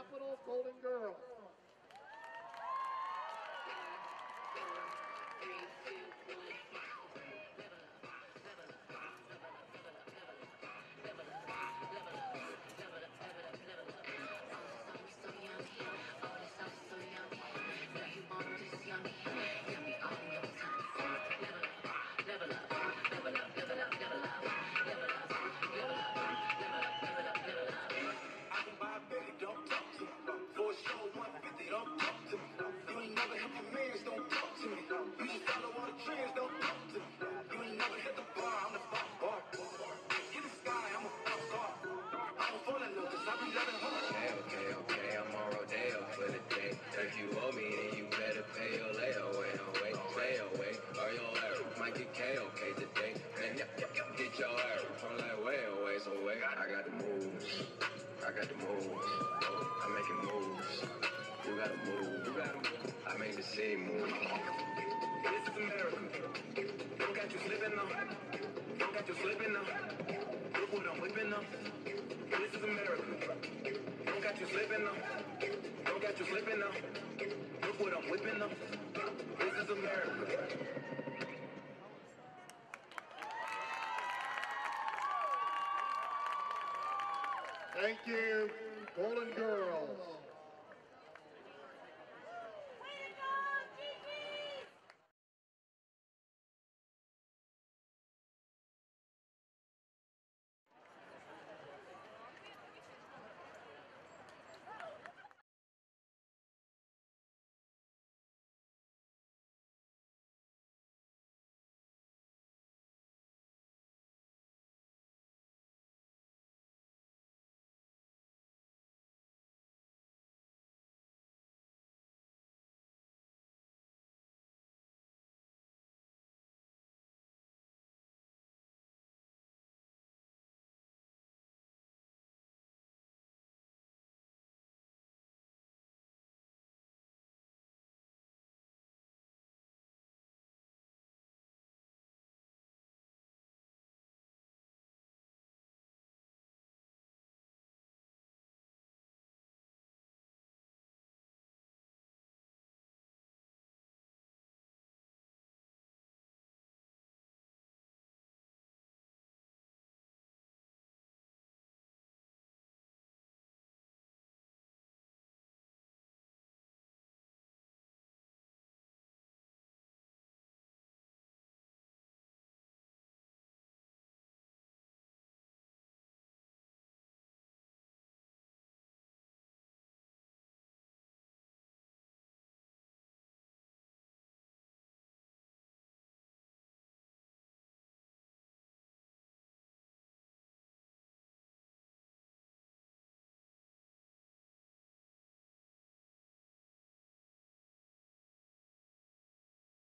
Capital Golden Girls. Thank you, Golden Girls.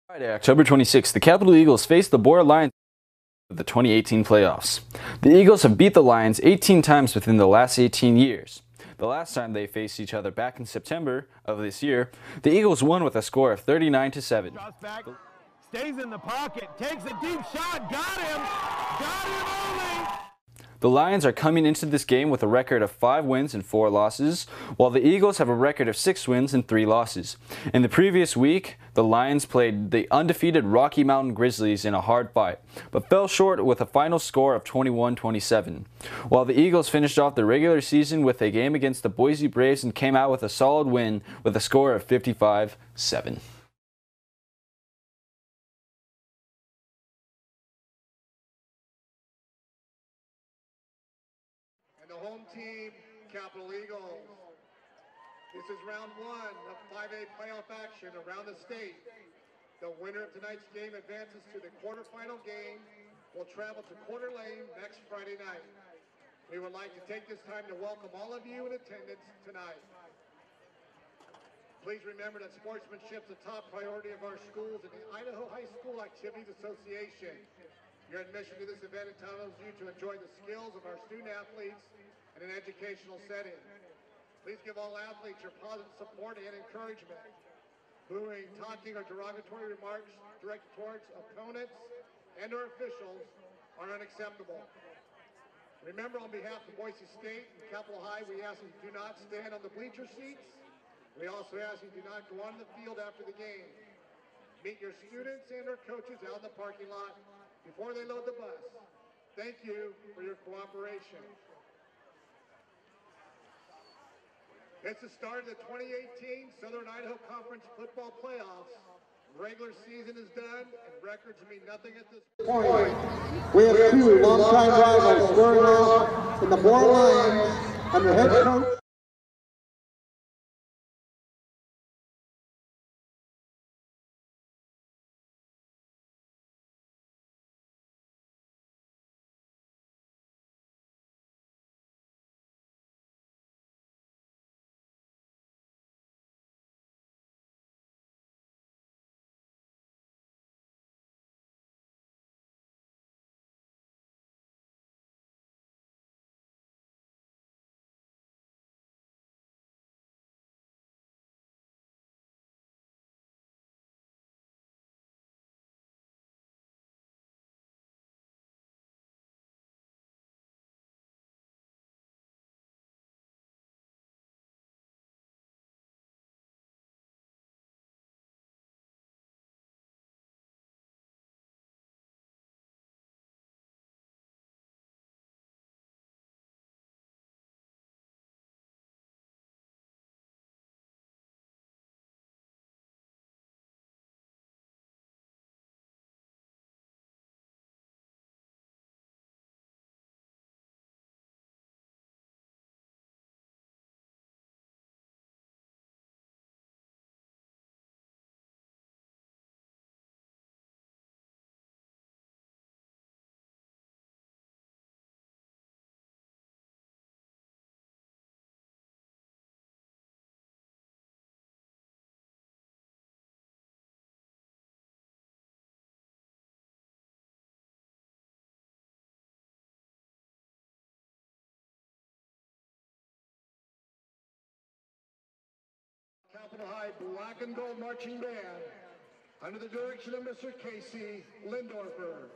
Friday, October 26th, the Capital Eagles face the Borah Lions of the 2018 playoffs. The Eagles have beat the Lions 18 times within the last 18 years. The last time they faced each other back in September of this year, the Eagles won with a score of 39-7. Back, stays in the pocket, takes a deep shot, got him only! The Lions are coming into this game with a record of 5 wins and 4 losses, while the Eagles have a record of 6 wins and 3 losses. In the previous week, the Lions played the undefeated Rocky Mountain Grizzlies in a hard fight, but fell short with a final score of 21-27. While the Eagles finished off the regular season with a game against the Boise Braves and came out with a solid win with a score of 55-7. Home team, Capital Eagles. This is round 1 of 5A playoff action around the state. The winner of tonight's game advances to the quarterfinal game. Will travel to Quarter Lane next Friday night. We would like to take this time to welcome all of you in attendance tonight. Please remember that sportsmanship is a top priority of our schools and the Idaho High School Activities Association. Your admission to this event entitles you to enjoy the skills of our student athletes in an educational setting. Please give all athletes your positive support and encouragement. Booing, taunting, or derogatory remarks directed towards opponents and or officials are unacceptable. Remember, on behalf of Boise State and Capitol High, we ask that you do not stand on the bleacher seats. We also ask you do not go on the field after the game. Meet your students and their coaches out in the parking lot before they load the bus. Thank you for your cooperation. It's the start of the 2018 Southern Idaho Conference football playoffs. Regular season is done, and records mean nothing at this point. We have two longtime rivals squaring off in the Borah Lions under head coach. Capitol High Black and Gold Marching Band under the direction of Mr. Casey Lindorfer.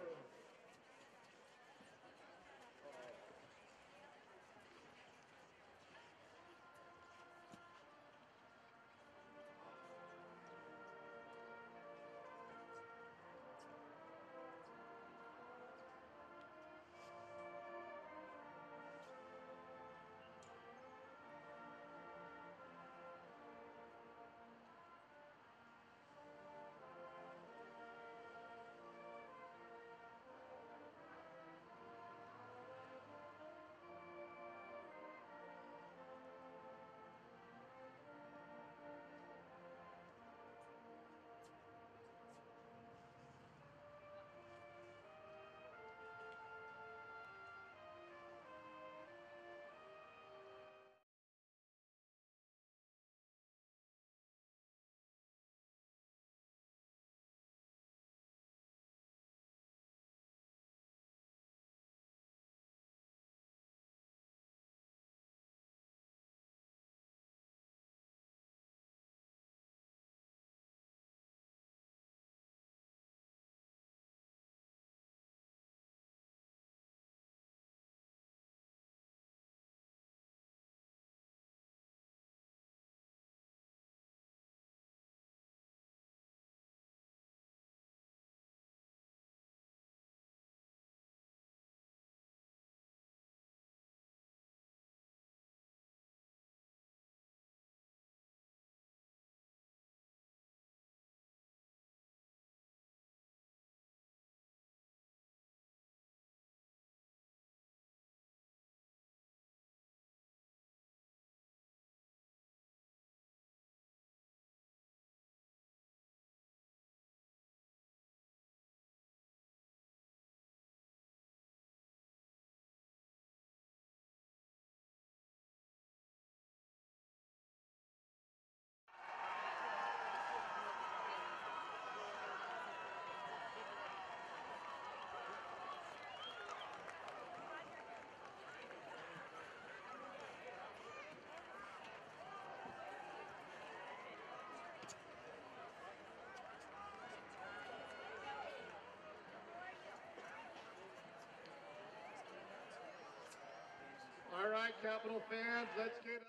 All right, Capital fans, let's get up.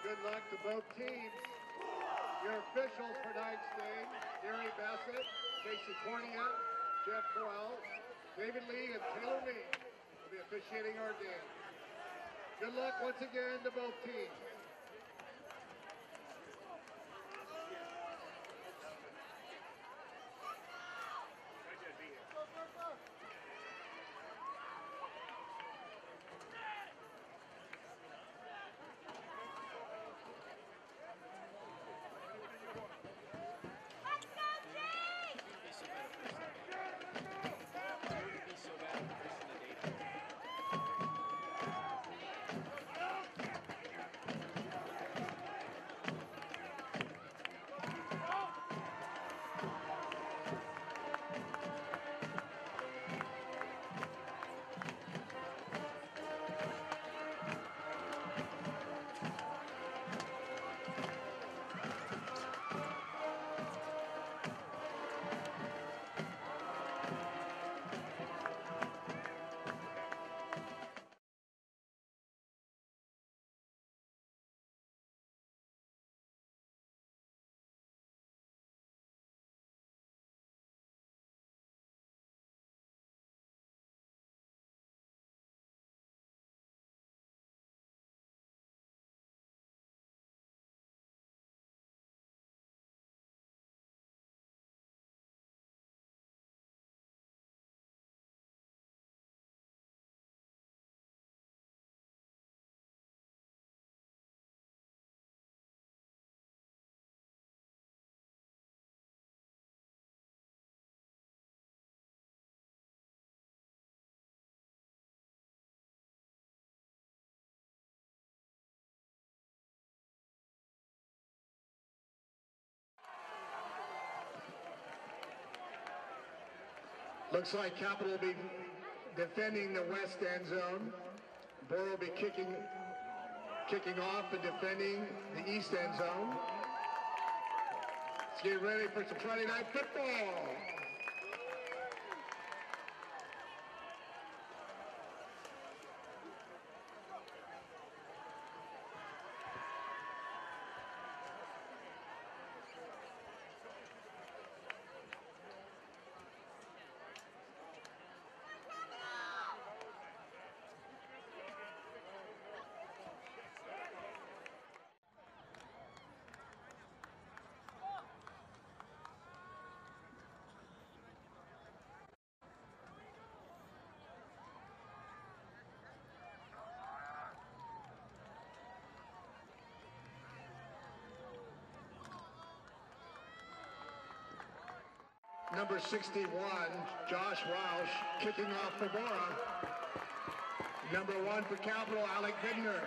Good luck to both teams. Your officials for tonight's game, Gary Bassett, Casey Cornea, Jeff Corral, David Lee, and Taylor Lee will be officiating our game. Good luck once again to both teams. Looks like Capital will be defending the west end zone. Borah will be kicking off and defending the east end zone. Let's get ready for some Friday night football. Number 61, Josh Roush, kicking off for Borah. Number 1 for Capital, Alec Bidner.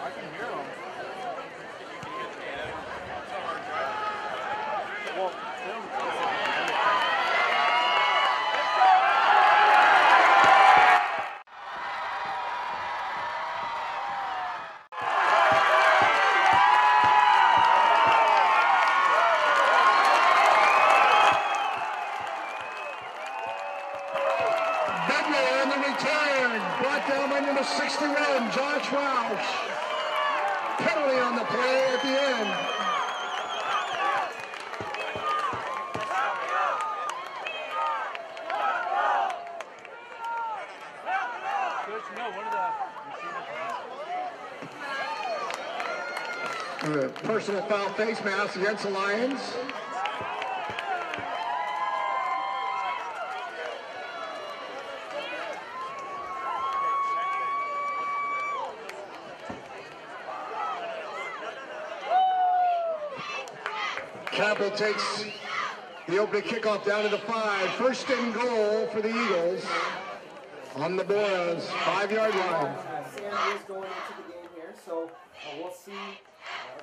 I can hear them. Well, And the return brought down by number 61, Josh Roush. Penalty on the play at the end. Personal foul face mask against the Lions. Campbell takes the opening kickoff down to the 5. First and goal for the Eagles on the Borah's 5-yard line. Sam is going into the game here, so we'll see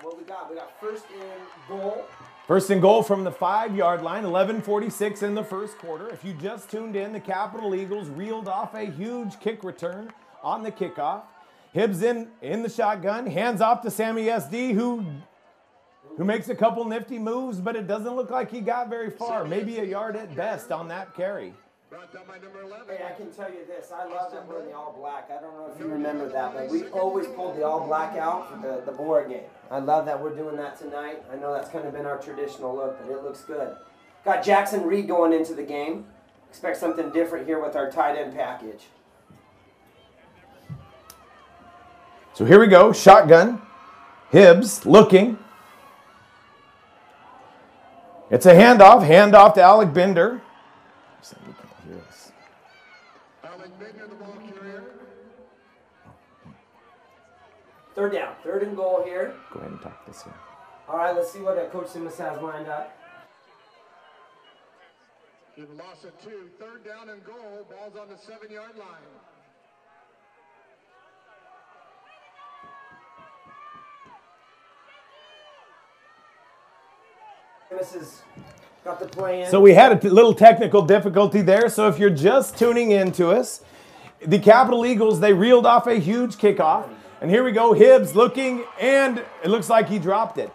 what we got. We got first and goal. First and goal from the 5-yard line, 11:46 in the first quarter. If you just tuned in, the Capital Eagles reeled off a huge kick return on the kickoff. Hibbs in the shotgun, hands off to Sammy SD, who makes a couple nifty moves, but it doesn't look like he got very far. Maybe a yard at best on that carry. Hey, I can tell you this. I love that we're in the all-black. I don't know if you remember that, but we always pulled the all-black out for the Borah game. I love that we're doing that tonight. I know that's kind of been our traditional look, but it looks good. Got Jackson Reed going into the game. Expect something different here with our tight end package. So here we go, shotgun. Hibbs looking. It's a handoff to Alec Bender. You can't hear us. Alec Bender, the ball carrier. Third down, third and goal here. Go ahead and talk this here. All right, let's see what Coach Simmons has lined up. You've lost it 2. Third down and goal. Ball's on the 7-yard line. Simmons got the play in. So we had a little technical difficulty there. So if you're just tuning in to us, the Capital Eagles, they reeled off a huge kickoff. And here we go, Hibbs looking, and it looks like he dropped it.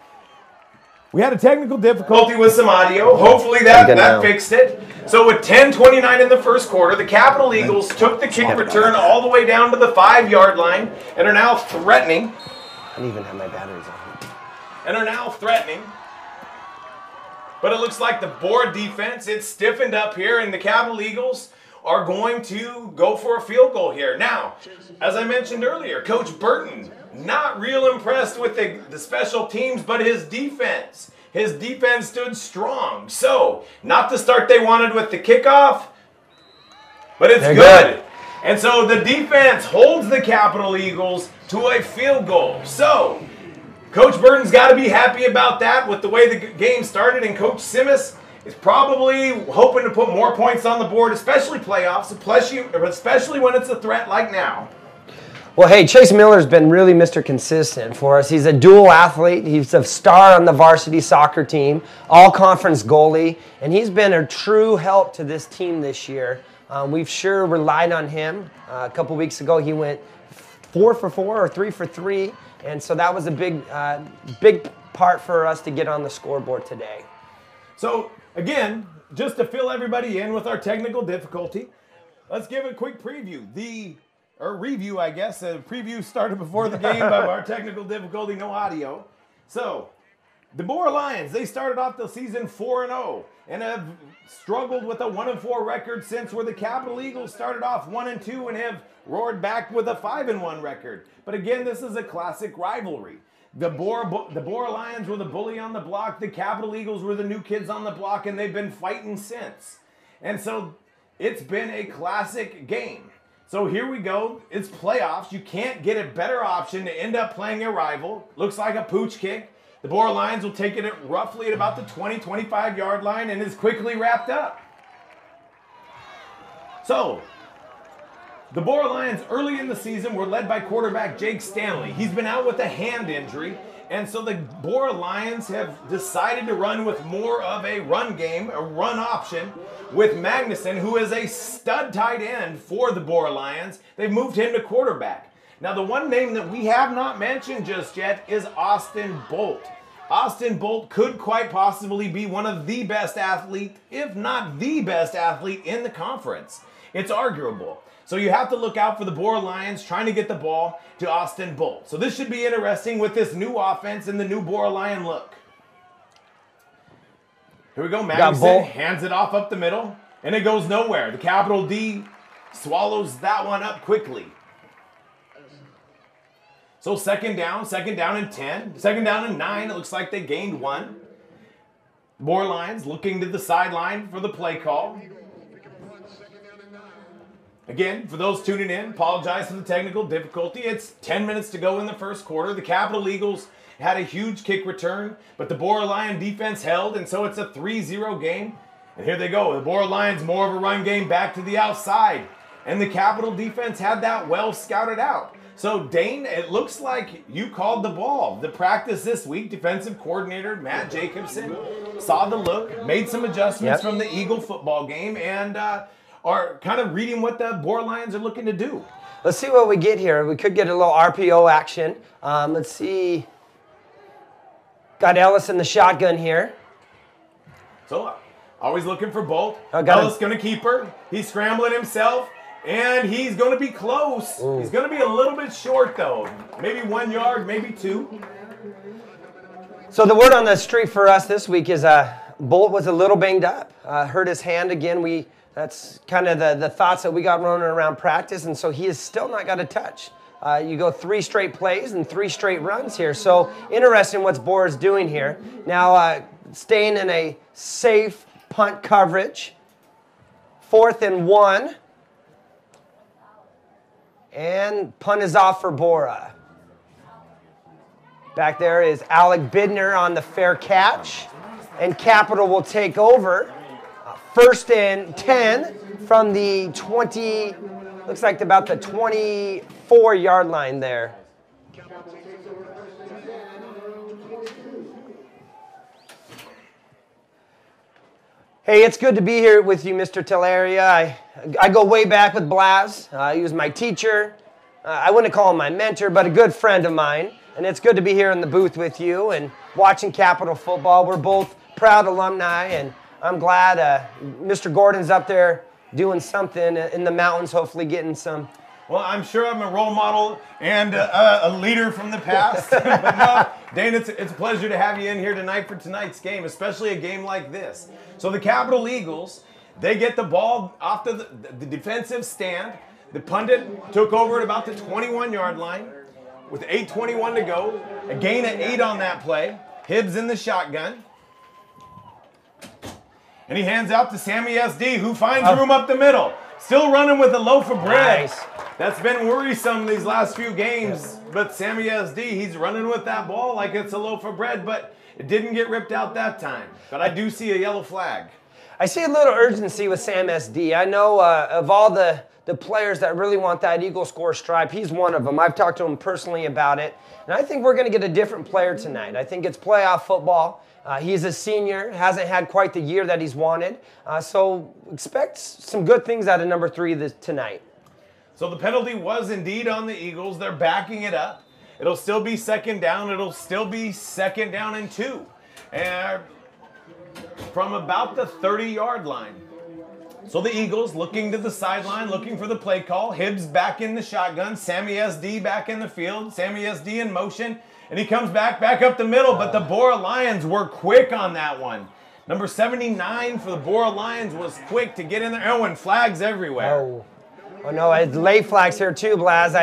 We had a technical difficulty with some audio. Hopefully that fixed it. So with 10:29 in the first quarter, the Capital Eagles took the kick return all the way down to the 5-yard line and are now threatening. I didn't even have my batteries on. And are now threatening. But it looks like the Borah defense, it's stiffened up here, and the Capital Eagles are going to go for a field goal here. Now, as I mentioned earlier, Coach Burton, not real impressed with the special teams, but his defense. His defense stood strong. So, not the start they wanted with the kickoff, but it's good. And so the defense holds the Capital Eagles to a field goal. So, Coach Burton's got to be happy about that with the way the game started, and Coach Simmons is probably hoping to put more points on the board, especially playoffs, especially when it's a threat like now. Well, hey, Chase Miller's been really Mr. Consistent for us. He's a dual athlete. He's a star on the varsity soccer team, all-conference goalie, and he's been a true help to this team this year. We've sure relied on him. A couple weeks ago, he went 4 for 4 or 3 for 3. And so that was a big part for us to get on the scoreboard today. So, again, just to fill everybody in with our technical difficulty, let's give a quick preview. Review, I guess. The preview started before the game of our technical difficulty, no audio. So, the Borah Lions, they started off the season 4-0 and have struggled with a 1-4 record since, where the Capital Eagles started off 1-2 and have roared back with a 5-1 record. But again, this is a classic rivalry. The Borah Lions were the bully on the block. The Capital Eagles were the new kids on the block, and they've been fighting since. And so it's been a classic game. So here we go. It's playoffs. You can't get a better option to end up playing a rival. Looks like a pooch kick. The Borah Lions will take it roughly at about the 20-25-yard line and is quickly wrapped up. So, the Borah Lions early in the season were led by quarterback Jake Stanley. He's been out with a hand injury, and so the Borah Lions have decided to run with more of a run game, a run option, with Magnuson, who is a stud tight end for the Borah Lions. They've moved him to quarterback. Now, the one name that we have not mentioned just yet is Austin Bolt. Austin Bolt could quite possibly be one of the best athlete, if not the best athlete in the conference. it's arguable. So you have to look out for the Borah Lions trying to get the ball to Austin Bolt. So this should be interesting with this new offense and the new Borah Lion look. Here we go. Magnuson hands it off up the middle, and it goes nowhere. The capital D swallows that one up quickly. So second down and 10. Second down and 9. It looks like they gained 1. Borah Lions looking to the sideline for the play call. Again, for those tuning in, apologize for the technical difficulty. It's 10 minutes to go in the first quarter. The Capital Eagles had a huge kick return, but the Borah Lion defense held, and so it's a 3-0 game. And here they go. The Borah Lions more of a run game back to the outside. And the Capital defense had that well scouted out. So, Dane, it looks like you called the ball. The practice this week, defensive coordinator Matt Jacobson saw the look, made some adjustments from the Eagle football game, and are kind of reading what the Borah Lions are looking to do. Let's see what we get here. We could get a little RPO action. Let's see. Got Ellis in the shotgun here. So, always looking for Bolt. Ellis going to keep her. He's scrambling himself, and he's going to be close. Ooh. He's going to be a little bit short, though. Maybe 1 yard, maybe 2. So the word on the street for us this week is Bolt was a little banged up. Hurt his hand again. That's kind of the thoughts that we got running around practice, and so he has still not got a touch. You go 3 straight plays and 3 straight runs here. So interesting what Borah's doing here. Now staying in a safe punt coverage. 4th and 1. And punt is off for Borah. Back there is Alec Bidner on the fair catch. And Capital will take over. 1st and 10 from the 20, looks like about the 24-yard line there. Hey, it's good to be here with you, Mr. Telleria. I go way back with Blas. He was my teacher. I wouldn't call him my mentor, but a good friend of mine. And it's good to be here in the booth with you and watching Capital football. We're both proud alumni, and I'm glad Mr. Gordon's up there doing something in the mountains, hopefully getting some. Well, I'm sure I'm a role model and a leader from the past. But no, Dane, it's a pleasure to have you in here tonight for tonight's game, especially a game like this. So the Capital Eagles, they get the ball off the defensive stand. The pundit took over at about the 21-yard line with 8:21 to go. A gain of 8 on that play. Hibbs in the shotgun. And he hands out to Sammy SD, who finds room up the middle. Still running with a loaf of bread. Nice. That's been worrisome these last few games. But Sammy SD, he's running with that ball like it's a loaf of bread, but it didn't get ripped out that time. But I do see a yellow flag. I see a little urgency with Sam SD. I know of all the players that really want that Eagle score stripe, he's one of them. I've talked to him personally about it. And I think we're going to get a different player tonight. I think it's playoff football. He's a senior, hasn't had quite the year that he's wanted. So expect some good things out of number 3 tonight. So the penalty was indeed on the Eagles. They're backing it up. It'll still be 2nd down. It'll still be 2nd down and 2. And from about the 30-yard line. So the Eagles looking to the sideline, looking for the play call. Hibbs back in the shotgun. Sammy SD back in the field. Sammy SD in motion. And he comes back up the middle, but the Borah Lions were quick on that one. Number 79 for the Borah Lions was quick to get in there. Oh, and flags everywhere. Oh no, it's late flags here too, Blas.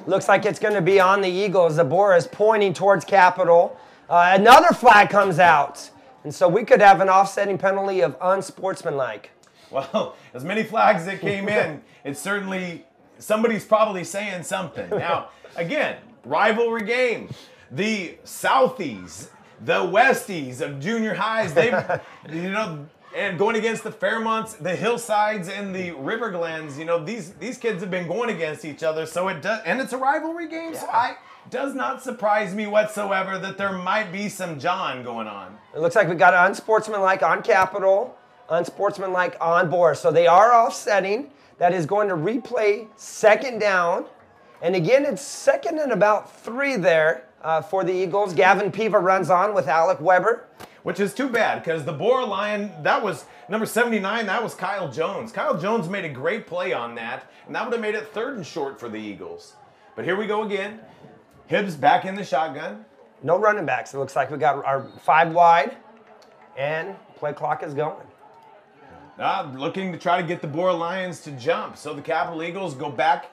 Looks like it's going to be on the Eagles. The Borah is pointing towards Capital. Another flag comes out. And so we could have an offsetting penalty of unsportsmanlike. Well, as many flags that came in, it's certainly, somebody's probably saying something. Now, again, rivalry game. The Southies, the Westies of junior highs, they've, and going against the Fairmonts, the Hillsides, and the River Glens, these kids have been going against each other, so it does, and it's a rivalry game, so it does not surprise me whatsoever that there might be some John going on. It looks like we got unsportsmanlike on Capital, unsportsmanlike on Borah, so they are offsetting. That is going to replay 2nd down, and again, it's 2nd and about 3 there. For the Eagles. Gavin Piva runs on with Alec Weber. which is too bad because the Borah Lion, that was number 79, that was Kyle Jones. Kyle Jones made a great play on that, and that would have made it 3rd and short for the Eagles. But here we go again. Hibbs back in the shotgun. No running backs. It looks like we got our 5 wide, and play clock is going. Looking to try to get the Borah Lions to jump. So the Capital Eagles go back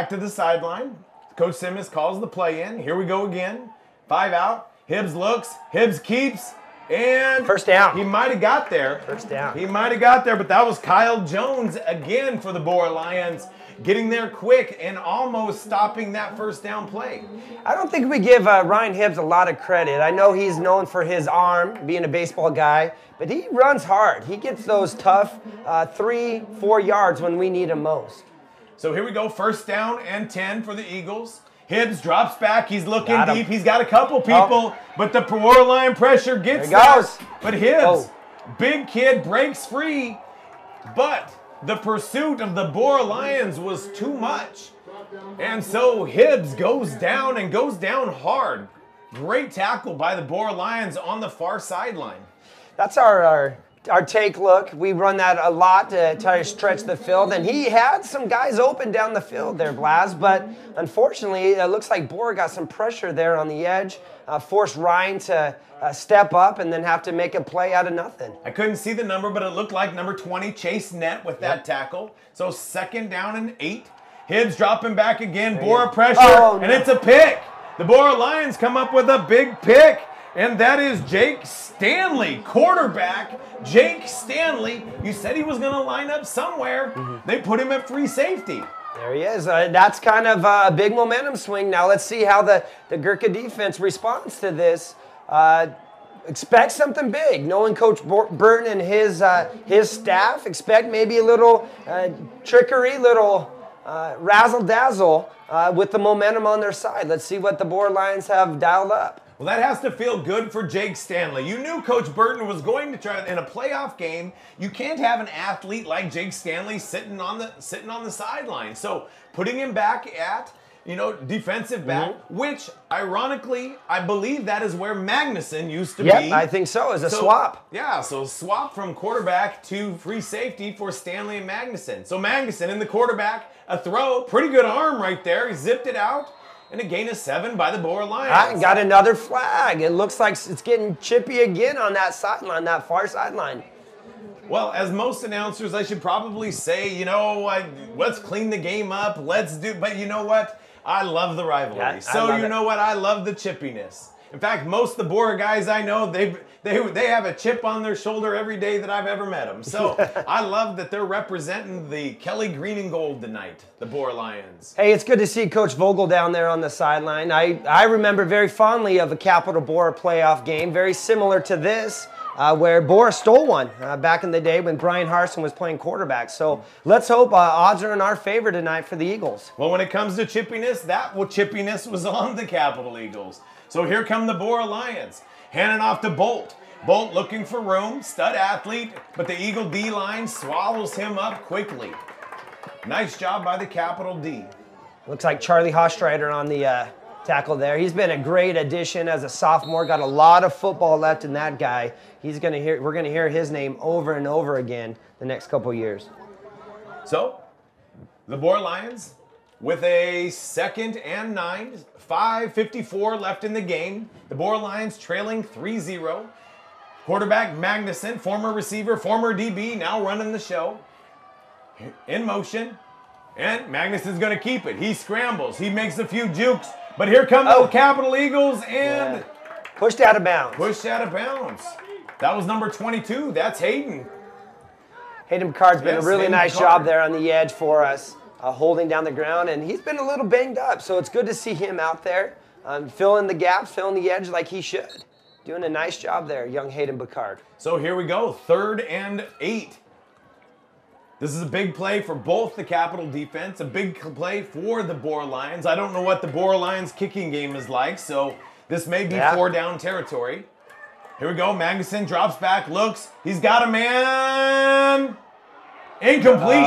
to the sideline. Coach Simmons calls the play in. Here we go again. 5 out. Hibbs looks. Hibbs keeps. And first down. He might have got there. First down. He might have got there, but that was Kyle Jones again for the Borah Lions, getting there quick and almost stopping that first down play. I don't think we give Ryan Hibbs a lot of credit. I know he's known for his arm, being a baseball guy, but he runs hard. He gets those tough 3-4 yards when we need him most. So here we go, 1st down and 10 for the Eagles. Hibbs drops back. He's looking deep. He's got a couple people, but the Borah Lion pressure gets there. But Hibbs, big kid, breaks free, but the pursuit of the Borah Lions was too much. And so Hibbs goes down and goes down hard. Great tackle by the Borah Lions on the far sideline. That's our take look. We run that a lot to try to stretch the field, and he had some guys open down the field there, Blas, but unfortunately it looks like Borah got some pressure there on the edge, forced Ryan to step up and then have to make a play out of nothing. I couldn't see the number, but it looked like number 20, Chase Net, with that tackle. So 2nd down and 8. Hibbs dropping back again, Borah pressure, and it's a pick. The Borah Lions come up with a big pick, and that is Jake Stanley, quarterback. Jake Stanley, you said he was going to line up somewhere. They put him at free safety. There he is. That's kind of a big momentum swing. Now let's see how the Gurkha defense responds to this. Expect something big. Knowing Coach Burton and his staff, expect maybe a little trickery, little razzle-dazzle with the momentum on their side. Let's see what the Borah Lions have dialed up. Well, that has to feel good for Jake Stanley. You knew Coach Burton was going to try in a playoff game. You can't have an athlete like Jake Stanley sitting on the sideline. So putting him back at, defensive back, which ironically, I believe that is where Magnuson used to be. Yeah, I think so. As a swap. Yeah, so swap from quarterback to free safety for Stanley and Magnuson. So Magnuson in the quarterback, a throw, pretty good arm right there. He zipped it out. And a gain of 7 by the Borah Lions. Got another flag. It looks like it's getting chippy again on that sideline, that far sideline. Well, as most announcers, I should probably say, let's clean the game up. But you know what? I love the rivalry. Yeah, so you know what? I love the chippiness. In fact, most of the Borah guys I know, they have a chip on their shoulder every day that I've ever met them. So I love that they're representing the Kelly green and gold tonight, the Borah Lions. Hey, it's good to see Coach Vogel down there on the sideline. I remember very fondly of a Capital Borah playoff game, very similar to this, where Borah stole one back in the day when Brian Harson was playing quarterback. So let's hope odds are in our favor tonight for the Eagles. Well, when it comes to chippiness, chippiness was on the Capital Eagles. So here come the Borah Lions, handing off to Bolt. Bolt looking for room, stud athlete, but the Eagle D-line swallows him up quickly. Nice job by the Capital D. Looks like Charlie Hostreiter on the tackle there. He's been a great addition as a sophomore. Got a lot of football left in that guy. We're gonna hear his name over and over again the next couple years. So, the Borah Lions with a 2nd and 9, 5:54 left in the game. The Borah Lions trailing 3-0. Quarterback Magnuson, former receiver, former DB, now running the show. In motion, and Magnuson's going to keep it. He scrambles. He makes a few jukes, but here come the Capital Eagles and pushed out of bounds. That was number 22. That's Hayden. Hayden Picard's been a really nice job there on the edge for us. Holding down the ground, and he's been a little banged up, so it's good to see him out there filling the gaps, filling the edge like he should. Doing a nice job there, young Hayden Picard. So here we go, 3rd and 8. This is a big play for both the Capital defense, a big play for the Borah Lions. I don't know what the Borah Lions kicking game is like, so this may be 4-down territory. Here we go, Magnuson drops back, looks, he's got a man. Incomplete.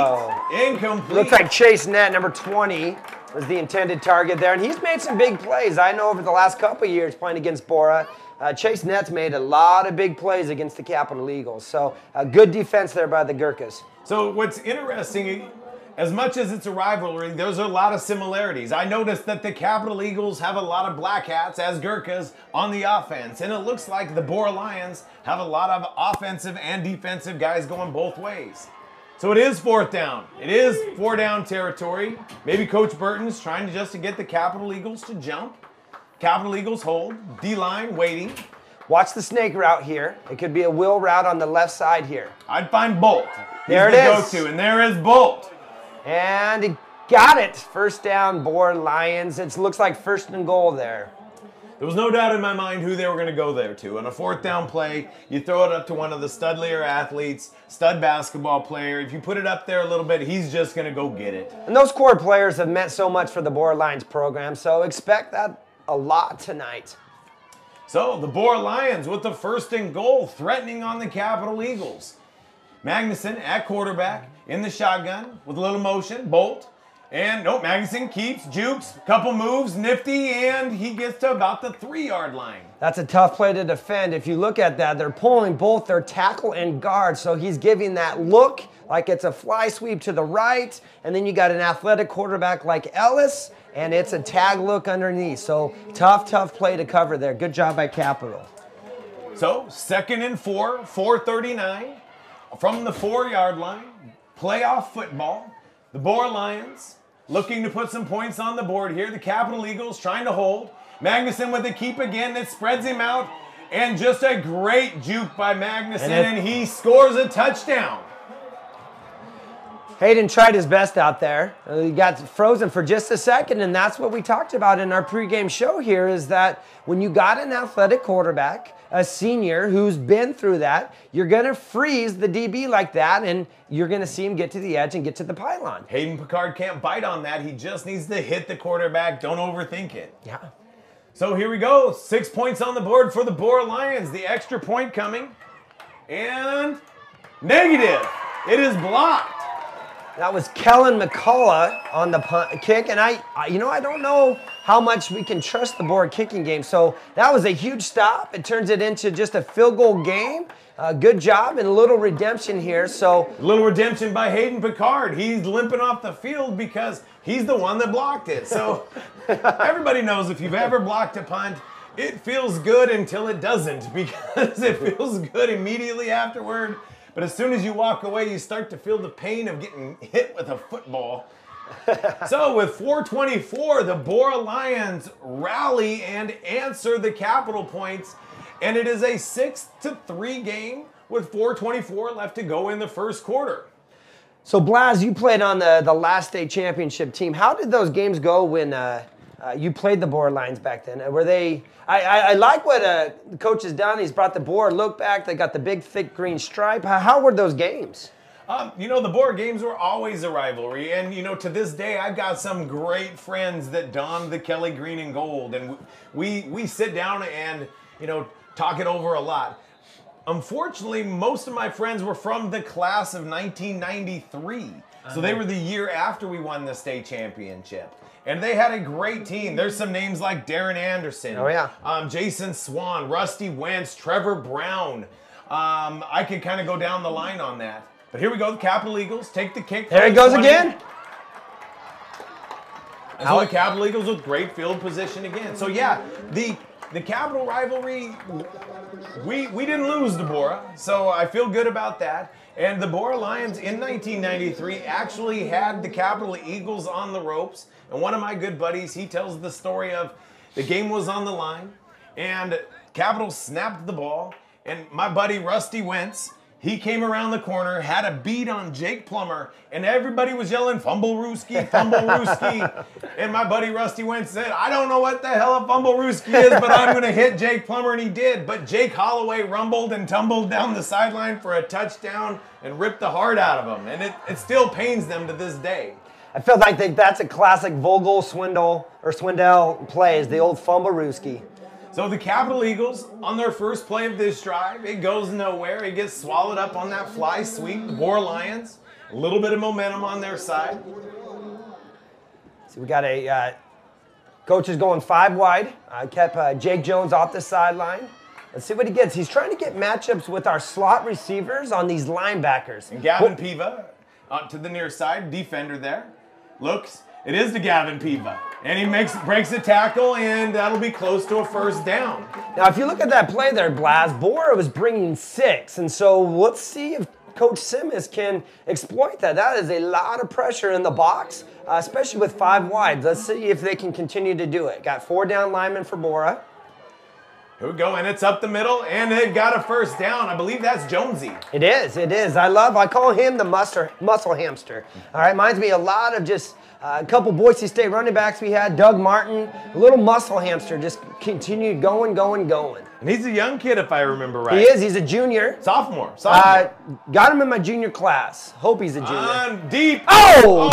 Looks like Chase Net, number 20, was the intended target there. And he's made some big plays. I know over the last couple of years playing against Borah, Chase Nets made a lot of big plays against the Capital Eagles. So good defense there by the Gurkhas. So what's interesting, as much as it's a rivalry, there's a lot of similarities. I noticed that the Capital Eagles have a lot of black hats as Gurkhas on the offense. And it looks like the Borah Lions have a lot of offensive and defensive guys going both ways. So it is 4th down. It is 4-down territory. Maybe Coach Burton's trying to just get the Capital Eagles to jump. Capital Eagles hold. D-line waiting. Watch the snake route here. It could be a wheel route on the left side here. I'd find Bolt. There it is. Go-to, and there is Bolt. And he got it. 1st down, Borah Lions. It looks like 1st and goal there. There was no doubt in my mind who they were going to go there to. On a 4th down play, you throw it up to one of the studlier athletes, stud basketball player. If you put it up there a little bit, he's just going to go get it. And those core players have meant so much for the Borah Lions program, so expect that a lot tonight. So the Borah Lions with the 1st and goal, threatening on the Capital Eagles. Magnuson at quarterback in the shotgun with a little motion, Bolt. And no, Magnuson keeps, jukes, couple moves, nifty, and he gets to about the 3-yard line. That's a tough play to defend. If you look at that, they're pulling both their tackle and guard, so he's giving that look like it's a fly sweep to the right, and then you got an athletic quarterback like Ellis, and it's a tag look underneath. So tough play to cover there. Good job by Capital. So 2nd and 4, 4:39 from the 4-yard line. Playoff football. The Borah Lions looking to put some points on the board here. The Capital Eagles trying to hold. Magnuson with the keep again. That spreads him out. And just a great juke by Magnuson, and he scores a touchdown. Hayden tried his best out there. He got frozen for just a second, and that's what we talked about in our pregame show here, is that when you got an athletic quarterback, a senior who's been through that, you're going to freeze the DB like that, and you're going to see him get to the edge and get to the pylon. Hayden Picard can't bite on that. He just needs to hit the quarterback. Don't overthink it. Yeah. So here we go. 6 points on the board for the Borah Lions. The extra point coming. And negative. It is blocked. That was Kellen McCullough on the punt kick, and I don't know how much we can trust the Borah kicking game. So that was a huge stop. It turns it into just a field goal game. Good job and a little redemption here. So a little redemption by Hayden Picard. He's limping off the field because he's the one that blocked it. So everybody knows if you've ever blocked a punt, it feels good until it doesn't, because it feels good immediately afterward. But as soon as you walk away, you start to feel the pain of getting hit with a football. So with 4:24, the Borah Lions rally and answer the Capital points. And it is a 6-3 game with 4:24 left to go in the 1st quarter. So Blaz, you played on the last state championship team. How did those games go when you played the Borah Lions back then? Were they? I like what the coach has done. He's brought the Borah look back. They got the big, thick green stripe. How were those games? The Borah games were always a rivalry. And, to this day, I've got some great friends that don the Kelly green and gold. And we sit down and, talk it over a lot. Unfortunately, most of my friends were from the class of 1993. So they were the year after we won the state championship. And they had a great team. There's some names like Darren Anderson. Oh, yeah. Jason Swan, Rusty Wentz, Trevor Brown. I could kind of go down the line on that. But here we go. The Capital Eagles take the kick. There it goes again. And so the Capital Eagles with great field position again. So, yeah, the Capital rivalry, we didn't lose to Borah. So I feel good about that. And the Borah Lions in 1993 actually had the Capital Eagles on the ropes. And one of my good buddies, he tells the story of the game was on the line, and Capital snapped the ball, and my buddy Rusty Wentz, he came around the corner, had a beat on Jake Plummer, and everybody was yelling, "Fumble Rooski, Fumble Rooski." And my buddy Rusty Wentz said, "I don't know what the hell a Fumble Rooski is, but I'm going to hit Jake Plummer," and he did. But Jake Holloway rumbled and tumbled down the sideline for a touchdown and ripped the heart out of him. And it still pains them to this day. I feel like that's a classic Vogel, Swindell plays, the old Fumble Rooski. So the Capital Eagles, on their first play of this drive, it goes nowhere. It gets swallowed up on that fly sweep. The Borah Lions, a little bit of momentum on their side. So we got a coach is going 5 wide. Kept Jake Jones off the sideline. Let's see what he gets. He's trying to get matchups with our slot receivers on these linebackers. And Gavin Piva to the near side, defender there. Looks, it is to Gavin Piva. And he breaks a tackle, and that'll be close to a first down. Now, if you look at that play there, Blas, Borah was bringing 6. And so let's see if Coach Simmons can exploit that. That is a lot of pressure in the box, especially with 5 wide. Let's see if they can continue to do it. Got 4 down linemen for Borah. Here we go, and it's up the middle, and they've got a first down. I believe that's Jonesy. It is, it is. I call him the muscle hamster. All right, reminds me a lot of just a couple Boise State running backs we had, Doug Martin, a little muscle hamster, just continued going. And he's a young kid, if I remember right. He is, he's a junior. Sophomore. Got him in my junior class. Hope he's a junior. On deep. Oh,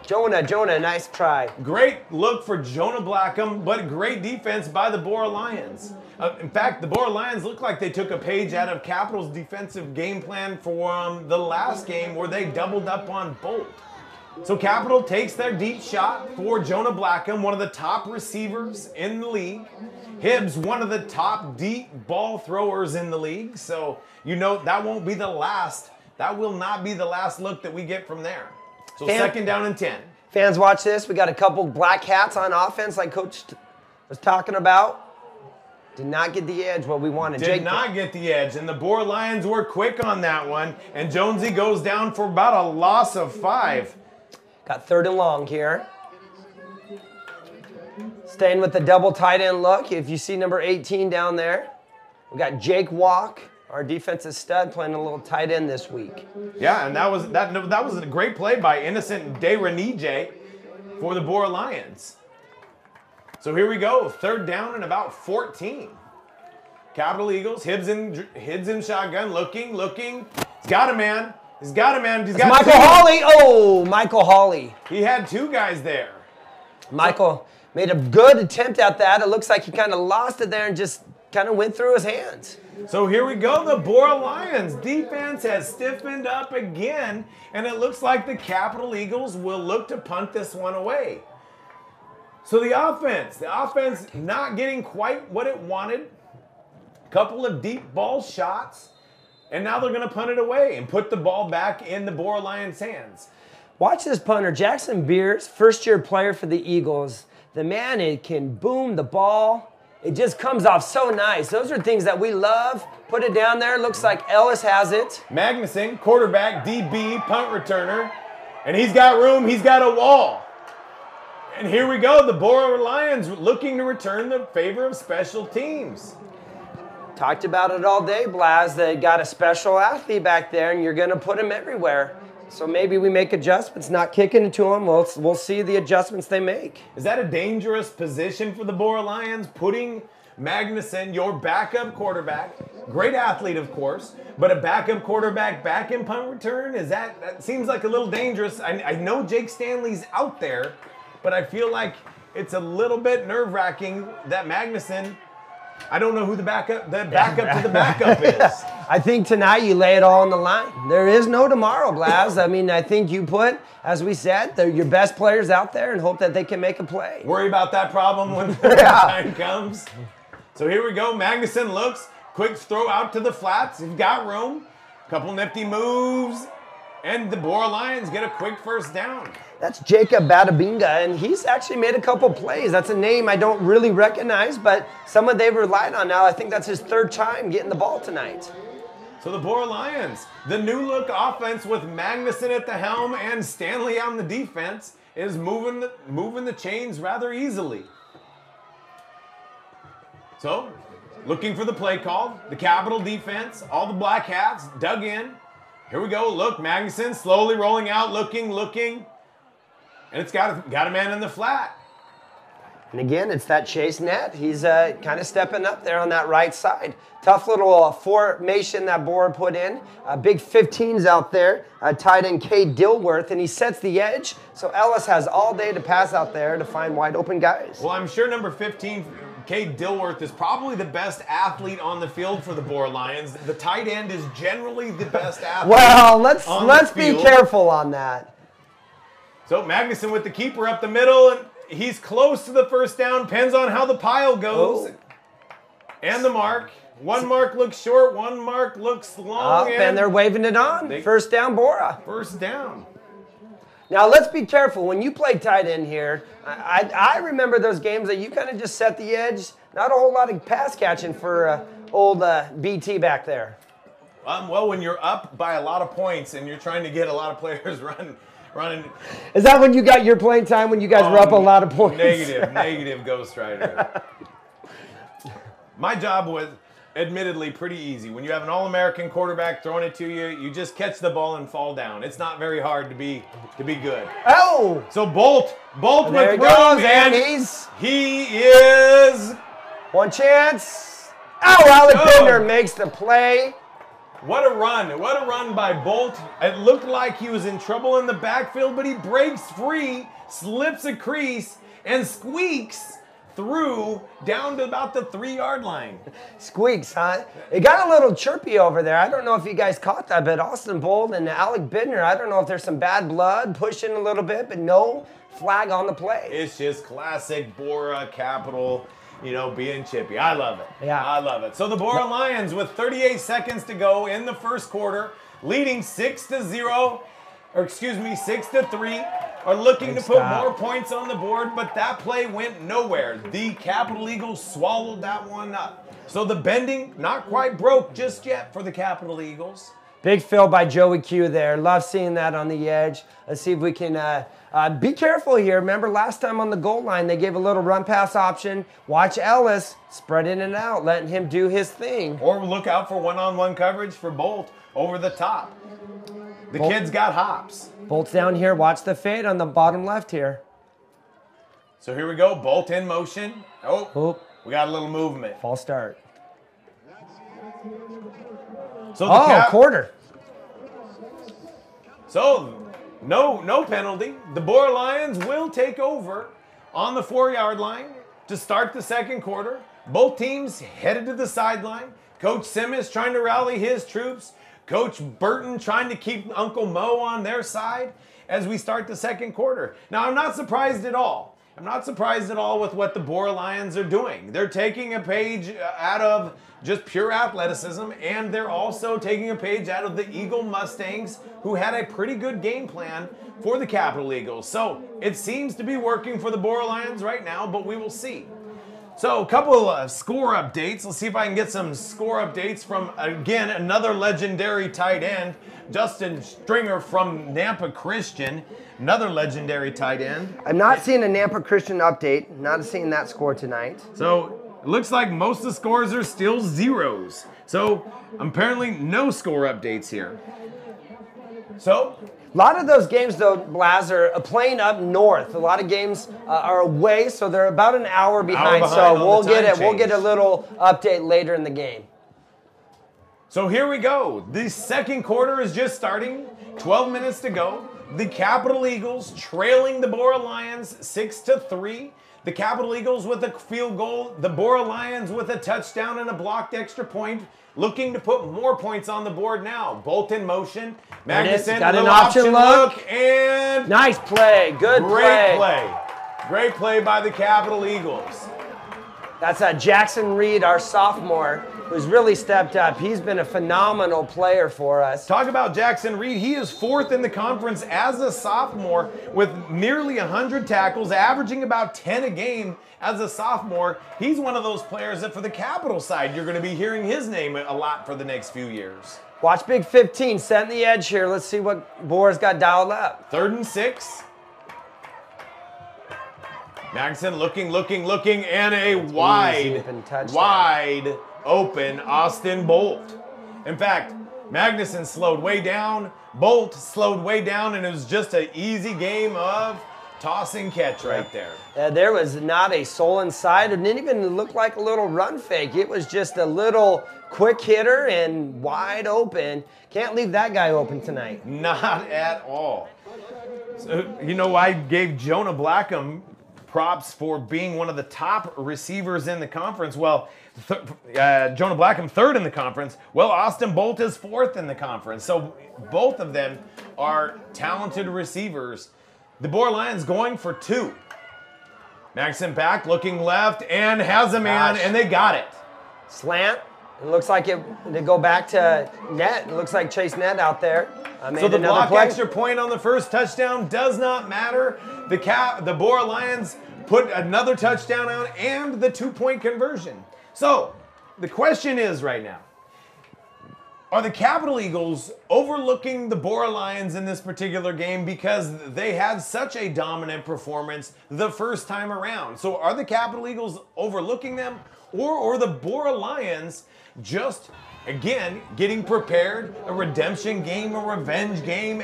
Jonah, nice try. Great look for Jonah Blackham, but great defense by the Borah Lions. In fact, the Borah Lions look like they took a page out of Capital's defensive game plan for the last game where they doubled up on Bolt. So Capital takes their deep shot for Jonah Blackham, one of the top receivers in the league. Hibbs, one of the top deep ball throwers in the league. So, that won't be the last. That will not be the last look that we get from there. So second down and 10. Fans, watch this. We got a couple black hats on offense like Coach was talking about. Did not get the edge what we wanted. Did not get the edge, and the Borah Lions were quick on that one, and Jonesy goes down for about a loss of 5. Got 3rd and long here. Staying with the double tight end look. If you see number 18 down there, we got Jake Walk, our defensive stud, playing a little tight end this week. Yeah, and that was a great play by Innocent De Renije for the Borah Lions. So here we go, 3rd down and about 14. Capital Eagles, Hibbs in shotgun, looking. He's got a man. He's got Michael Hawley. Oh, Michael Hawley. He had 2 guys there. Michael made a good attempt at that. It looks like he kind of lost it there and just kind of went through his hands. So here we go. The Borah Lions defense has stiffened up again, and it looks like the Capital Eagles will look to punt this one away. So the offense not getting quite what it wanted. Couple of deep ball shots, and now they're going to punt it away and put the ball back in the Borah Lions' hands. Watch this punter, Jackson Beers, first-year player for the Eagles. The man, it can boom the ball. It just comes off so nice. Those are things that we love. Put it down there. Looks like Ellis has it. Magnuson, quarterback, DB, punt returner. And he's got room. He's got a wall. And here we go. The Borah Lions looking to return the favor of special teams. Talked about it all day, Blas. They got a special athlete back there, and you're going to put him everywhere. So maybe we make adjustments, not kicking it to them. We'll see the adjustments they make. Is that a dangerous position for the Borah Lions? Putting Magnuson, your backup quarterback, great athlete, of course, but a backup quarterback back in punt return? That seems like a little dangerous. I know Jake Stanley's out there, but I feel like it's a little bit nerve-wracking that Magnuson, I don't know who the backup to the backup is. I think tonight you lay it all on the line. There is no tomorrow, Blas. I mean, I think you put, as we said, your best players out there and hope that they can make a play. Worry about that problem when the time comes. So here we go. Magnuson looks. Quick throw out to the flats. He's got room. Couple nifty moves. And the Borah Lions get a quick first down. That's Jacob Badabinga, and he's actually made a couple plays. That's a name I don't really recognize, but someone they've relied on now. I think that's his 3rd time getting the ball tonight. So the Borah Lions, the new look offense with Magnuson at the helm and Stanley on the defense, is moving the chains rather easily. So, looking for the play call, the Capital defense, all the black hats dug in. Here we go. Look, Magnuson slowly rolling out, looking. And it's got a man in the flat. And again, it's that Chase Net. He's kind of stepping up there on that right side. Tough little formation that Borah put in. Big 15s out there. Tight end Cade Dilworth, and he sets the edge. So Ellis has all day to pass out there to find wide open guys. Well, I'm sure number 15, Cade Dilworth, is probably the best athlete on the field for the Borah Lions. The tight end is generally the best athlete. Well, let's be careful on that. So Magnuson with the keeper up the middle, and he's close to the first down. Depends on how the pile goes. Oh. And the mark. One mark looks short, one mark looks long. And they're waving it on. First down, Borah. First down. Now, let's be careful. When you play tight end here, I remember those games that you kind of just set the edge. Not a whole lot of pass catching for old BT back there. Well, when you're up by a lot of points and you're trying to get a lot of players running. Is that when you got your playing time, when you guys were up a lot of points? Negative Ghost Rider. My job was admittedly pretty easy. When you have an All-American quarterback throwing it to you, you just catch the ball and fall down. It's not very hard to be good. Oh! So Bolt There with he goes, room, and he is... One chance. Oh, Alec Binder makes the play. What a run by Bolt. It looked like he was in trouble in the backfield, but he breaks free, slips a crease, and squeaks through down to about the 3-yard line. Squeaks, huh? It got a little chirpy over there. I don't know if you guys caught that, but Austin Bolt and Alec Binder, I don't know if there's some bad blood pushing a little bit, but no flag on the play. It's just classic Borah Capital, being chippy. I love it. Yeah. I love it. So the Borah Lions, with 38 seconds to go in the first quarter, leading 6-0, or excuse me, 6-3, are looking to put more points on the board, but that play went nowhere. The Capital Eagles swallowed that one up. So the bending, not quite broke just yet for the Capital Eagles. Big fill by Joey Q there. Love seeing that on the edge. Let's see if we can be careful here. Remember last time on the goal line, they gave a little run pass option. Watch Ellis spread in and out, letting him do his thing. Or look out for one-on-one coverage for Bolt over the top. The kid's got hops. Bolt's down here. Watch the fade on the bottom left here. So here we go. Bolt in motion. Oh, we got a little movement. False start. So the quarter. So no penalty. The Borah Lions will take over on the 4-yard line to start the second quarter. Both teams headed to the sideline. Coach Simmons trying to rally his troops. Coach Burton trying to keep Uncle Mo on their side as we start the second quarter. Now, I'm not surprised at all. I'm not surprised at all with what the Borah Lions are doing. They're taking a page out of just pure athleticism, and they're also taking a page out of the Eagle Mustangs, who had a pretty good game plan for the Capital Eagles. So it seems to be working for the Borah Lions right now, but we will see. So a couple of score updates. Let's see if I can get some score updates from, again, another legendary tight end, Justin Stringer from Nampa Christian, another legendary tight end. I'm not seeing a Nampa Christian update. Not seeing that score tonight. So it looks like most of the scores are still zeros. So apparently no score updates here. So a lot of those games, though, Blaz, are playing up north. A lot of games are away, so they're about an hour behind. So we'll get a little update later in the game. So here we go. The second quarter is just starting. 12 minutes to go. The Capital Eagles trailing the Borah Lions 6-3. The Capital Eagles with a field goal. The Borah Lions with a touchdown and a blocked extra point. Looking to put more points on the board now. Bolt in motion. Magnuson, got an option look. And nice play. Good play. Great play by the Capital Eagles. That's Jackson Reed, our sophomore, who's really stepped up. He's been a phenomenal player for us. Talk about Jackson Reed. He is 4th in the conference as a sophomore with nearly 100 tackles, averaging about 10 a game as a sophomore. He's one of those players that for the Capital side, you're going to be hearing his name a lot for the next few years. Watch Big 15 setting the edge here. Let's see what Borah's got dialed up. 3rd and 6. Magnuson looking, and a wide open Austin Bolt. In fact, Magnuson slowed way down, Bolt slowed way down, and it was just an easy game of toss and catch right there. There was not a soul inside. It didn't even look like a little run fake. It was just a little quick hitter and wide open. Can't leave that guy open tonight. Not at all. So, I gave Jonah Blackham props for being one of the top receivers in the conference. Well, Jonah Blackham 3rd in the conference. Well, Austin Bolt is 4th in the conference. So both of them are talented receivers. The Borah Lions going for 2. Maxson back, looking left, and has a man, and they got it. Slant. It looks like they go back to net. It looks like Chase Net out there. So the block extra point on the first touchdown does not matter. The Borah Lions put another touchdown out and the 2-point conversion. So the question is right now, are the Capital Eagles overlooking the Borah Lions in this particular game because they had such a dominant performance the first time around? So are the Capital Eagles overlooking them, or are the Borah Lions just, again, getting prepared, a redemption game, a revenge game,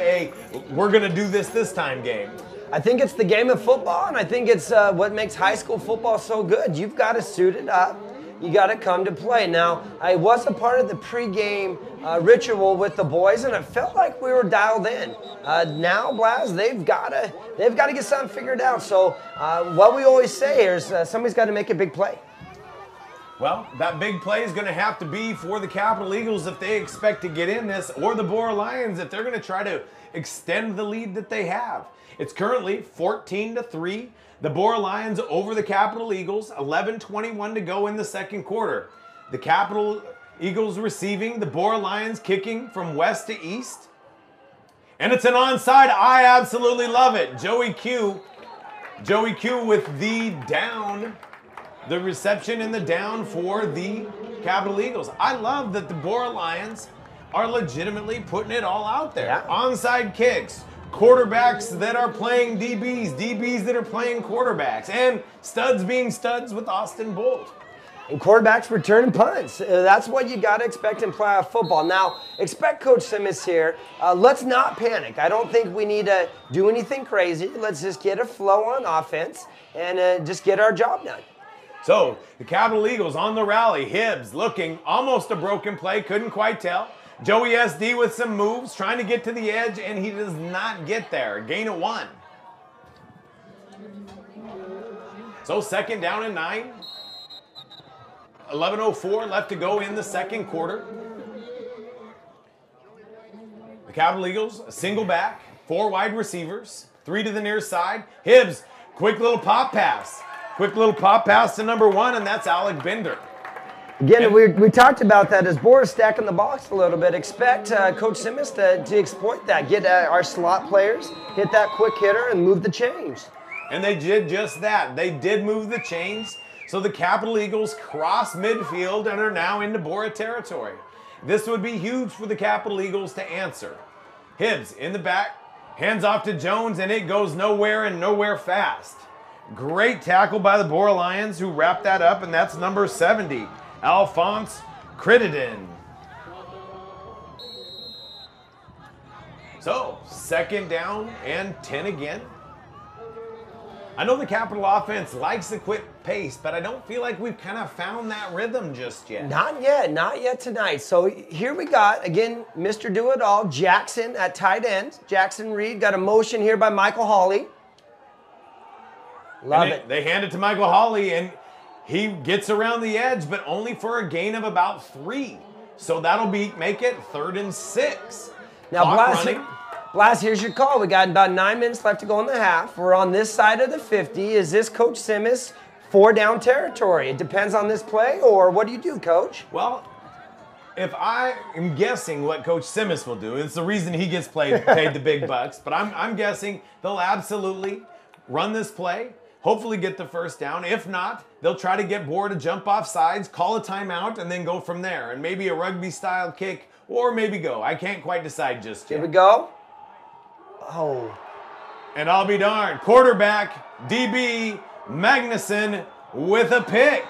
we're going to do this time game? I think it's the game of football, and I think it's what makes high school football so good. You've got to suit it up. You got to come to play. Now, I was a part of the pregame ritual with the boys, and it felt like we were dialed in. Now, Blaz, they've got to get something figured out. So, what we always say is somebody's got to make a big play. Well, that big play is going to have to be for the Capital Eagles if they expect to get in this, or the Borah Lions if they're going to try to extend the lead that they have. It's currently 14-3. The Borah Lions over the Capital Eagles, 11:21 to go in the second quarter. The Capital Eagles receiving, the Borah Lions kicking from west to east. And it's an onside. I absolutely love it. Joey Q with the down. The reception and the down for the Capital Eagles. I love that the Borah Lions are legitimately putting it all out there. Yeah. Onside kicks, quarterbacks that are playing DBs, DBs that are playing quarterbacks, and studs being studs with Austin Bolt. And quarterbacks returning punts. That's what you got to expect in playoff football. Now, expect Coach Simmons here. Let's not panic. I don't think we need to do anything crazy. Let's just get a flow on offense and just get our job done. So, the Capital Eagles on the rally. Hibbs looking almost a broken play, couldn't quite tell. Joey SD with some moves, trying to get to the edge, and he does not get there. Gain of 1. So, second down and 9. 11:04 left to go in the second quarter. The Capital Eagles, a single back, 4 wide receivers, 3 to the near side. Hibbs, quick little pop pass. Quick little pop pass to number 1, and that's Alec Bender. Again, we talked about that as Borah stacking the box a little bit. Expect Coach Simmons to exploit that. Get our slot players, hit that quick hitter, and move the chains. And they did just that. They did move the chains. So the Capital Eagles cross midfield and are now into Borah territory. This would be huge for the Capital Eagles to answer. Hibbs in the back, hands off to Jones, and it goes nowhere and nowhere fast. Great tackle by the Borah Lions, who wrapped that up, and that's number 70, Alphonse Crittenden. So, second down and 10 again. I know the Capital offense likes the quick pace, but I don't feel like we've kind of found that rhythm just yet. Not yet tonight. So here we got, again, Mr. Do-It-All, Jackson at tight end. Jackson Reed got a motion here by Michael Hawley. Love it. They hand it to Michael Hawley, and he gets around the edge, but only for a gain of about 3. So that'll make it 3rd and 6. Now, Blast, here's your call. We got about 9 minutes left to go in the half. We're on this side of the 50. Is this Coach Simmons 4-down territory? It depends on this play, or what do you do, Coach? Well, if I am guessing what Coach Simmons will do, it's the reason he gets paid the big bucks, but I'm guessing they'll absolutely run this play, hopefully get the first down. If not, they'll try to get Borah to jump off sides, call a timeout, and then go from there. And maybe a rugby-style kick, or maybe go. I can't quite decide just yet. Here we go. Oh. And I'll be darned. Quarterback, DB, Magnuson with a pick.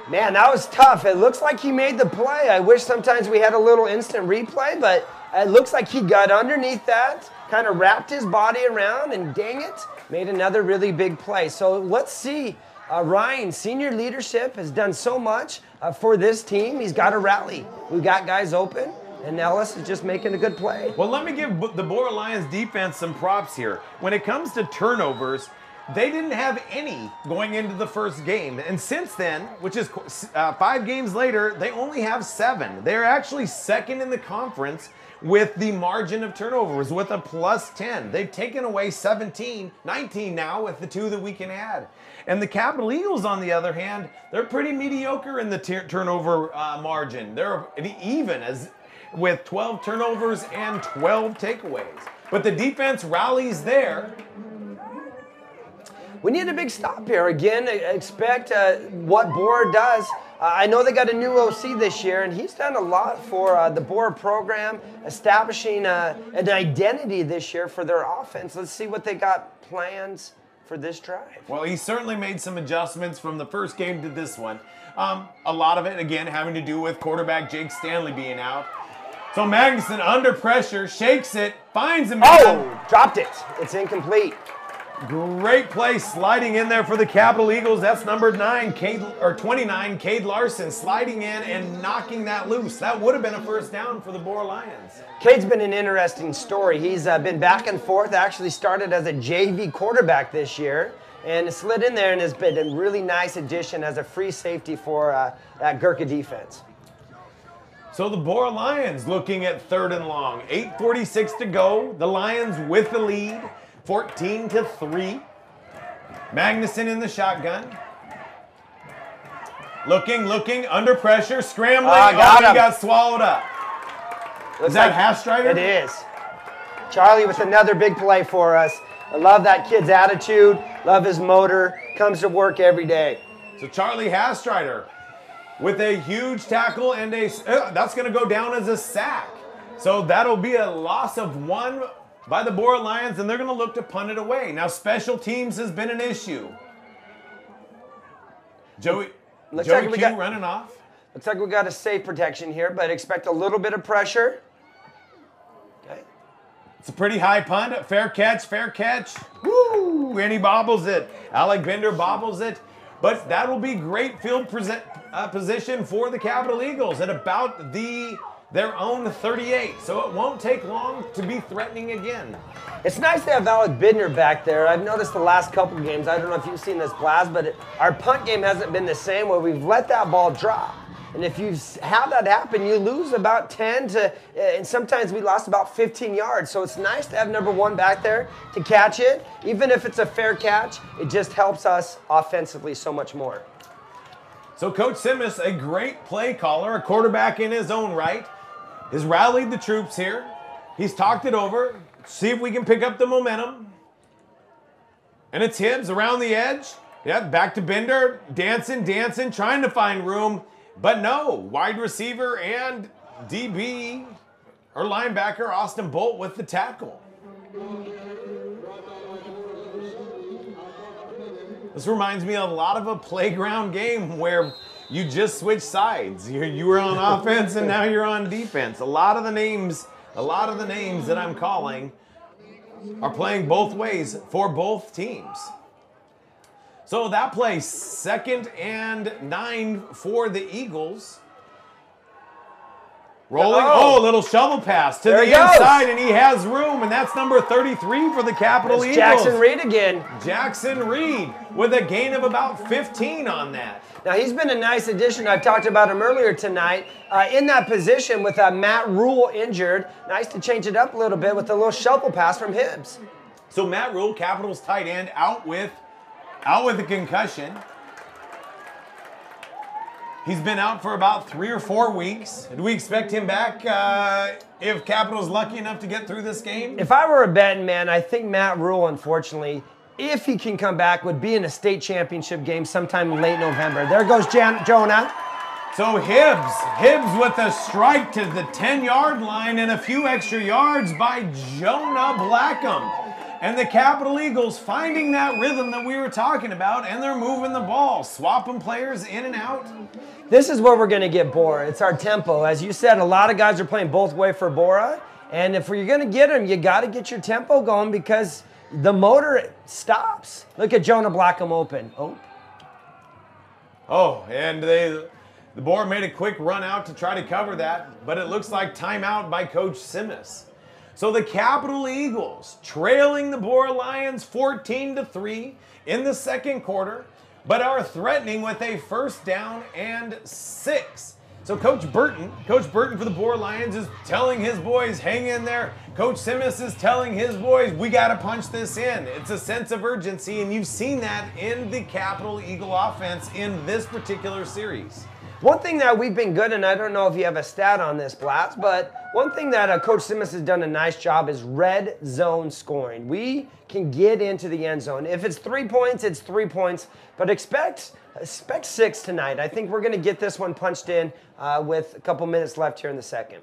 Man, that was tough. It looks like he made the play. I wish sometimes we had a little instant replay, but it looks like he got underneath that, kind of wrapped his body around, and dang it, made another really big play. So let's see. Ryan, senior leadership, has done so much for this team. He's got to rally. We've got guys open, and Ellis is just making a good play. Well, let me give the Borah Lions defense some props here. When it comes to turnovers, they didn't have any going into the first game. And since then, which is 5 games later, they only have 7. They're actually second in the conference with the margin of turnovers with a plus 10. They've taken away 17, 19 now with the 2 that we can add. And the Capital Eagles, on the other hand, they're pretty mediocre in the turnover margin. They're even as with 12 turnovers and 12 takeaways. But the defense rallies there. We need a big stop here. Again, expect what Borah does. I know they got a new OC this year, and he's done a lot for the Borah program, establishing an identity this year for their offense. Let's see what they got plans for this drive. Well, he certainly made some adjustments from the first game to this one. A lot of it, again, having to do with quarterback Jake Stanley being out. So Magnuson under pressure, shakes it, finds him. Oh, dropped it. It's incomplete. Great play sliding in there for the Capital Eagles. That's number 29, Cade Larson, sliding in and knocking that loose. That would have been a first down for the Borah Lions. Cade's been an interesting story. He's been back and forth, actually started as a JV quarterback this year and slid in there and has been a really nice addition as a free safety for that Gurkha defense. So the Borah Lions looking at 3rd and long. 8:46 to go. The Lions with the lead. 14-3. Magnuson in the shotgun. Looking, under pressure, scrambling. He got swallowed up. Is that Hastreiter? It is. Charlie with another big play for us. I love that kid's attitude, love his motor, comes to work every day. So Charlie Hastreiter with a huge tackle and that's going to go down as a sack. So that'll be a loss of 1 by the Borah Lions, and they're going to look to punt it away. Now, special teams has been an issue. Joey Q running off. Looks like we got a safe protection here, but expect a little bit of pressure. Okay. It's a pretty high punt. Fair catch. Woo! And he bobbles it. Alec Bender bobbles it. But that will be great field position for the Capital Eagles at about their own 38, so it won't take long to be threatening again. It's nice to have Alec Bidner back there. I've noticed the last couple games, I don't know if you've seen this, Blaz, but our punt game hasn't been the same where we've let that ball drop. And if you have that happen, you lose about 10 and sometimes we lost about 15 yards. So it's nice to have number 1 back there to catch it. Even if it's a fair catch, it just helps us offensively so much more. So Coach Simmons, a great play caller, a quarterback in his own right, has rallied the troops here. He's talked it over. See if we can pick up the momentum. And it's Hibbs around the edge. Yeah, back to Bender. Dancing, trying to find room. But no, wide receiver and DB, or linebacker, Austin Bolt with the tackle. This reminds me a lot of a playground game where you just switch sides. You were on offense and now you're on defense. A lot of the names that I'm calling are playing both ways for both teams. So that play, 2nd and 9 for the Eagles. Rolling, little shovel pass to the inside, and he has room, and that's number 33 for the Capital Eagles. Jackson Reed again. Jackson Reed with a gain of about 15 on that. Now, he's been a nice addition. I talked about him earlier tonight. In that position with Matt Rule injured, nice to change it up a little bit with a little shovel pass from Hibbs. So Matt Rule, Capitals tight end, out with a concussion. He's been out for about 3 or 4 weeks. Do we expect him back if Capital's lucky enough to get through this game? If I were a betting man, I think Matt Rule, unfortunately, if he can come back, would be in a state championship game sometime in late November. There goes Jonah. So Hibbs with a strike to the 10-yard line and a few extra yards by Jonah Blackham. And the Capital Eagles finding that rhythm that we were talking about, and they're moving the ball, swapping players in and out. This is where we're going to get Borah. It's our tempo. As you said, a lot of guys are playing both way for Borah. And if you're going to get them, you got to get your tempo going because the stops. Look at Jonah Blackham open. And the Borah made a quick run out to try to cover that, but it looks like timeout by Coach Simmons. So the Capital Eagles trailing the Borah Lions 14-3 in the second quarter, but are threatening with a 1st down and 6. So Coach Burton for the Borah Lions is telling his boys, hang in there. Coach Simmons is telling his boys, we got to punch this in. It's a sense of urgency, and you've seen that in the Capital Eagle offense in this particular series. One thing that we've been good, and I don't know if you have a stat on this, Blast, but one thing that Coach Simmons has done a nice job is red zone scoring. We can get into the end zone. If it's 3 points, it's 3 points, but expect 6 tonight. I think we're going to get this one punched in with a couple minutes left here in the second.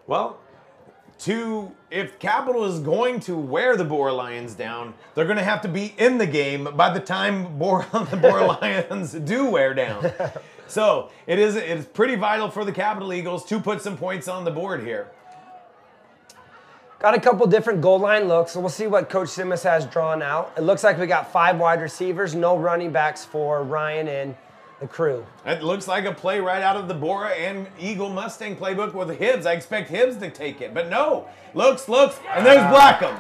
Well, if Capital is going to wear the Borah Lions down, they're going to have to be in the game by the time the Borah Lions do wear down. So it's pretty vital for the Capital Eagles to put some points on the board here. Got a couple different goal line looks, so we'll see what Coach Simmons has drawn out. It looks like we got 5 wide receivers, no running backs for Ryan and the crew. It looks like a play right out of the Borah and Eagle Mustang playbook with Hibbs. I expect Hibbs to take it, but no. Looks, and there's Blackham.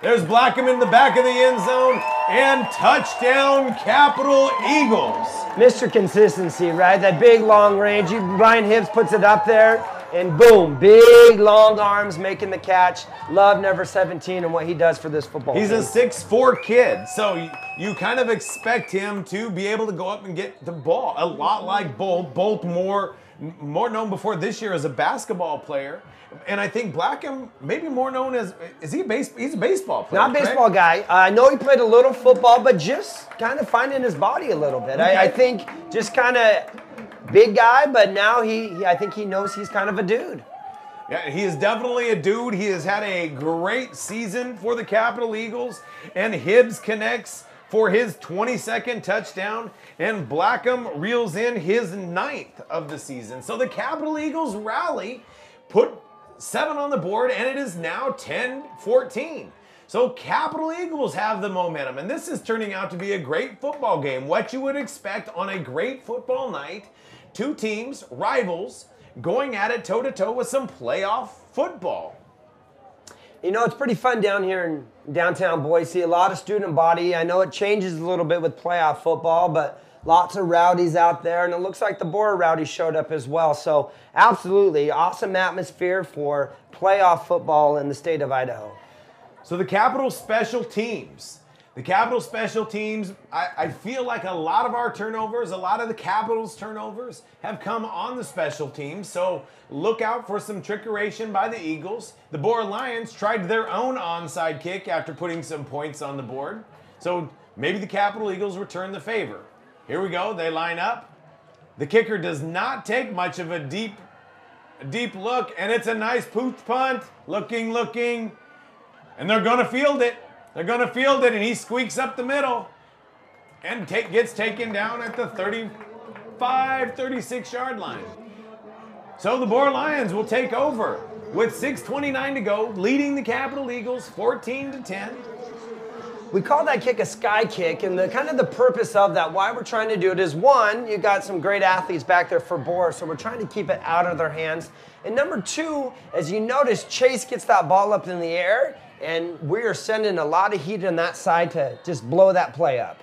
There's Blackham in the back of the end zone, and touchdown, Capital Eagles. Mr. Consistency, right? That big long range. Ryan Hibbs puts it up there, and boom, big long arms making the catch. Love number 17 and what he does for this football team. He's a 6'4" kid, so you kind of expect him to be able to go up and get the ball. A lot like Bolt. Bolt more known before this year as a basketball player. And I think Blackham, maybe more known as, he's a baseball player. Not a baseball guy. I know he played a little football, but just kind of finding his body a little bit. Okay. I think just kind of big guy, but now I think he knows he's kind of a dude. Yeah, he is definitely a dude. He has had a great season for the Capital Eagles, and Hibbs connects for his 22nd touchdown, and Blackham reels in his 9th of the season. So the Capital Eagles rally, put 7 on the board, and it is now 10-14. So Capital Eagles have the momentum, and this is turning out to be a great football game. What you would expect on a great football night, 2 teams, rivals, going at it toe-to-toe with some playoff football. You know, it's pretty fun down here in downtown Boise. A lot of student body. I know it changes a little bit with playoff football, but lots of rowdies out there, and it looks like the Borah rowdies showed up as well. So absolutely awesome atmosphere for playoff football in the state of Idaho. So the Capital Special Teams. The Capital Special Teams, I feel like a lot of our turnovers, a lot of the Capital's turnovers have come on the special teams. So look out for some trickeration by the Eagles. The Borah Lions tried their own onside kick after putting some points on the board. So maybe the Capital Eagles return the favor. Here we go. They line up. The kicker does not take much of a deep look, and it's a nice pooch punt. Looking, and they're going to field it. They're going to field it, and he squeaks up the middle and gets taken down at the 35, 36-yard line. So the Borah Lions will take over with 6:29 to go, leading the Capital Eagles 14-10. We call that kick a sky kick, and the kind of the purpose of that, why we're trying to do it is, one, you got some great athletes back there for Borah, so we're trying to keep it out of their hands. And number 2, as you notice, Chase gets that ball up in the air, and we are sending a lot of heat on that side to just blow that play up.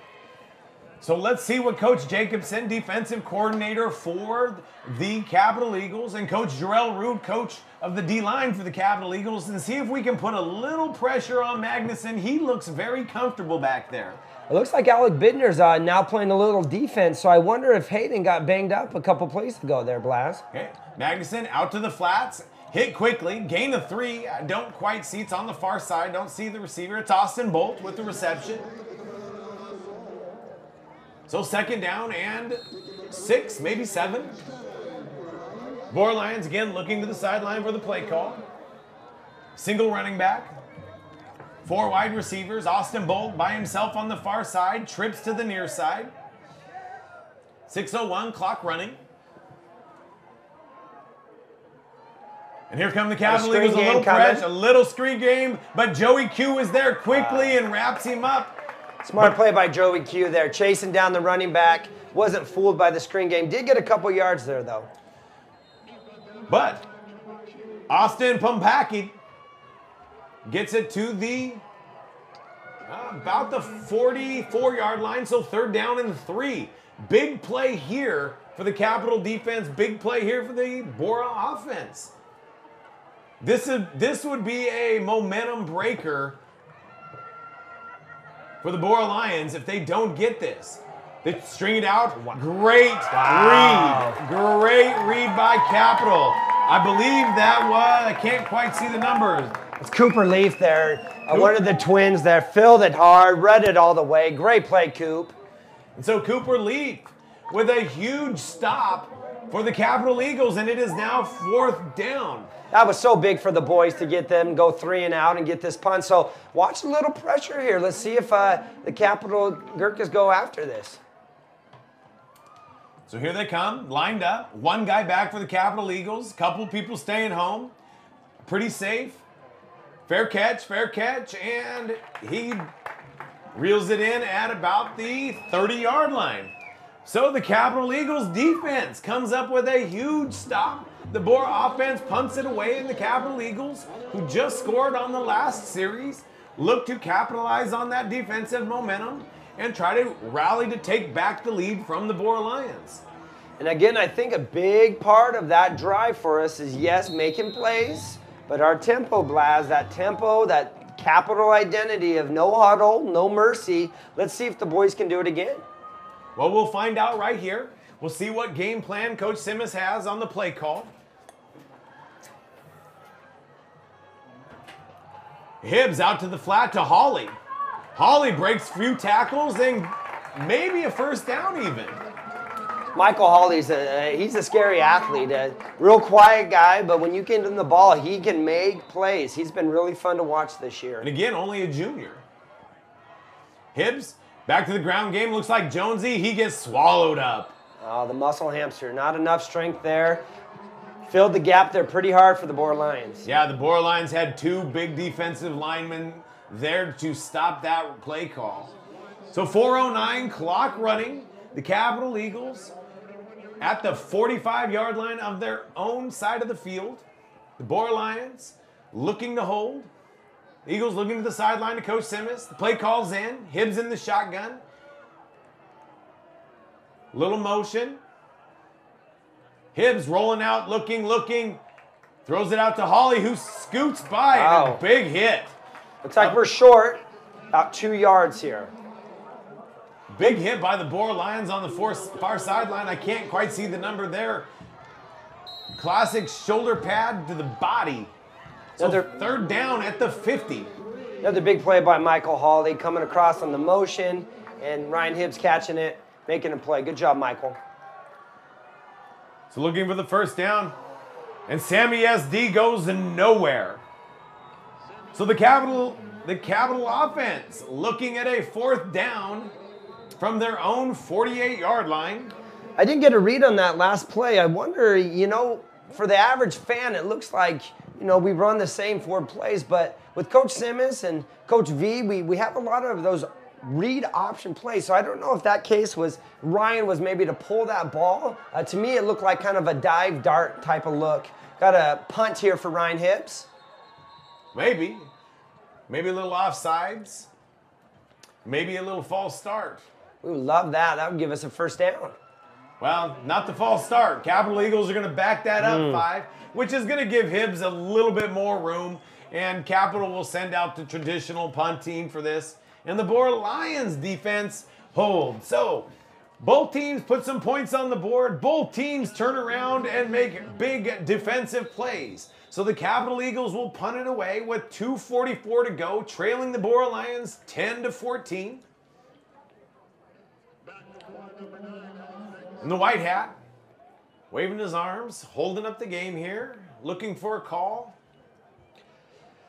So let's see what Coach Jacobson, defensive coordinator for the Capital Eagles, and Coach Jarrell Root, coach of the D-line for the Capital Eagles, and see if we can put a little pressure on Magnuson. He looks very comfortable back there. It looks like Alec Bidner's now playing a little defense, so I wonder if Hayden got banged up a couple plays ago there, Blas. Okay, Magnuson out to the flats. Hit quickly, gain of 3. Don't quite see, it's on the far side. Don't see the receiver. It's Austin Bolt with the reception. So 2nd down and 6, maybe 7. Borah Lions again looking to the sideline for the play call. Single running back. 4 wide receivers. Austin Bolt by himself on the far side. Trips to the near side. 6:01, clock running. And here come the Capital Eagles, a little press, a little screen game, but Joey Q is there quickly and wraps him up. Smart play by Joey Q there, chasing down the running back. Wasn't fooled by the screen game. Did get a couple yards there, though. But Austin Pumpaki gets it to the about the 44-yard line, so 3rd down and 3. Big play here for the Capital defense. Big play here for the Borah offense. This would be a momentum breaker for the Borah Lions if they don't get this. They string it out. Wow. Great read. Great read by Capital. I believe that was, I can't quite see the numbers. It's Cooper Leaf there. One of the twins there. Filled it hard, read it all the way. Great play, Coop. And so Cooper Leaf with a huge stop for the Capital Eagles, and it is now 4th down. That was so big for the boys to get them go 3 and out and get this punt. So watch a little pressure here. Let's see if the Capital Gurkhas go after this. So here they come, lined up. One guy back for the Capital Eagles. Couple people staying home. Pretty safe. Fair catch, and he reels it in at about the 30-yard line. So the Capital Eagles defense comes up with a huge stop. The Borah offense punts it away, and the Capital Eagles, who just scored on the last series, look to capitalize on that defensive momentum and try to rally to take back the lead from the Borah Lions. And again, I think a big part of that drive for us is, yes, making plays, but our tempo, Blaz, that tempo, that Capital identity of no huddle, no mercy. Let's see if the boys can do it again. Well, we'll find out right here. We'll see what game plan Coach Simmons has on the play call. Hibbs out to the flat to Hawley. Hawley breaks a few tackles and maybe a first down even. Michael Hawley's he's a scary athlete, a real quiet guy, but when you get him the ball, he can make plays. He's been really fun to watch this year. And again, only a junior. Hibbs back to the ground game. Looks like Jonesy, he gets swallowed up. Oh, the muscle hamster, not enough strength there. Filled the gap there pretty hard for the Borah Lions. Yeah, the Borah Lions had 2 big defensive linemen there to stop that play call. So 4:09, clock running. The Capital Eagles at the 45-yard line of their own side of the field. The Borah Lions looking to hold. The Eagles looking to the sideline to Coach Simmons. The play call's in. Hibbs in the shotgun. Little motion. Hibbs rolling out, looking. Throws it out to Hawley, who scoots by. And a big hit. Looks like we're short. About 2 yards here. Big hit by the Borah Lions on the far sideline. I can't quite see the number there. Classic shoulder pad to the body. So 3rd down at the 50. Another big play by Michael Hawley coming across on the motion, and Ryan Hibbs catching it, making a play. Good job, Michael. So looking for the first down, and Sammy SD goes nowhere. So the Capital offense looking at a 4th down from their own 48-yard line. I didn't get a read on that last play. I wonder, for the average fan, it looks like, we run the same 4 plays, but with Coach Simmons and Coach V, we have a lot of those read option plays. So I don't know if that case was Ryan was maybe to pull that ball. To me, it looked like kind of a dive dart type of look. Got a punt here for Ryan Hibbs. Maybe a little offsides. Maybe a little false start. We would love that. That would give us a first down. Well, not the false start. Capital Eagles are going to back that up 5, which is going to give Hibbs a little bit more room. And Capital will send out the traditional punt team for this. And the Borah Lions defense hold. So both teams put some points on the board. Both teams turn around and make big defensive plays. So the Capital Eagles will punt it away with 2:44 to go, trailing the Borah Lions 10-14. And the white hat, waving his arms, holding up the game here, looking for a call.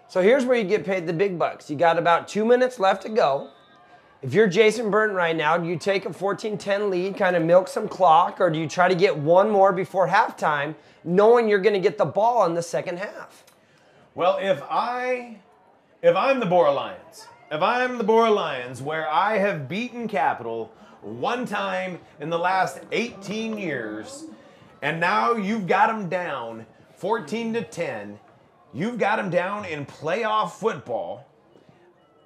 So here's where you get paid the big bucks. You got about 2 minutes left to go. If you're Jason Burton right now, do you take a 14-10 lead, kind of milk some clock, or do you try to get one more before halftime, knowing you're going to get the ball in the second half? Well, if I'm the Borah Lions, where I have beaten Capital one time in the last 18 years, and now you've got them down 14-10, you've got them down in playoff football.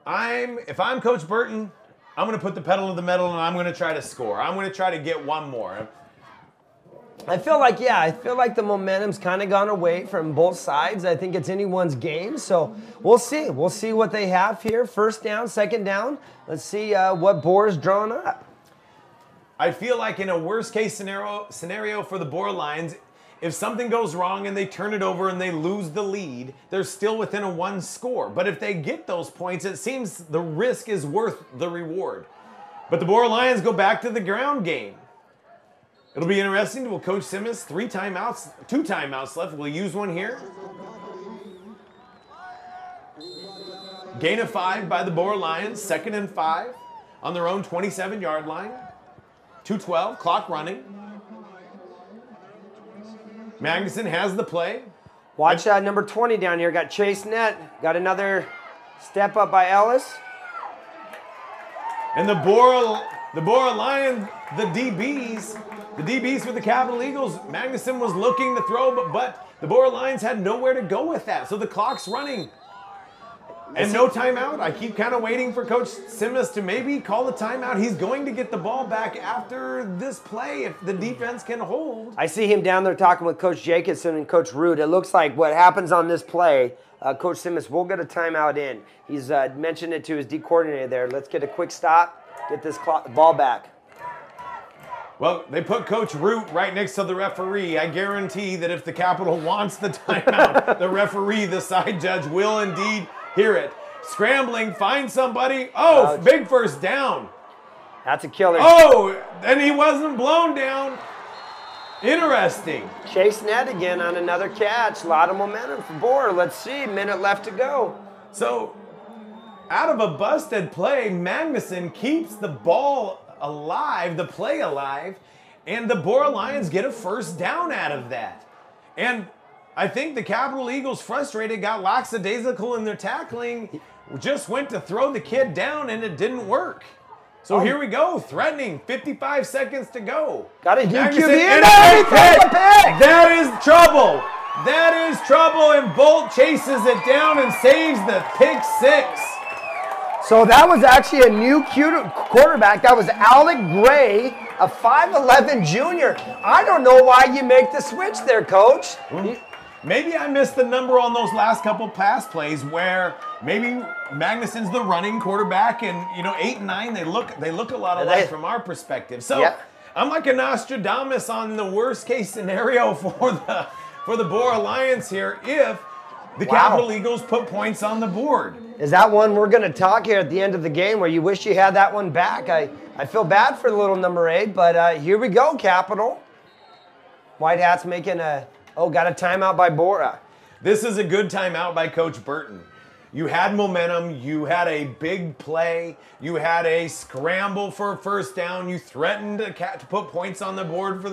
If I'm Coach Burton, I'm going to put the pedal to the metal and I'm going to try to score. I'm going to try to get one more. I feel like the momentum's kind of gone away from both sides. I think it's anyone's game, so we'll see. We'll see what they have here. First down, second down. Let's see what Borah's drawn up. I feel like in a worst-case scenario for the Borah Lions, if something goes wrong and they turn it over and they lose the lead, they're still within a 1 score. But if they get those points, it seems the risk is worth the reward. But the Borah Lions go back to the ground game. It'll be interesting. Will Coach Simmons, 2 timeouts left. We'll use one here. Gain of 5 by the Borah Lions. 2nd and 5 on their own 27-yard line. 2:12, clock running. Magnuson has the play. Watch number 20 down here. Got Chase Net. Got another step up by Ellis. And the Borah Lions, the DBs for the Capital Eagles, Magnuson was looking to throw, but the Borah Lions had nowhere to go with that. So the clock's running. And no timeout. I keep kind of waiting for Coach Simmons to maybe call the timeout. He's going to get the ball back after this play if the defense can hold. I see him down there talking with Coach Jacobson and Coach Root. It looks like what happens on this play, Coach Simmons will get a timeout in. He's mentioned it to his D coordinator there. Let's get a quick stop, get this ball back. Well, they put Coach Root right next to the referee. I guarantee that if the Capitol wants the timeout, the referee, the side judge, will indeed hear it. Scrambling, find somebody. Oh, ouch. Big first down. That's a killer. Oh, and he wasn't blown down. Interesting. Chase Net again on another catch. A lot of momentum for Borah. Let's see, minute left to go. So, out of a busted play, Magnuson keeps the ball alive, the play alive, and the Borah Lions get a first down out of that. And I think the Capital Eagles, frustrated, got lackadaisical in their tackling, just went to throw the kid down and it didn't work. So here we go, threatening, 55 seconds to go. Got a QB in That is trouble. That is trouble, and Bolt chases it down and saves the pick 6. So that was actually a new quarterback. That was Alec Gray, a 5'11 junior. I don't know why you make the switch there, Coach. Maybe I missed the number on those last couple pass plays where maybe Magnuson's the running quarterback, and 8 and 9 they look a lot alike from our perspective. So yeah. I'm like a Nostradamus on the worst case scenario for the Borah Lions here if the Capital Eagles put points on the board. Is that one we're going to talk here at the end of the game where you wish you had that one back? I feel bad for the little number 8, but here we go, Capital. White Hats making got a timeout by Borah. This is a good timeout by Coach Burton. You had momentum. You had a big play. You had a scramble for a first down. You threatened to put points on the board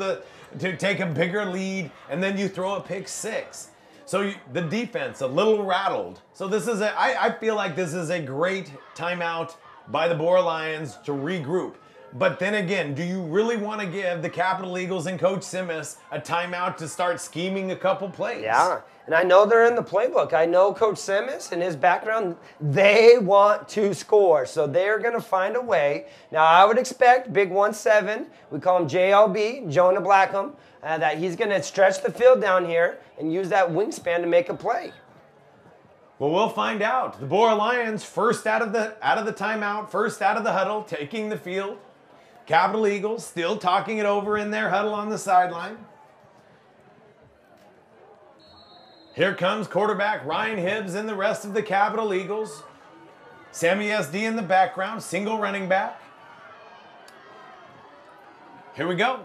to take a bigger lead, and then you throw a pick 6. So the defense, a little rattled. So I feel like this is a great timeout by the Borah Lions to regroup. But then again, do you really want to give the Capital Eagles and Coach Simmons a timeout to start scheming a couple plays? Yeah, and I know they're in the playbook. I know Coach Simmons and his background, they want to score. So they're going to find a way. Now, I would expect Big 1-7, we call him JLB, Jonah Blackham, that he's going to stretch the field down here and use that wingspan to make a play. Well, we'll find out. The Borah Lions, first out of the timeout, first out of the huddle, taking the field. Capital Eagles still talking it over in their huddle on the sideline. Here comes quarterback Ryan Hibbs and the rest of the Capital Eagles. Sammy SD in the background, single running back. Here we go.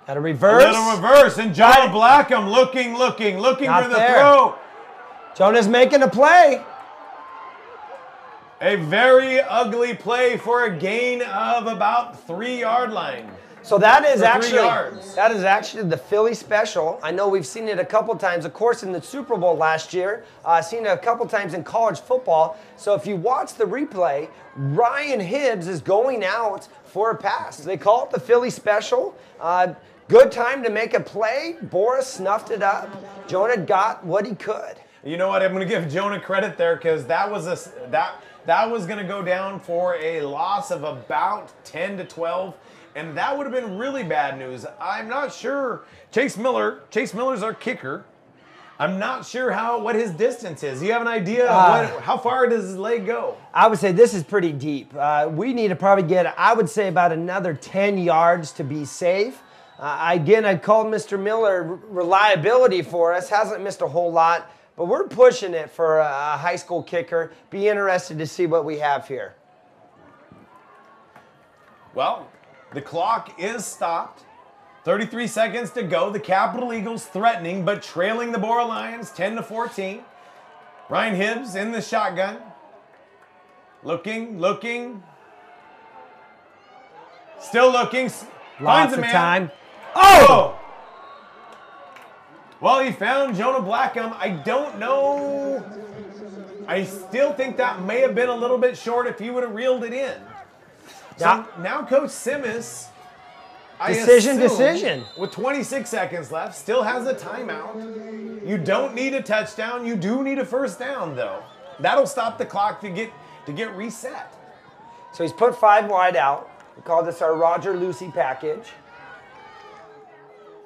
Got a reverse. A little reverse, and Jonah Blackham looking for the throw. Jonah's making a play. A very ugly play for a gain of about 3-yard line. So that is actually the Philly special. I know we've seen it a couple times, of course, in the Super Bowl last year. Seen it a couple times in college football. So if you watch the replay, Ryan Hibbs is going out for a pass. They call it the Philly special. Good time to make a play. Borah snuffed it up. Jonah got what he could. You know what? I'm going to give Jonah credit there because that was going to go down for a loss of about 10 to 12. and that would have been really bad news. I'm not sure. Chase Miller's our kicker. I'm not sure what his distance is. Do you have an idea of how far does his leg go? I would say this is pretty deep. We need to probably get, I would say, about another 10 yards to be safe. Again, I called Mr. Miller reliability for us. Hasn't missed a whole lot, but we're pushing it for a high school kicker. Be interested to see what we have here. Well, the clock is stopped. 33 seconds to go. The Capital Eagles threatening, but trailing the Borah Lions 10-14. Ryan Hibbs in the shotgun. Looking. Still looking. Finds a man. Time. Oh! Well, he found Jonah Blackham. I don't know. I still think that may have been a little bit short if he would have reeled it in. So now Coach Simmons, Decision. with 26 seconds left, still has a timeout. You don't need a touchdown. You do need a first down, though. That'll stop the clock to get reset. So he's put 5 wide out. We call this our Roger Lucy package.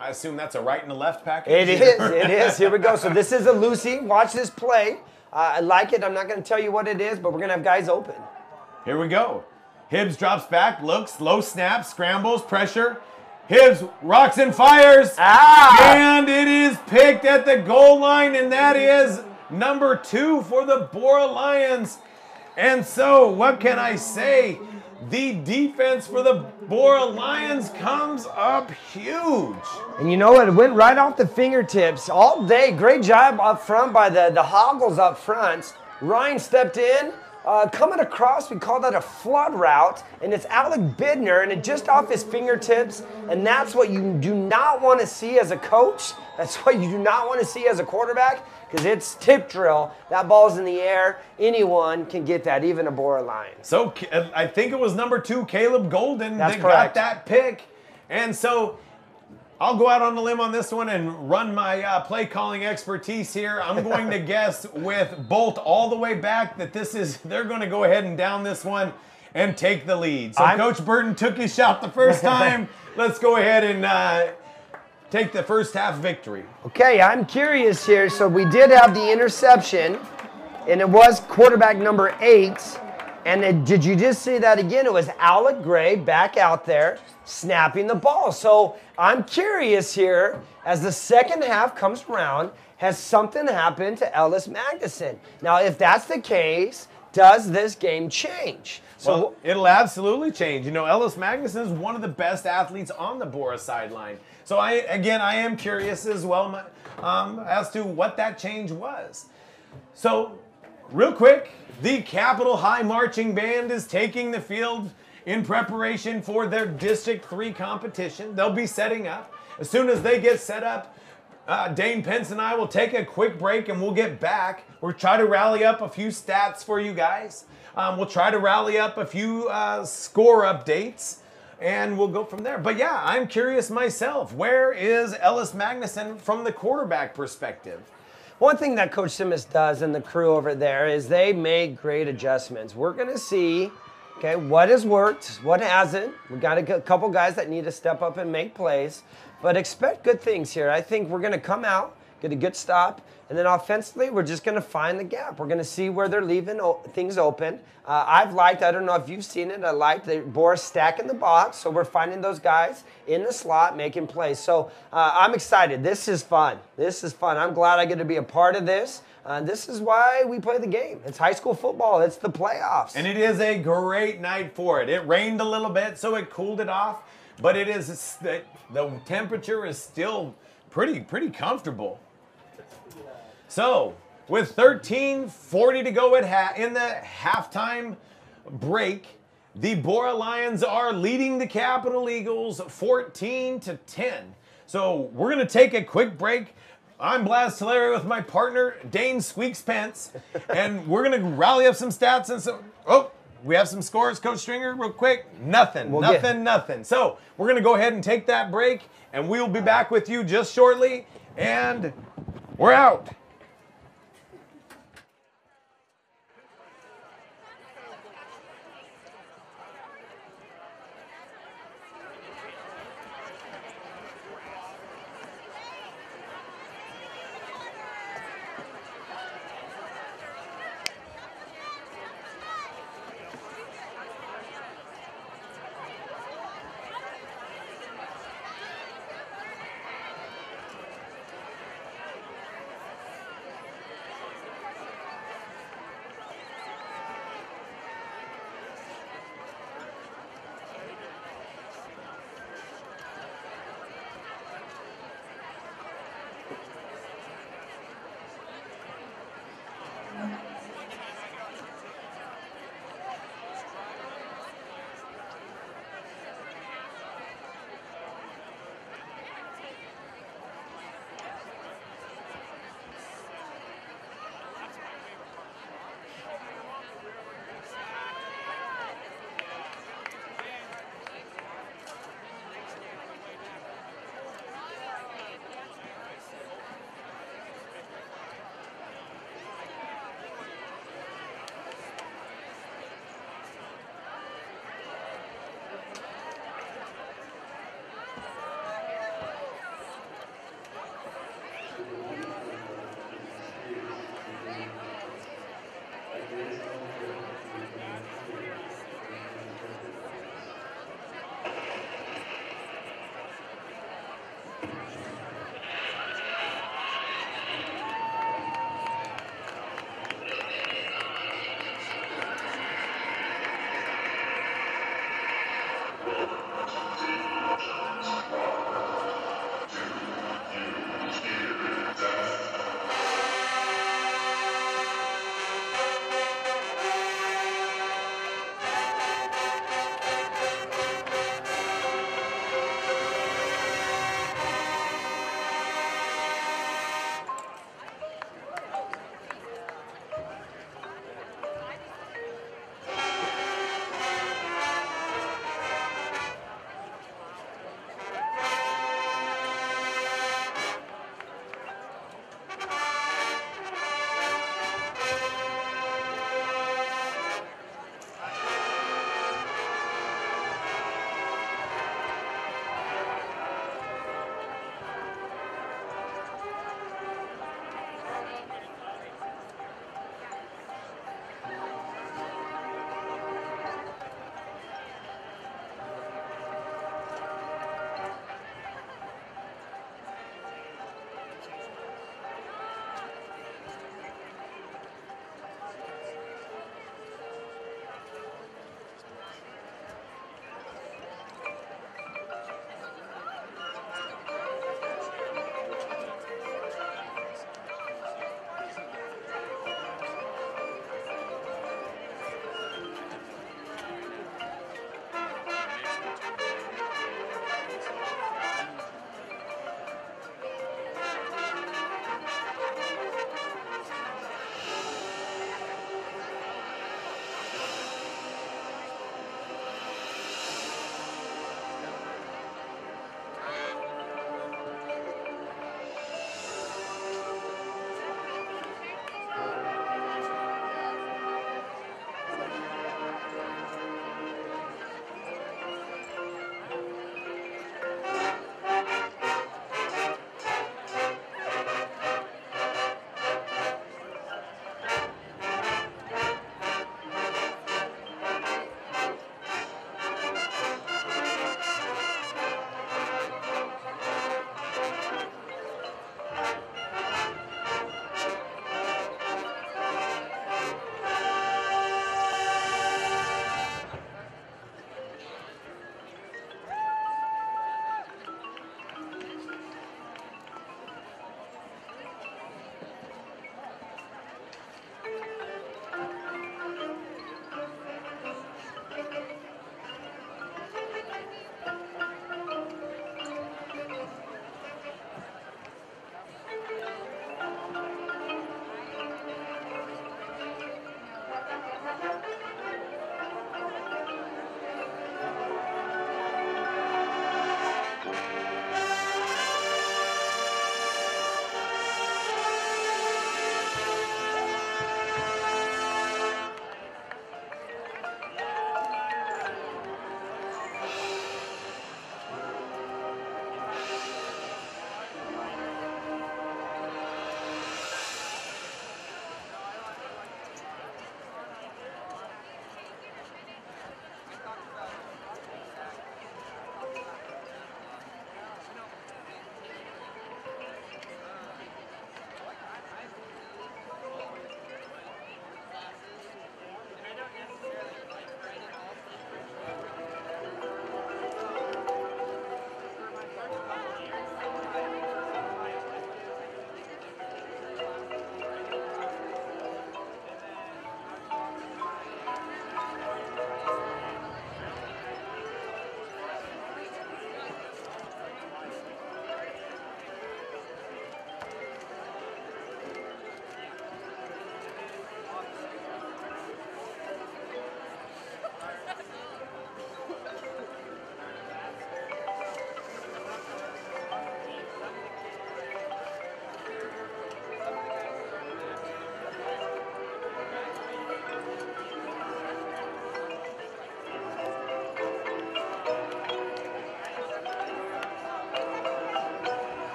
I assume that's a right and a left package. It is. Here we go. So this is a Lucy. Watch this play. I like it. I'm not going to tell you what it is, but we're going to have guys open. Here we go. Hibbs drops back, looks, low snap, scrambles, pressure. Hibbs rocks and fires. And it is picked at the goal line, and that is number 2 for the Borah Lions. And so, what can I say? The defense for the Borah Lions comes up huge. And you know what? It went right off the fingertips all day. Great job up front by the Hoggles up front. Ryan stepped in. Coming across, we call that a flood route, and it's Alec Bidner, and it just off his fingertips, and that's what you do not want to see as a coach. That's what you do not want to see as a quarterback, because it's tip drill. That ball's in the air. Anyone can get that, even a Borah Lion. So I think it was number 2, Caleb Golden, that correct. got that pick. And so I'll go out on the limb on this one and run my play calling expertise here. I'm going to guess with Bolt all the way back that they're going to go ahead and down this one and take the lead. So Coach Burton took his shot the first time. Let's go ahead and take the first half victory. Okay, I'm curious here. So we did have the interception, and it was quarterback number 8. And did you just see that again? It was Alec Gray back out there snapping the ball. So I'm curious here, as the second half comes around, has something happened to Ellis Magnuson? Now, if that's the case, does this game change? Well, it'll absolutely change. You know, Ellis Magnuson is one of the best athletes on the Borah sideline. So I am curious as well as to what that change was. So real quick, the Capitol High Marching Band is taking the field in preparation for their District 3 competition. They'll be setting up. As soon as they get set up, Dane Pence and I will take a quick break and we'll get back. We'll try to rally up a few stats for you guys. We'll try to rally up a few score updates, and we'll go from there. But yeah, I'm curious myself. Where is Ellis Magnuson from the quarterback perspective? One thing that Coach Simmons does and the crew over there is they make great adjustments. We're going to see, okay, what has worked, what hasn't. We've got a couple guys that need to step up and make plays, but expect good things here. I think we're going to come out, get a good stop, and then offensively, we're just going to find the gap. We're going to see where they're leaving things open. I don't know if you've seen it, I liked the Borah stacking the box, so we're finding those guys in the slot making plays. So I'm excited. This is fun. This is fun. I'm glad I get to be a part of this. This is why we play the game. It's high school football. It's the playoffs. And it is a great night for it. It rained a little bit, so it cooled it off, but the temperature is still pretty comfortable. So, with 13:40 to go in the halftime break, the Borah Lions are leading the Capital Eagles 14-10. So, we're going to take a quick break. I'm Blas Tulare with my partner, Dane Squeaks Pence, and we're going to rally up some stats and some... Oh, we have some scores, Coach Stringer, real quick. Nothing. So, we're going to go ahead and take that break, and we'll be back with you just shortly, and we're out.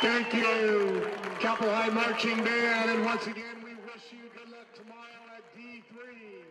Thank you, Chapel High Marching Band, and once again, we wish you good luck tomorrow at D3.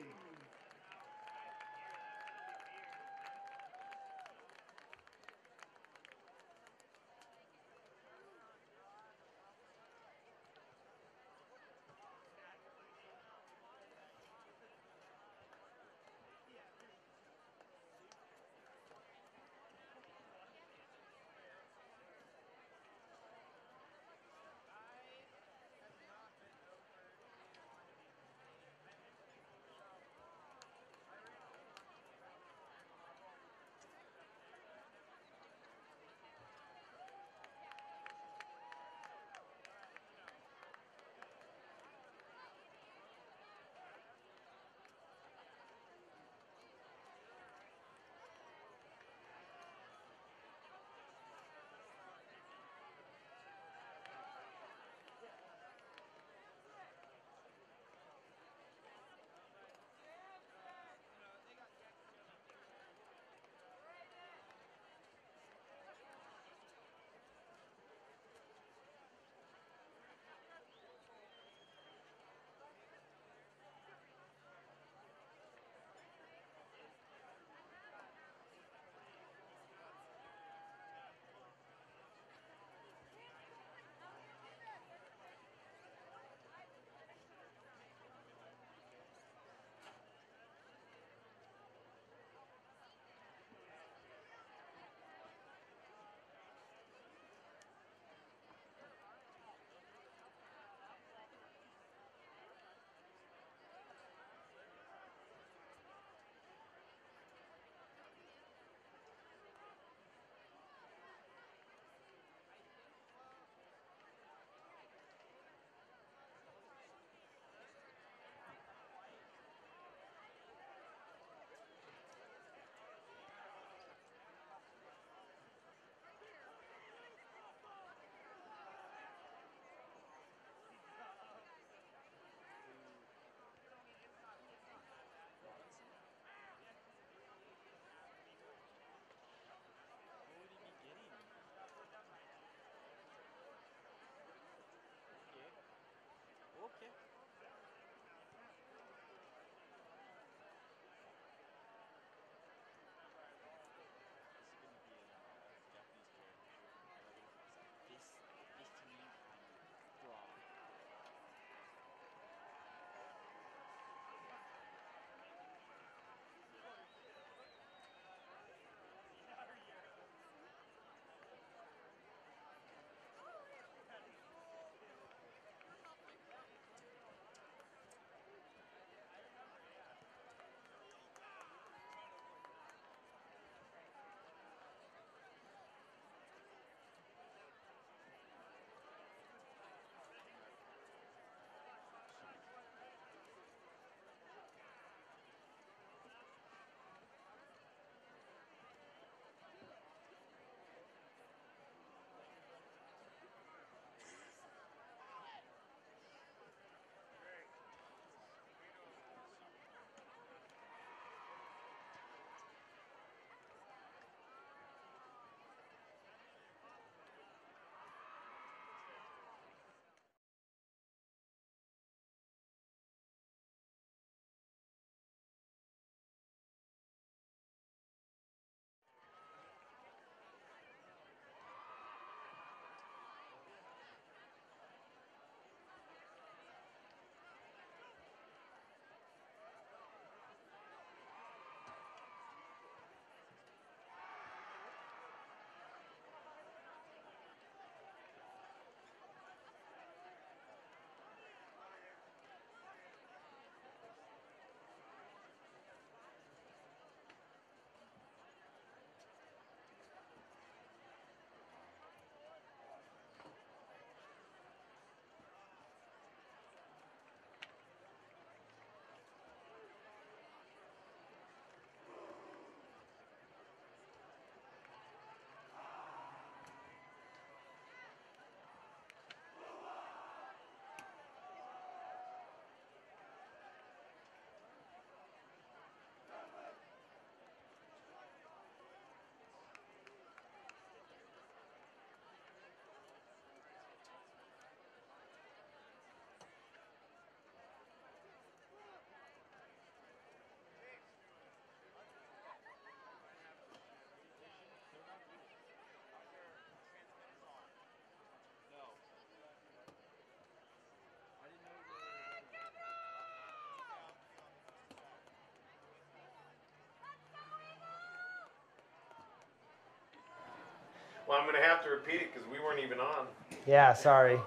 Well, I'm going to have to repeat it because we weren't even on. Yeah, sorry.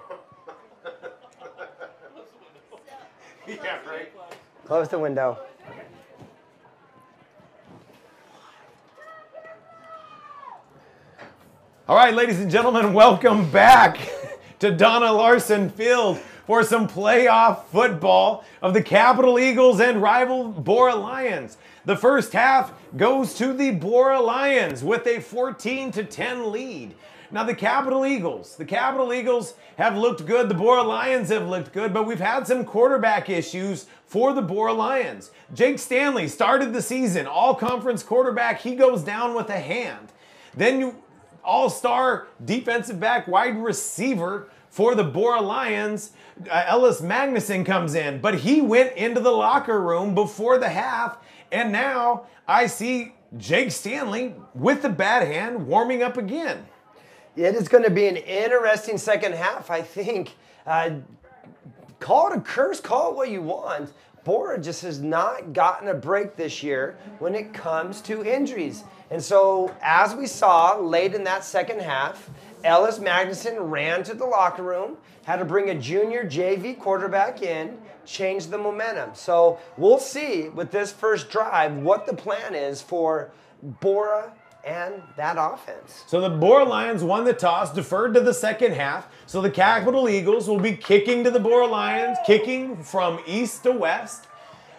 Yeah, right. Close the window. All right, ladies and gentlemen, welcome back to Donna Larson Field for some playoff football of the Capital Eagles and rival Borah Lions. The first half goes to the Borah Lions with a 14-10 lead. Now the Capital Eagles have looked good. The Borah Lions have looked good, but we've had some quarterback issues for the Borah Lions. Jake Stanley started the season, all-conference quarterback. He goes down with a hand. Then all-star defensive back, wide receiver for the Borah Lions, Ellis Magnuson comes in, but he went into the locker room before the half, and now I see Jake Stanley with the bad hand warming up again. It is going to be an interesting second half, I think. Call it a curse, call it what you want. Borah just has not gotten a break this year when it comes to injuries. And so, as we saw late in that second half, Ellis Magnuson ran to the locker room, had to bring a junior JV quarterback in, change the momentum. So we'll see with this first drive what the plan is for Borah and that offense. So the Borah Lions won the toss, deferred to the second half. So the Capital Eagles will be kicking to the Borah Lions, kicking from east to west.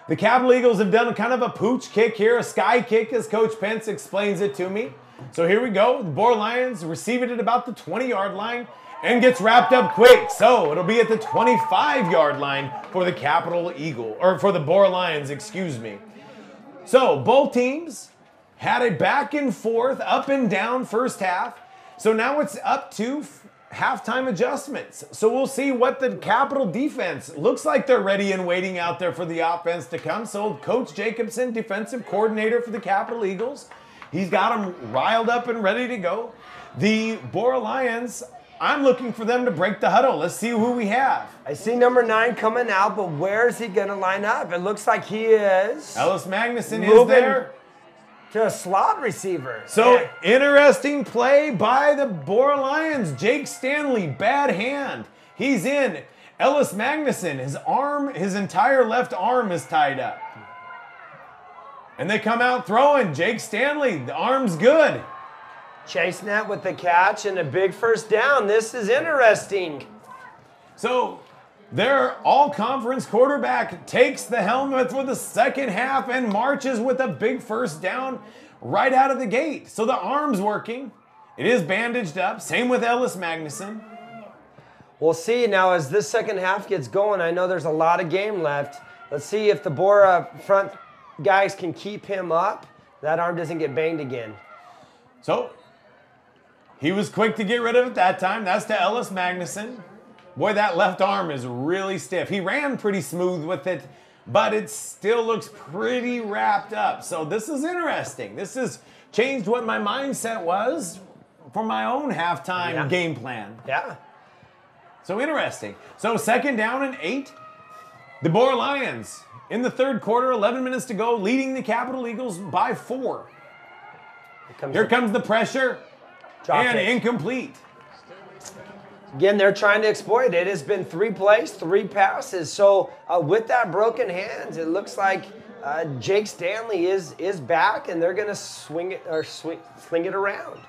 The Capital Eagles have done kind of a pooch kick here, a sky kick as Coach Pence explains it to me. So here we go. The Borah Lions receive it at about the 20-yard line and gets wrapped up quick. So it'll be at the 25-yard line for the Capital Eagle, or for the Borah Lions, excuse me. So both teams had a back and forth, up and down first half. So now it's up to halftime adjustments. So we'll see what the Capital defense looks like. They're ready and waiting out there for the offense to come. So Coach Jacobson, defensive coordinator for the Capital Eagles, he's got them riled up and ready to go. The Borah Lions, I'm looking for them to break the huddle. Let's see who we have. I see number 9 coming out, but where is he going to line up? It looks like he is Ellis Magnuson is there. To a slot receiver. So, interesting play by the Borah Lions. Jake Stanley, bad hand. He's in. Ellis Magnuson, his entire left arm is tied up. And they come out throwing. Jake Stanley, the arm's good. Chase Net with the catch and a big first down. This is interesting. So, their all-conference quarterback takes the helmet for the second half and marches with a big first down right out of the gate. So the arm's working. It is bandaged up. Same with Ellis Magnuson. We'll see now as this second half gets going. I know there's a lot of game left. Let's see if the Borah front guys can keep him up. That arm doesn't get banged again. So he was quick to get rid of it that time. That's to Ellis Magnuson. Boy, that left arm is really stiff. He ran pretty smooth with it, but it still looks pretty wrapped up. So this is interesting. This has changed what my mindset was for my own halftime game plan. Yeah. So interesting. So second down and 8. The Borah Lions in the third quarter, 11 minutes to go, leading the Capital Eagles by 4. Here comes the pressure. And incomplete. Again, they're trying to exploit it. It's been 3 plays, 3 passes. So with that broken hand, it looks like Jake Stanley is back, and they're going to swing it or sling it around.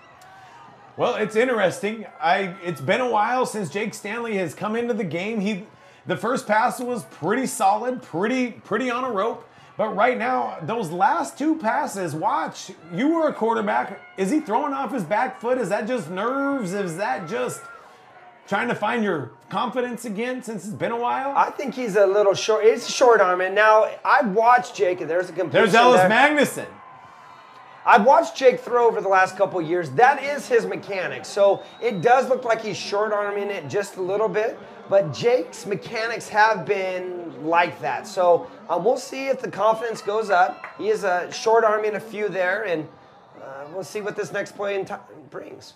Well, it's interesting. It's been a while since Jake Stanley has come into the game. The first pass was pretty solid, pretty on a rope. But right now, those last 2 passes, watch. You were a quarterback. Is he throwing off his back foot? Is that just nerves? Is that just trying to find your confidence again since it's been a while? I think he's a little short. It's short arm. And now I've watched Jake. There's a completion. There's Ellis Magnuson. I've watched Jake throw over the last couple years. That is his mechanics. So it does look like he's short arming it just a little bit. But Jake's mechanics have been like that. So we'll see if the confidence goes up. He is short arming a few there. And we'll see what this next play brings.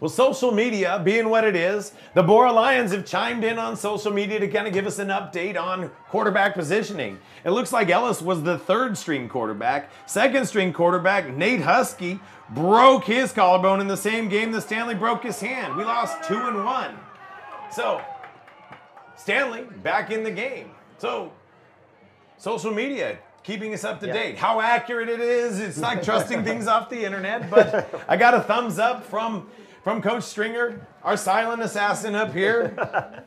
Well, social media being what it is, the Borah Lions have chimed in on social media to kind of give us an update on quarterback positioning. It looks like Ellis was the third string quarterback. Second string quarterback, Nate Husky, broke his collarbone in the same game that Stanley broke his hand. We lost 2-1. So, Stanley back in the game. So, social media keeping us up to date. How accurate it is, it's like trusting things off the internet, but I got a thumbs up from Coach Stringer, our silent assassin up here.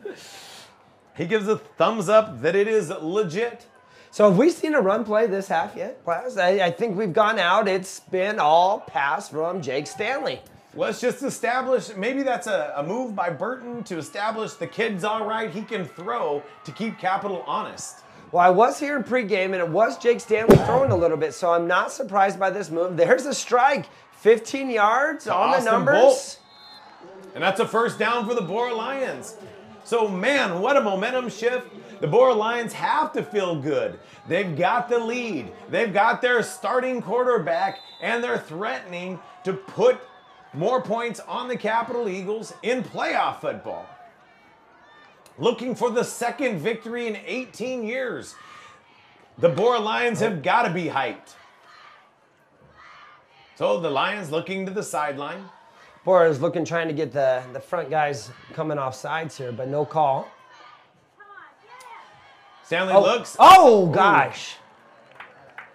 He gives a thumbs up that it is legit. So have we seen a run play this half yet, Plaz? I think we've gone out. It's been all pass from Jake Stanley. Let's just establish, maybe that's a move by Burton to establish the kid's all right, he can throw to keep Capital honest. Well, I was here in pregame, and it was Jake Stanley throwing a little bit, so I'm not surprised by this move. There's a strike, 15 yards on the numbers. Bolt. And that's a first down for the Borah Lions. So, man, what a momentum shift. The Borah Lions have to feel good. They've got the lead. They've got their starting quarterback, and they're threatening to put more points on the Capital Eagles in playoff football. Looking for the second victory in 18 years. The Borah Lions have got to be hyped. So the Lions looking to the sideline. Borah is looking, trying to get the front guys coming off sides here, but no call. Stanley looks. Oh, gosh.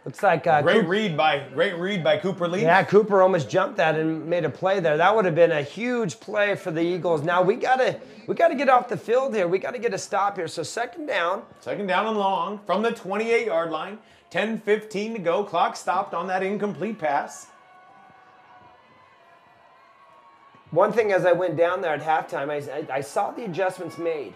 Looks like great read by Cooper Lee. Yeah, Cooper almost jumped that and made a play there. That would have been a huge play for the Eagles. Now we gotta get off the field here. We gotta get a stop here. So second down. Second down and long from the 28-yard line. 10:15 to go. Clock stopped on that incomplete pass. One thing as I went down there at halftime, I saw the adjustments made.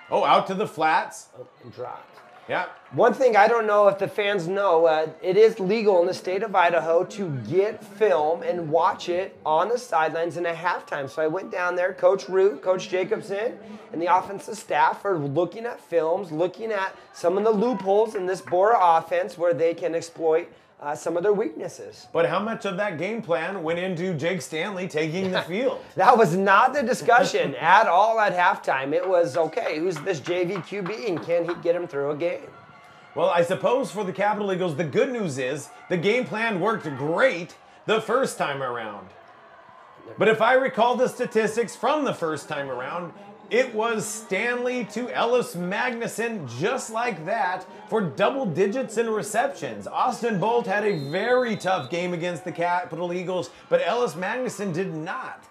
Oh, out to the flats. Oh, and dropped. Yeah. One thing I don't know if the fans know, it is legal in the state of Idaho to get film and watch it on the sidelines in a halftime. So I went down there, Coach Root, Coach Jacobson, and the offensive staff are looking at films, looking at some of the loopholes in this Borah offense where they can exploit some of their weaknesses. But how much of that game plan went into Jake Stanley taking the field? That was not the discussion at all at halftime. It was, okay, who's this JV QB and can he get him through a game? Well, I suppose for the Capital Eagles, the good news is the game plan worked great the first time around. But if I recall the statistics from the first time around, it was Stanley to Ellis Magnuson just like that for double digits in receptions. Austin Bolt had a very tough game against the Capital Eagles, but Ellis Magnuson did not.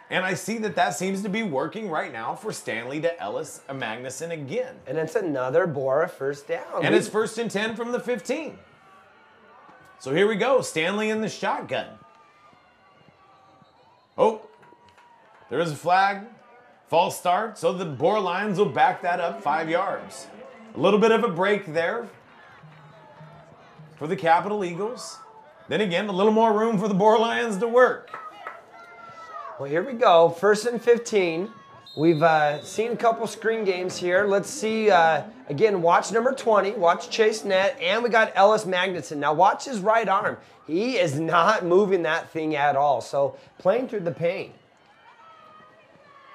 And I see that seems to be working right now for Stanley to Ellis Magnuson again. And it's another Borah first down. And it's 1st and 10 from the 15. So here we go, Stanley in the shotgun. Oh, there is a flag. False start, so the Borah Lions will back that up 5 yards. A little bit of a break there for the Capital Eagles. Then again, a little more room for the Borah Lions to work. Well, here we go. 1st and 15. We've seen a couple screen games here. Let's see, again, watch number 20. Watch Chase Nett, and we got Ellis Magnuson. Now watch his right arm. He is not moving that thing at all, so playing through the pain.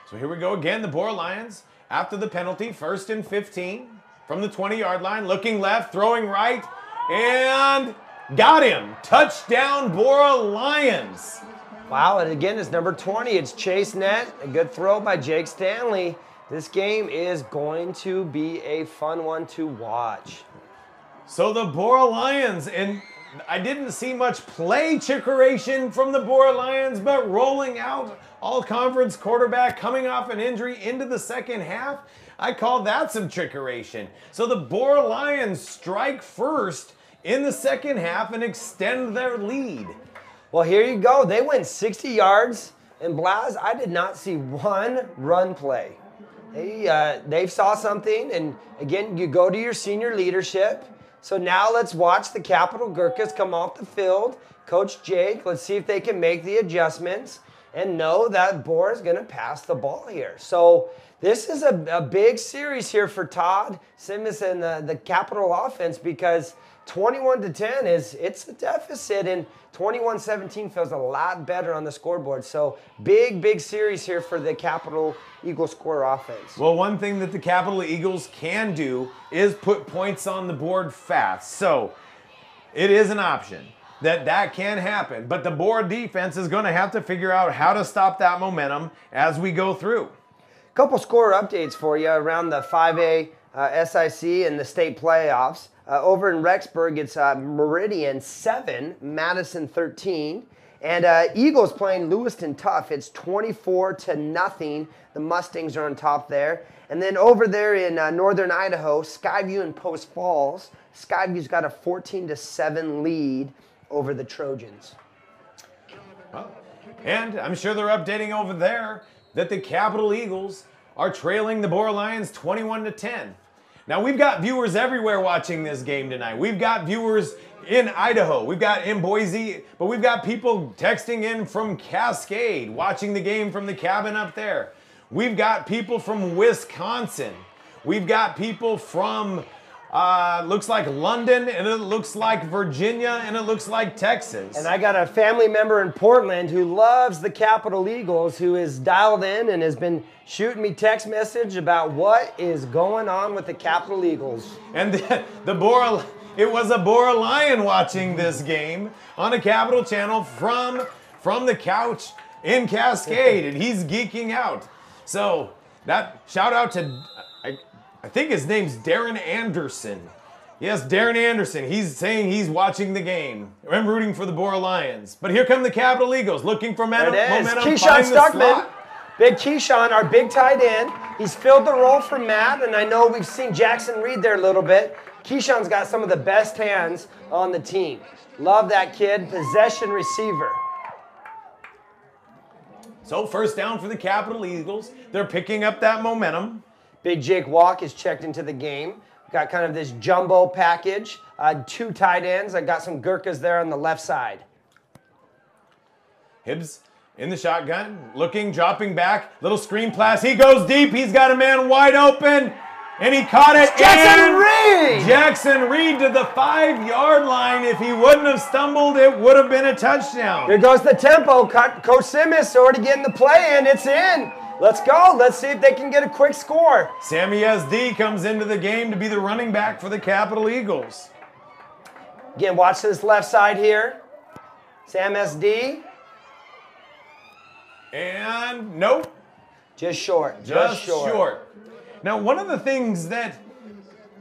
So here we go again, the Borah Lions after the penalty, 1st and 15 from the 20-yard line, looking left, throwing right, and got him. Touchdown, Borah Lions. Wow, and again, it's number 20. It's Chase Nett. A good throw by Jake Stanley. This game is going to be a fun one to watch. So the Borah Lions, and I didn't see much play chickeration from the Borah Lions, but rolling out all-conference quarterback coming off an injury into the second half, I call that some chickeration. So the Borah Lions strike first in the second half and extend their lead. Well, here you go. They went 60 yards, and Blaz, I did not see one run play. They saw something, and again, you go to your senior leadership. So now let's watch the Capital Gurkhas come off the field. Coach Jake, let's see if they can make the adjustments and know that Borah is going to pass the ball here. So this is a big series here for Todd Simmons and the Capital offense because 21-10 it's a deficit, and 21-17 feels a lot better on the scoreboard. So big series here for the Capital Eagles score offense. Well, one thing that the Capital Eagles can do is put points on the board fast. So it is an option that can happen. But the Borah defense is going to have to figure out how to stop that momentum as we go through. Couple score updates for you around the 5A SIC and the state playoffs. Over in Rexburg, it's Meridian 7, Madison 13. And Eagles playing Lewiston Tough. It's 24-0. The Mustangs are on top there. And then over there in northern Idaho, Skyview and Post Falls. Skyview's got a 14-7 lead over the Trojans. Oh. And I'm sure they're updating over there that the Capital Eagles are trailing the Borah Lions 21-10. Now, we've got viewers everywhere watching this game tonight. We've got viewers in Idaho. We've got in Boise, but we've got people texting in from Cascade, watching the game from the cabin up there. We've got people from Wisconsin. We've got people from, looks like London, and it looks like Virginia, and it looks like Texas. And I got a family member in Portland who loves the Capital Eagles, who is dialed in and has been shooting me text message about what is going on with the Capital Eagles. And the Borah, it was a Borah Lion watching this game on a Capital channel from the couch in Cascade, and he's geeking out. So that shout out to, I think his name's Darren Anderson. Yes, Darren Anderson. He's saying he's watching the game. I'm rooting for the Borah Lions. But here come the Capital Eagles looking for momentum. Keyshawn Stuckman. Big Keyshawn, our big tight end. He's filled the role for Matt, and I know we've seen Jackson Reed there a little bit. Keyshawn's got some of the best hands on the team. Love that kid. Possession receiver. So first down for the Capital Eagles. They're picking up that momentum. Big Jake Walk is checked into the game. Got kind of this jumbo package. 2 tight ends. I got some Gurkhas there on the left side. Hibbs in the shotgun, looking, dropping back, little screen pass. He goes deep. He's got a man wide open, and he caught it. Jackson Reed! Jackson Reed to the 5-yard line. If he wouldn't have stumbled, it would have been a touchdown. Here goes the tempo. Coach Simmons already getting the play in. It's in. Let's go. Let's see if they can get a quick score. Sammy SD comes into the game to be the running back for the Capital Eagles. Again, watch this left side here. Sam SD. And nope. Just short. Just short. Now, one of the things that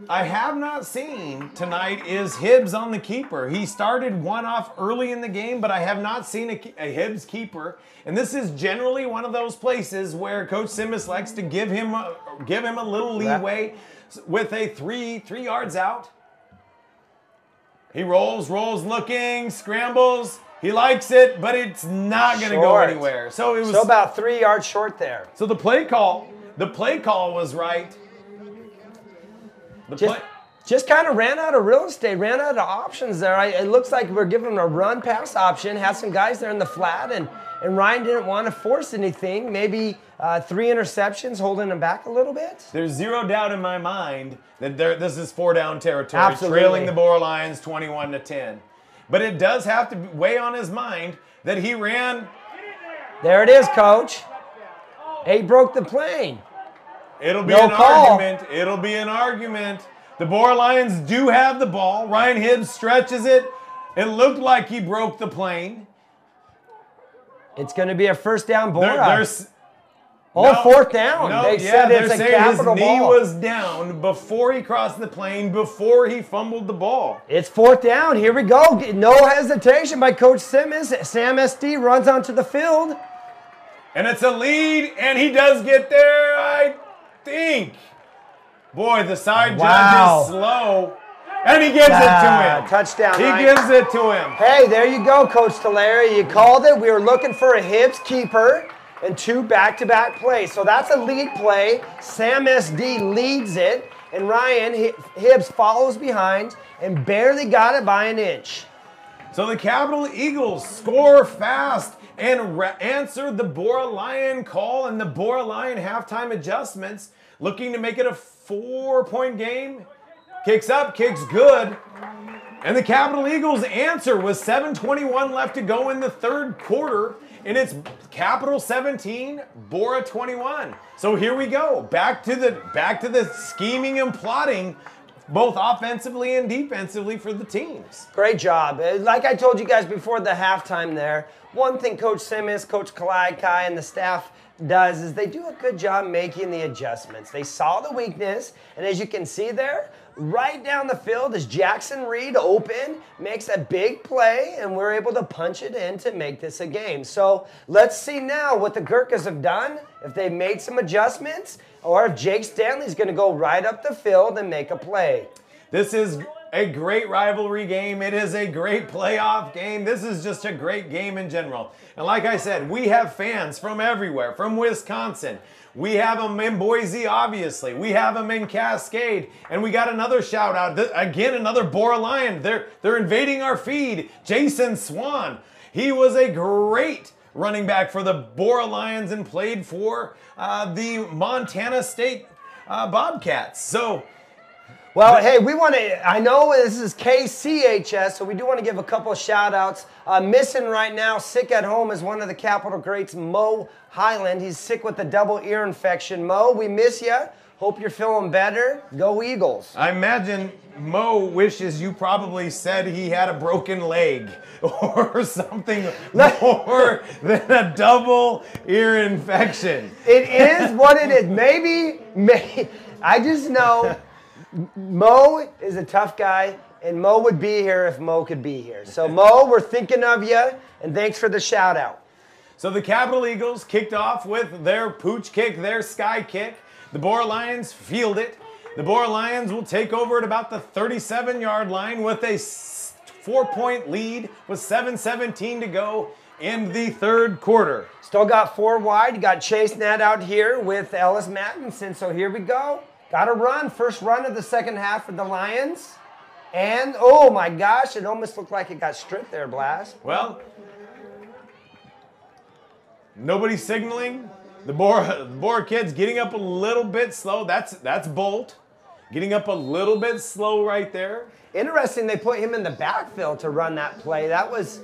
I have not seen tonight is Hibbs on the keeper. He started one off early in the game, but I have not seen a Hibbs keeper. And this is generally one of those places where Coach Simmons likes to give him a little leeway with a three yards out. He rolls, looking, scrambles. He likes it, but it's not going to go anywhere. So it was about 3 yards short there. So the play call was right. Just kind of ran out of real estate, ran out of options there. It looks like we're giving him a run-pass option, had some guys there in the flat, and Ryan didn't want to force anything. Maybe 3 interceptions holding him back a little bit. There's zero doubt in my mind that this is 4-down territory, Absolutely. Trailing the Borah Lions 21-10. But it does have to weigh on his mind that he ran. There it is, Coach. He broke the plane. It'll be an argument. It'll be an argument. The Borah Lions do have the ball. Ryan Hibbs stretches it. It looked like he broke the plane. It's going to be a first down, Borah. No, 4th down. They said it's a capital his knee was down before he crossed the plane, before he fumbled the ball. It's 4th down. Here we go. No hesitation by Coach Simmons. Sam SD runs onto the field. And it's a lead, and he does get there, I think. Boy, the side judge is slow. And he gives it to him. Touchdown. He gives it to him. Hey, there you go, Coach Tulare. You called it. We were looking for a Hibbs keeper and 2 back-to-back plays. So that's a lead play. Sam SD leads it, and Ryan Hibbs follows behind and barely got it by an inch. So the Capital Eagles score fast and answer the Borah Lion call and the Borah Lion halftime adjustments, looking to make it a 4-point game. Kicks up, kicks good. And the Capital Eagles' answer was 7:21 left to go in the third quarter, and it's Capital 17, Borah 21. So here we go, back to the scheming and plotting, both offensively and defensively for the teams. Great job. Like I told you guys before the halftime there, one thing Coach Simmons, Coach Kalaikai, and the staff does is they do a good job making the adjustments. They saw the weakness, and as you can see there, right down the field is Jackson Reed open, makes a big play, and we're able to punch it in to make this a game. So let's see now what the Gurkhas have done, if they made some adjustments, or if Jake Stanley's going to go right up the field and make a play. This is a great rivalry game. It is a great playoff game. This is just a great game in general. And like I said, we have fans from everywhere, from Wisconsin. We have them in Boise, obviously. We have them in Cascade. And we got another shout out. Again, another Borah Lion. They're invading our feed. Jason Swan. He was a great running back for the Borah Lions and played for the Montana State Bobcats. So, well, hey, we want to, I know this is KCHS, so we do want to give a couple of shout outs. Missing right now, sick at home, is one of the Capital greats, Mo Highland. He's sick with a double ear infection. Mo, we miss you. Hope you're feeling better. Go Eagles. I imagine Mo wishes you probably said he had a broken leg or something more than a double ear infection. It is what it is. Maybe, I just know Mo is a tough guy, and Mo would be here if Mo could be here. So, Mo, we're thinking of you, and thanks for the shout out. So the Capital Eagles kicked off with their pooch kick, their sky kick. The Borah Lions field it. The Borah Lions will take over at about the 37-yard line with a 4-point lead with 7:17 to go in the third quarter. Still got 4 wide. You got Chase Nat out here with Ellis Mattinson. So here we go. Got a run. First run of the second half for the Lions. And, oh my gosh, it almost looked like it got stripped there, Blast. Well, nobody signaling. The Borah kids getting up a little bit slow. That's Bolt. Getting up a little bit slow right there. Interesting, they put him in the backfield to run that play. That was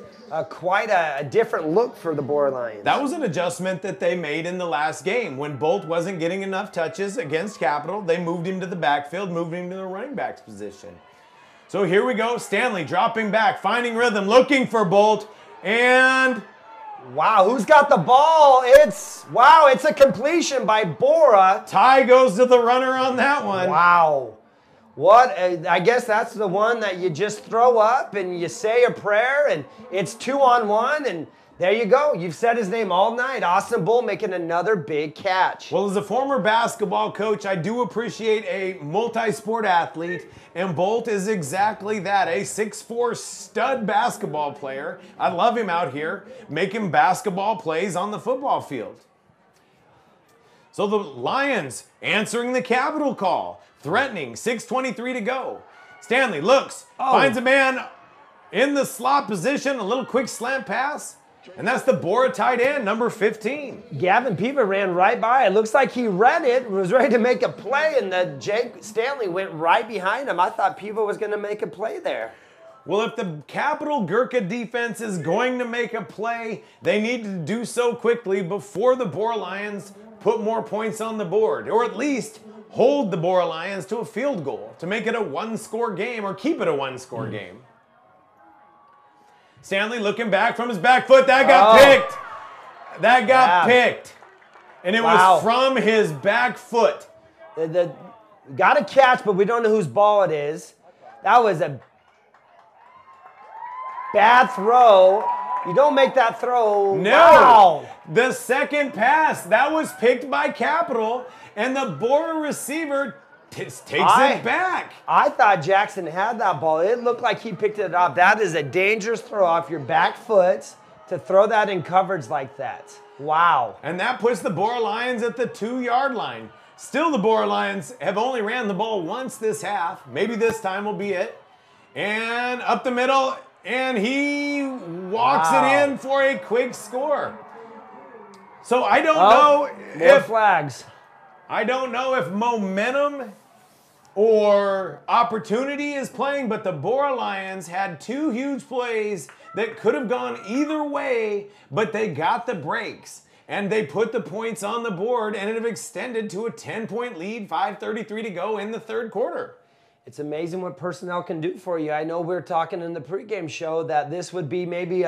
quite a different look for the Borah Lions. That was an adjustment that they made in the last game. When Bolt wasn't getting enough touches against Capital, they moved him to the backfield, moved him to the running back's position. So here we go. Stanley dropping back, finding rhythm, looking for Bolt, and... wow, who's got the ball? It's a completion by Borah. Ty goes to the runner on that one. Wow. I guess that's the one that you just throw up and you say a prayer and it's 2-on-1 and there you go. You've said his name all night. Austin Bull making another big catch. Well, as a former basketball coach, I do appreciate a multi-sport athlete, and Bolt is exactly that, a 6'4" stud basketball player. I love him out here making basketball plays on the football field. So the Lions answering the Capital call, threatening, 6:23 to go. Stanley looks, finds a man in the slot position, a little quick slant pass. And that's the Borah tight end, number 15. Gavin Piva ran right by. It looks like he read it, was ready to make a play, and the Jake Stanley went right behind him. I thought Piva was going to make a play there. Well, if the Capital Gurkha defense is going to make a play, they need to do so quickly before the Borah Lions put more points on the board, or at least hold the Borah Lions to a field goal to make it a one-score game or keep it a one-score game. Stanley looking back from his back foot. That got picked. That got picked. And it was from his back foot. Got a catch, but we don't know whose ball it is. That was a bad throw. You don't make that throw. No. Wow. The second pass, that was picked by Capital, and the Borah receiver takes it back. I thought Jackson had that ball. It looked like he picked it up. That is a dangerous throw off your back foot to throw that in coverage like that. Wow. And that puts the Borah Lions at the 2-yard line. Still, the Borah Lions have only ran the ball once this half. Maybe this time will be it. And up the middle, and he walks it in for a quick score. So I don't know if flags. I don't know if momentum or opportunity is playing, but the Borah Lions had two huge plays that could have gone either way, but they got the breaks. And they put the points on the board, and it have extended to a 10-point lead, 5:33 to go in the third quarter. It's amazing what personnel can do for you. I know we were talking in the pregame show that this would be maybe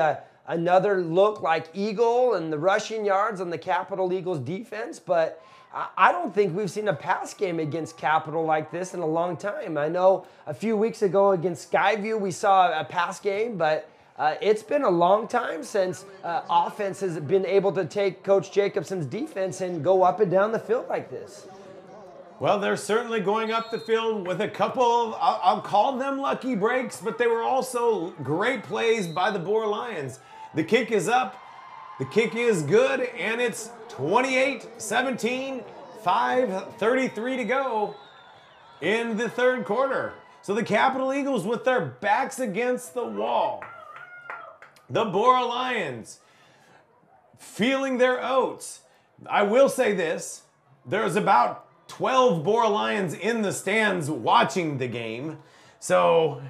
another look like Eagle and the rushing yards on the Capital Eagles defense, but I don't think we've seen a pass game against Capital like this in a long time. I know a few weeks ago against Skyview we saw a pass game, but it's been a long time since offense has been able to take Coach Jacobson's defense and go up and down the field like this. Well, they're certainly going up the field with a couple of, I'll call them lucky breaks, but they were also great plays by the Borah Lions. The kick is up, the kick is good, and it's 28-17, 5:33 to go in the third quarter. So the Capital Eagles with their backs against the wall. The Borah Lions feeling their oats. I will say this, there's about 12 Borah Lions in the stands watching the game. So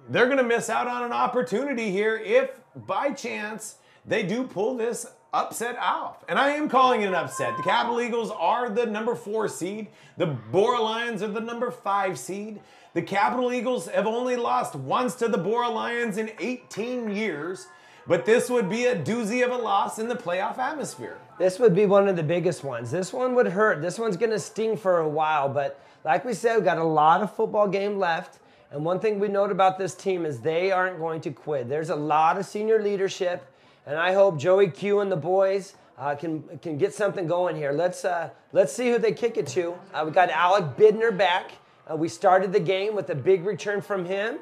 they're going to miss out on an opportunity here if by chance they do pull this upset off. And I am calling it an upset. The Capital Eagles are the number 4 seed. The Borah Lions are the number 5 seed. The Capital Eagles have only lost once to the Borah Lions in 18 years. But this would be a doozy of a loss in the playoff atmosphere. This would be one of the biggest ones. This one would hurt. This one's going to sting for a while. But like we said, we've got a lot of football game left. And one thing we note about this team is they aren't going to quit. There's a lot of senior leadership. And I hope Joey Q and the boys can get something going here. Let's see who they kick it to. We got Alec Bidner back. We started the game with a big return from him.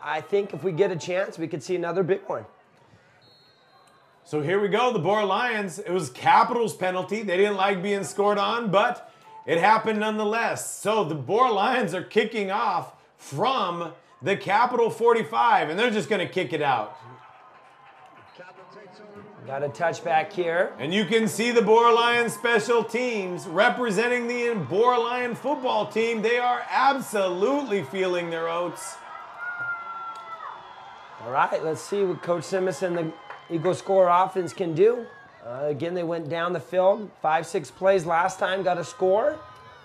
I think if we get a chance, we could see another big one. So here we go, the Borah Lions. It was Capital's penalty. They didn't like being scored on, but it happened nonetheless. So the Borah Lions are kicking off from the Capital 45, and they're just going to kick it out. Got a touchback here. And you can see the Borah Lions special teams representing the Borah Lion football team. They are absolutely feeling their oats. All right, let's see what Coach Simmons and the Eagle Score offense can do. Again, they went down the field, 5-6 plays last time, got a score.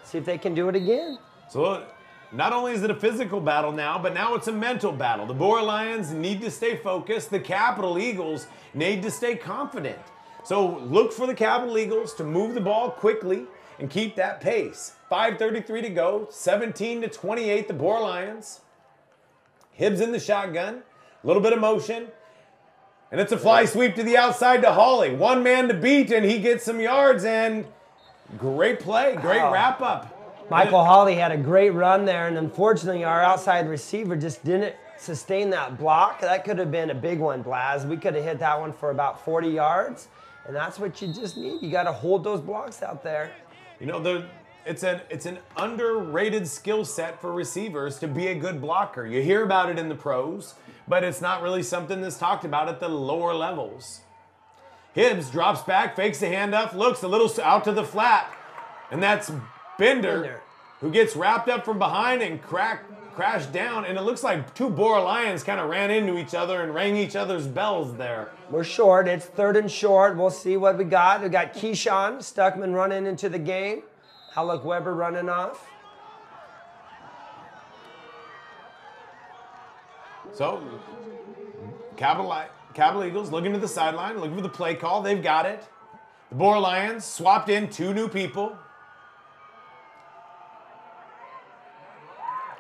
See if they can do it again. So not only is it a physical battle now, but now it's a mental battle. The Borah Lions need to stay focused. The Capital Eagles need to stay confident. So look for the Capital Eagles to move the ball quickly and keep that pace. 5:33 to go, 17-28 the Borah Lions. Hibbs in the shotgun, a little bit of motion. And it's a fly sweep to the outside to Hawley. One man to beat, and he gets some yards, and great play, great wrap up. Michael Hawley had a great run there, and unfortunately our outside receiver just didn't sustain that block. That could have been a big one, Blaz. We could have hit that one for about 40 yards, and that's what you just need. You got to hold those blocks out there. You know, it's an underrated skill set for receivers to be a good blocker. You hear about it in the pros, but it's not really something that's talked about at the lower levels. Hibbs drops back, fakes the handoff, looks a little out to the flat, and that's Bender, who gets wrapped up from behind and crashed down, and it looks like two Borah Lions kind of ran into each other and rang each other's bells there. We're short. It's 3rd and short. We'll see what we got. We got Keyshawn Stuckman running into the game. Alec Weber running off. So, Capital Eagles looking to the sideline, looking for the play call. They've got it. The Borah Lions swapped in 2 new people.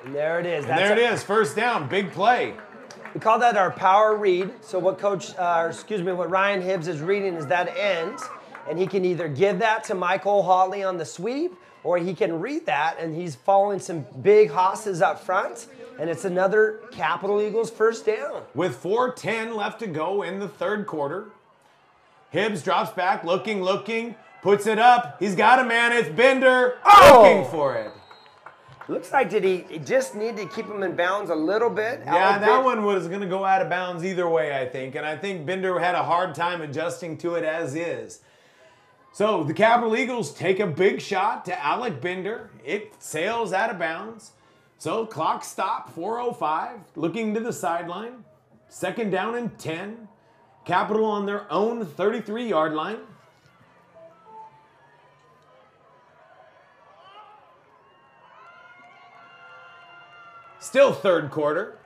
And there it is. And there it is, first down, big play. We call that our power read. So what what Ryan Hibbs is reading is that end, and he can either give that to Michael Hawley on the sweep, or he can read that, and he's following some big hosses up front, and it's another Capital Eagles first down. With 4:10 left to go in the third quarter, Hibbs drops back, looking, puts it up. He's got a man, it's Bender, looking for it. Looks like he just need to keep him in bounds a little bit. Yeah, that one was going to go out of bounds either way, I think. And I think Bender had a hard time adjusting to it as is. So the Capital Eagles take a big shot to Alec Binder. It sails out of bounds. So clock stop, 4:05, looking to the sideline. 2nd down and 10. Capital on their own 33-yard line. Still 3rd quarter.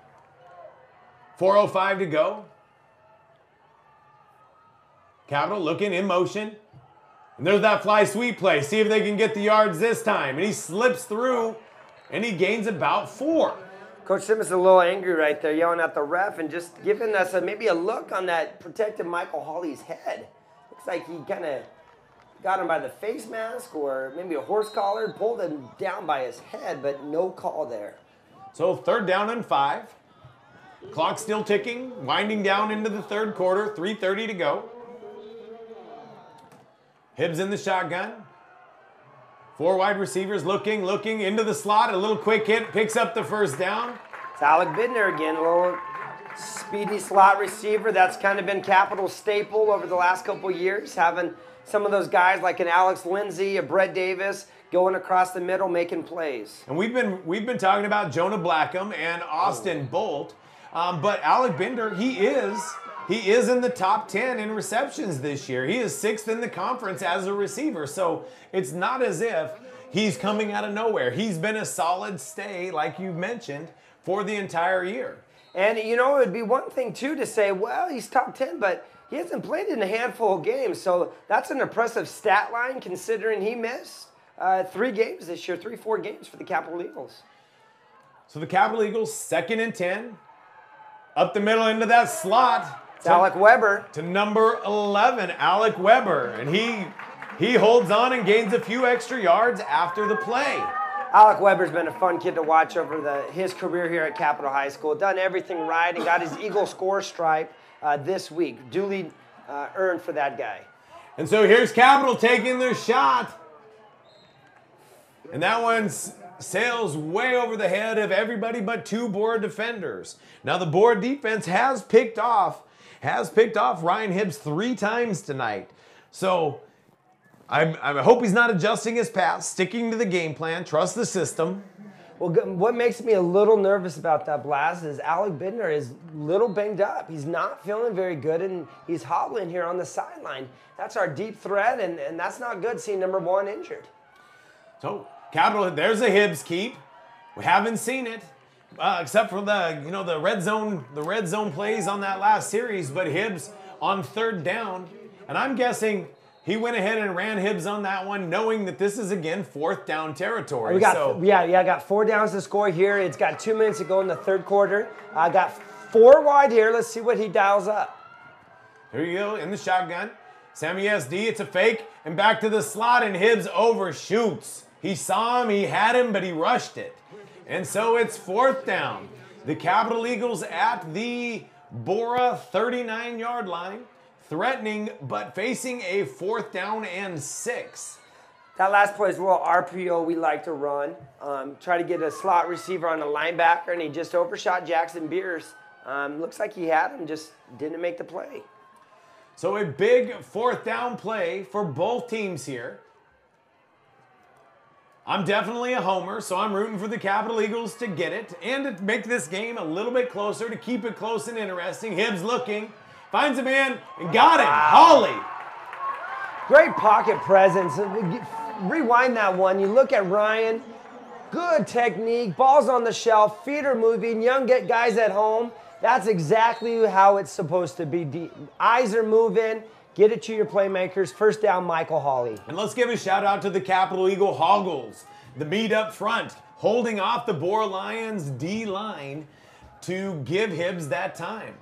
4:05 to go. Capital looking in motion. And there's that fly sweep play. See if they can get the yards this time. And he slips through and he gains about 4. Coach Simmons is a little angry right there, yelling at the ref and just giving us maybe a look on that protected Michael Hawley's head. Looks like he kind of got him by the face mask or maybe a horse collar, pulled him down by his head, but no call there. So 3rd down and 5. Clock still ticking, winding down into the 3rd quarter, 3:30 to go. Hibbs in the shotgun. 4 wide receivers looking into the slot. A little quick hit, picks up the 1st down. It's Alec Binder again, a little speedy slot receiver. That's kind of been Capital's staple over the last couple years, having some of those guys like an Alex Lindsey, a Brett Davis, going across the middle, making plays. And we've been talking about Jonah Blackham and Austin Bolt, but Alec Binder, he is in the top 10 in receptions this year. He is 6th in the conference as a receiver, so it's not as if he's coming out of nowhere. He's been a solid stay, like you mentioned, for the entire year. And, you know, it would be one thing, too, to say, well, he's top 10, but he hasn't played in a handful of games, so that's an impressive stat line considering he missed 3 games this year, 4 games for the Capital Eagles. So the Capital Eagles, 2nd and 10. Up the middle into that slot. It's Alec Weber. To number 11, Alec Weber. And he holds on and gains a few extra yards after the play. Alec Weber's been a fun kid to watch over his career here at Capital High School. Done everything right and got his Eagle score stripe this week. Duly earned for that guy. And so here's Capital taking their shot. And that one sails way over the head of everybody but 2 Borah defenders. Now the Borah defense has picked off Ryan Hibbs 3 times tonight. So I hope he's not adjusting his pass, sticking to the game plan, trust the system. Well, what makes me a little nervous about that blast is Alec Binder is a little banged up. He's not feeling very good, and he's hobbling here on the sideline. That's our deep threat, and that's not good seeing number 1 injured. So Capital, there's a Hibbs keep. We haven't seen it, except for the red zone plays on that last series. But Hibbs on 3rd down, and I'm guessing he went ahead and ran Hibbs on that one, knowing that this is again 4th down territory. I got 4 downs to score here. It's got 2 minutes to go in the 3rd quarter. I got 4 wide here. Let's see what he dials up. Here you go in the shotgun. Sammy SD, it's a fake, and back to the slot, and Hibbs overshoots. He saw him, he had him, but he rushed it. And so it's 4th down. The Capital Eagles at the Borah 39-yard line, threatening but facing a 4th down and 6. That last play is a little RPO we like to run. Try to get a slot receiver on a linebacker, and he just overshot Jackson Beers. Looks like he had him, just didn't make the play. So a big 4th down play for both teams here. I'm definitely a homer, so I'm rooting for the Capital Eagles to get it and to make this game a little bit closer, to keep it close and interesting. Hibbs looking, finds a man, and got him. Hawley. Great pocket presence. Rewind that one. You look at Ryan. Good technique. Ball's on the shelf. Feet are moving. Young guys at home. That's exactly how it's supposed to be. Eyes are moving. Get it to your playmakers. 1st down, Michael Hawley. And let's give a shout out to the Capital Eagle Hoggles, the meat up front, holding off the Borah Lions D-line to give Hibbs that time.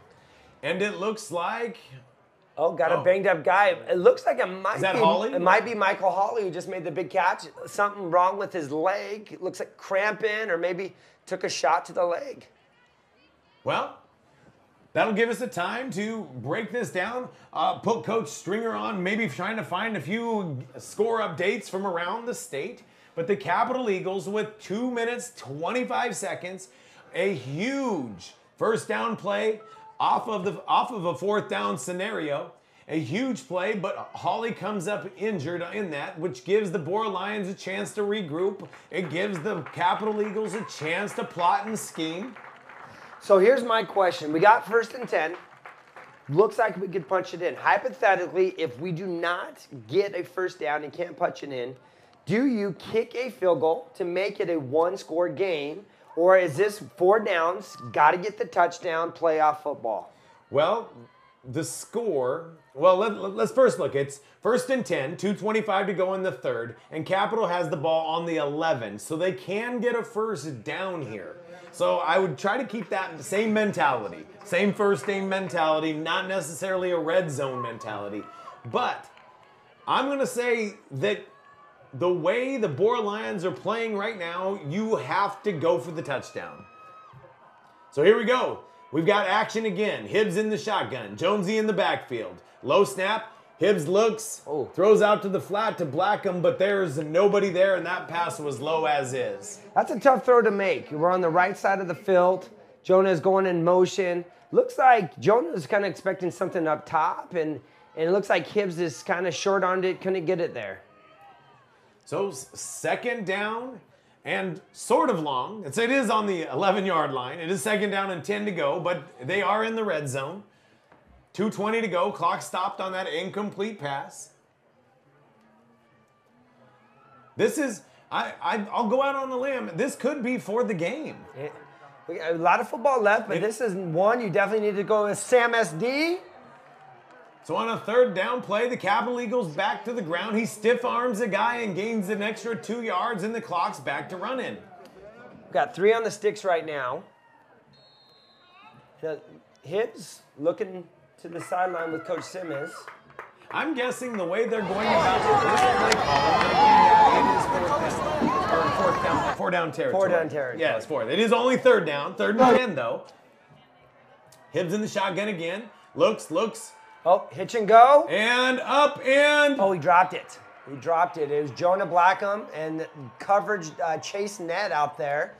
And it looks like... got a banged up guy. It looks like it might be Michael Hawley who just made the big catch. Something wrong with his leg. It looks like cramping or maybe took a shot to the leg. Well, that'll give us the time to break this down, put Coach Stringer on, maybe trying to find a few score updates from around the state. But the Capital Eagles with 2 minutes, 25 seconds, a huge 1st down play off of a 4th down scenario. a huge play, but Hawley comes up injured in that, which gives the Borah Lions a chance to regroup. It gives the Capital Eagles a chance to plot and scheme. So here's my question. We got 1st and 10. Looks like we could punch it in. Hypothetically, if we do not get a 1st down and can't punch it in, do you kick a field goal to make it a 1-score game? Or is this 4 downs, got to get the touchdown, playoff football? Well, the score, well, let's first look. It's 1st and 10, 2:25 to go in the 3rd, and Capital has the ball on the 11, so they can get a 1st down here. So I would try to keep that same mentality, same first down mentality, not necessarily a red zone mentality. But I'm going to say that the way the Borah Lions are playing right now, you have to go for the touchdown. So here we go. We've got action again. Hibbs in the shotgun. Jonesy in the backfield. Low snap. Hibbs looks, throws out to the flat to Blackham, but there's nobody there, and that pass was low as is. That's a tough throw to make. We're on the right side of the field. Jonah is going in motion. Looks like Jonah is kind of expecting something up top, and it looks like Hibbs is kind of short-armed it, couldn't get it there. So 2nd down and sort of long. It is on the 11-yard line. It is 2nd down and 10 to go, but they are in the red zone. 2:20 to go. Clock stopped on that incomplete pass. This is, I'll go out on a limb. This could be for the game. We got a lot of football left, but this is one you definitely need to go with Sam SD. So on a 3rd down play, the Capital Eagles back to the ground. He stiff arms a guy and gains an extra 2 yards, and the clock's back to running. We've got 3 on the sticks right now. Hibbs looking to the sideline with Coach Simmons. I'm guessing the way they're going about it is 4th down territory. 4 down territory. Yeah, it's 4th. It is only 3rd down. 3rd and 10, though. Hibbs in the shotgun again. Looks. Oh, hitch and go. And up and... Oh, he dropped it. It was Jonah Blackham and coverage Chase Ned out there.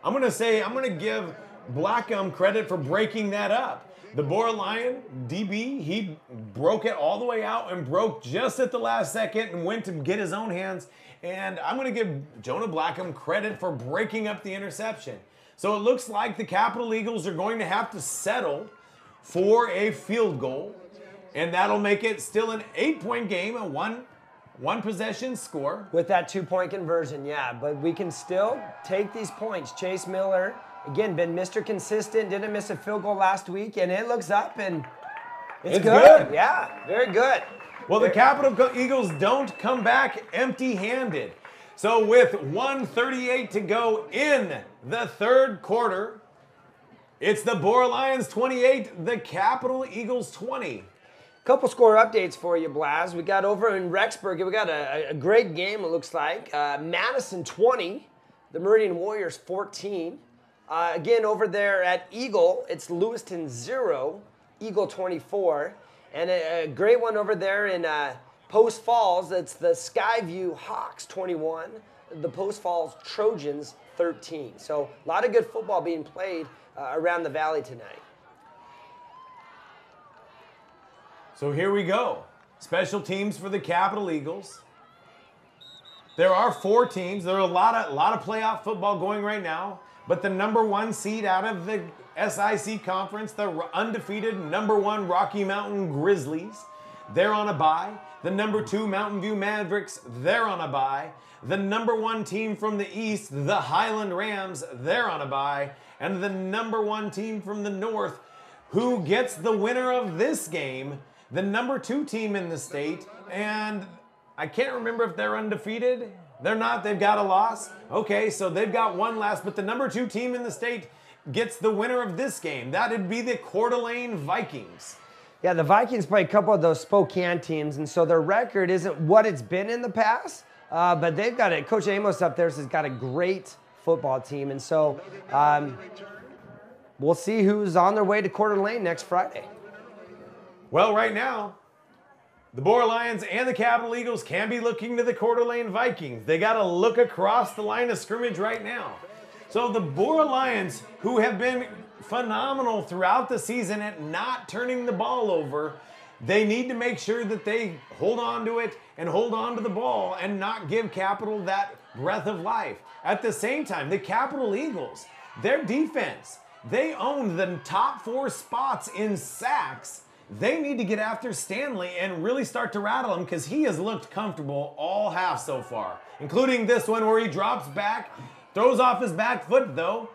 I'm going to give Blackham credit for breaking that up. The Borah Lion, DB, he broke it all the way out and broke just at the last second and went to get his own hands. And I'm going to give Jonah Blackham credit for breaking up the interception. So it looks like the Capital Eagles are going to have to settle for a field goal. And that'll make it still an 8-point game, a one possession score. With that 2-point conversion, yeah. But we can still take these points. Chase Miller, again, been Mr. Consistent, didn't miss a field goal last week, and it looks up, and it's good. Yeah, very good. Well, the Capital Eagles don't come back empty-handed. So with 1:38 to go in the 3rd quarter, it's the Borah Lions 28, the Capital Eagles 20. Couple score updates for you, Blaz. We got over in Rexburg, we got a great game, it looks like. Madison 20, the Meridian Warriors 14. Again, over there at Eagle, it's Lewiston 0, Eagle 24. And a great one over there in Post Falls, it's the Skyview Hawks 21, the Post Falls Trojans 13. So a lot of good football being played around the valley tonight. So here we go. Special teams for the Capital Eagles. There are 4 teams. There are a lot of playoff football going right now. But the #1 seed out of the SIC conference, the undefeated #1 Rocky Mountain Grizzlies, they're on a bye. The #2 Mountain View Mavericks, they're on a bye. The #1 team from the East, the Highland Rams, they're on a bye. And the #1 team from the North, who gets the winner of this game, the #2 team in the state, and I can't remember if they're undefeated. They're not. They've got a loss. Okay, so they've got one loss, but the #2 team in the state gets the winner of this game. That'd be the Coeur d'Alene Vikings. Yeah, the Vikings play a couple of those Spokane teams, and so their record isn't what it's been in the past, but they've got it. Coach Amos up there has got a great football team, and so we'll see who's on their way to Coeur d'Alene next Friday. Well, right now, the Borah Lions and the Capital Eagles can be looking to the Coeur d'Alene Vikings. They got to look across the line of scrimmage right now. So the Borah Lions, who have been phenomenal throughout the season at not turning the ball over, They need to make sure that they hold on to it and hold on to the ball and not give Capital that breath of life. At the same time, the Capital Eagles, their defense, they own the top 4 spots in sacks. They need to get after Stanley and really start to rattle him because he has looked comfortable all half so far, including this one where he drops back, throws off his back foot though.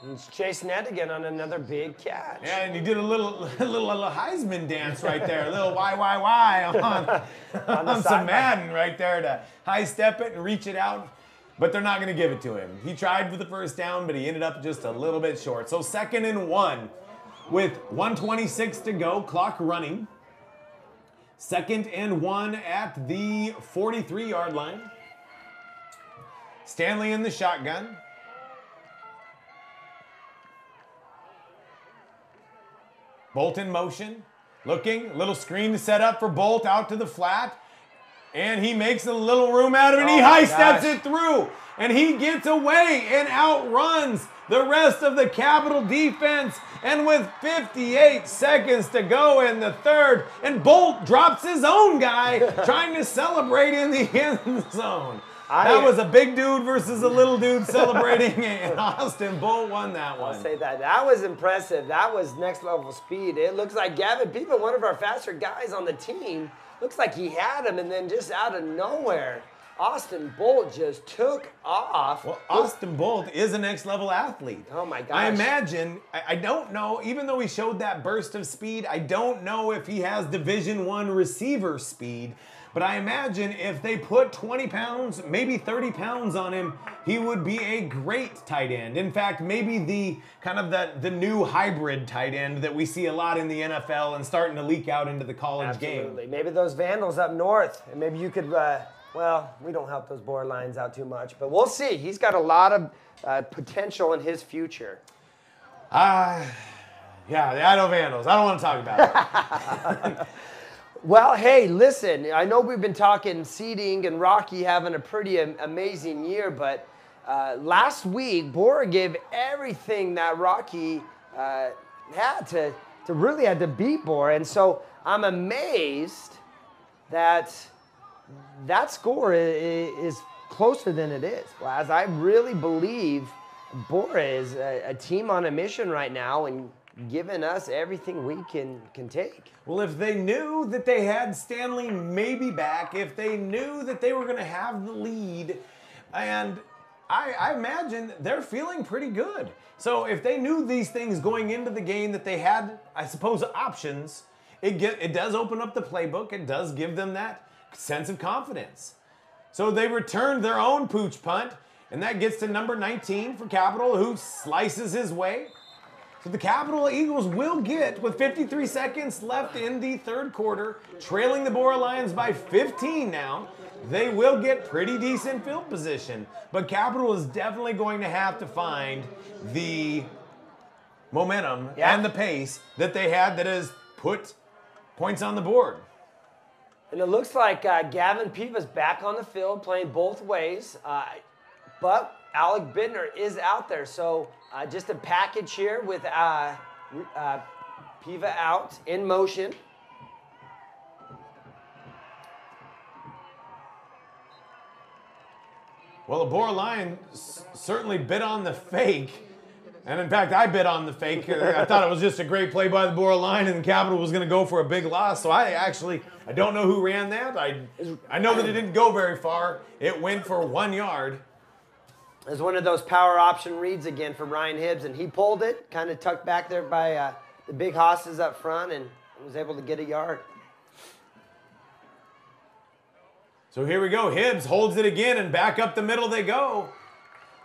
He's chasing Ed again on another big catch. Yeah, and he did a little Heisman dance right there, a little why on some Madden right there to high step it and reach it out. But they're not going to give it to him. He tried for the first down, but he ended up just a little bit short. So 2nd and 1 with 1:26 to go, clock running. 2nd and 1 at the 43-yard line. Stanley in the shotgun. Bolt in motion, looking, little screen to set up for Bolt out to the flat, and he makes a little room out of it, and he high steps it through, and he gets away and outruns the rest of the Capital defense, and with 58 seconds to go in the third, and Bolt drops his own guy trying to celebrate in the end zone. That was a big dude versus a little dude celebrating, and Austin Bolt won that one. I'll say that. That was impressive. That was next level speed. It looks like Gavin Piva, one of our faster guys on the team, looks like he had him, and then just out of nowhere, Austin Bolt just took off. Well, Austin Bolt is a next level athlete. Oh my gosh. I imagine, I don't know, even though he showed that burst of speed, I don't know if he has Division I receiver speed. But I imagine if they put 20 pounds, maybe 30 pounds on him, he would be a great tight end. In fact, maybe the kind of the new hybrid tight end that we see a lot in the NFL and starting to leak out into the college game. Absolutely. Maybe those Vandals up north, and maybe you could, well, we don't help those Borah Lions out too much, but we'll see. He's got a lot of potential in his future. Yeah, the Idaho Vandals. I don't want to talk about it. Well, hey, listen, I know we've been talking seeding and Rocky having a pretty amazing year, but last week, Borah gave everything that Rocky had to really had to beat Borah. And so I'm amazed that that score is closer than it is. As I really believe Borah is a team on a mission right now and giving us everything we can take. Well, if they knew that they had Stanley maybe back, if they knew that they were going to have the lead, and I imagine they're feeling pretty good. So if they knew these things going into the game that they had, I suppose, options, it does open up the playbook. It does give them that sense of confidence. So they returned their own pooch punt, and that gets to number 19 for Capital, who slices his way. So the Capital Eagles will get, with 53 seconds left in the third quarter, trailing the Borah Lions by 15 now, they will get pretty decent field position. But Capital is definitely going to have to find the momentum and the pace that they had that has put points on the board. And it looks like Gavin Piva's back on the field playing both ways, but Alec Bittner is out there. So just a package here with Piva out in motion. Well, the Borah Lions certainly bit on the fake. And in fact, I bit on the fake. I thought it was just a great play by the Borah Lion, and the Capital was going to go for a big loss. So I don't know who ran that. I know that it didn't go very far. It went for 1 yard. It was one of those power option reads again for Ryan Hibbs, and he pulled it, kind of tucked back there by the big hosses up front, and was able to get a yard. So here we go. Hibbs holds it again, and back up the middle they go.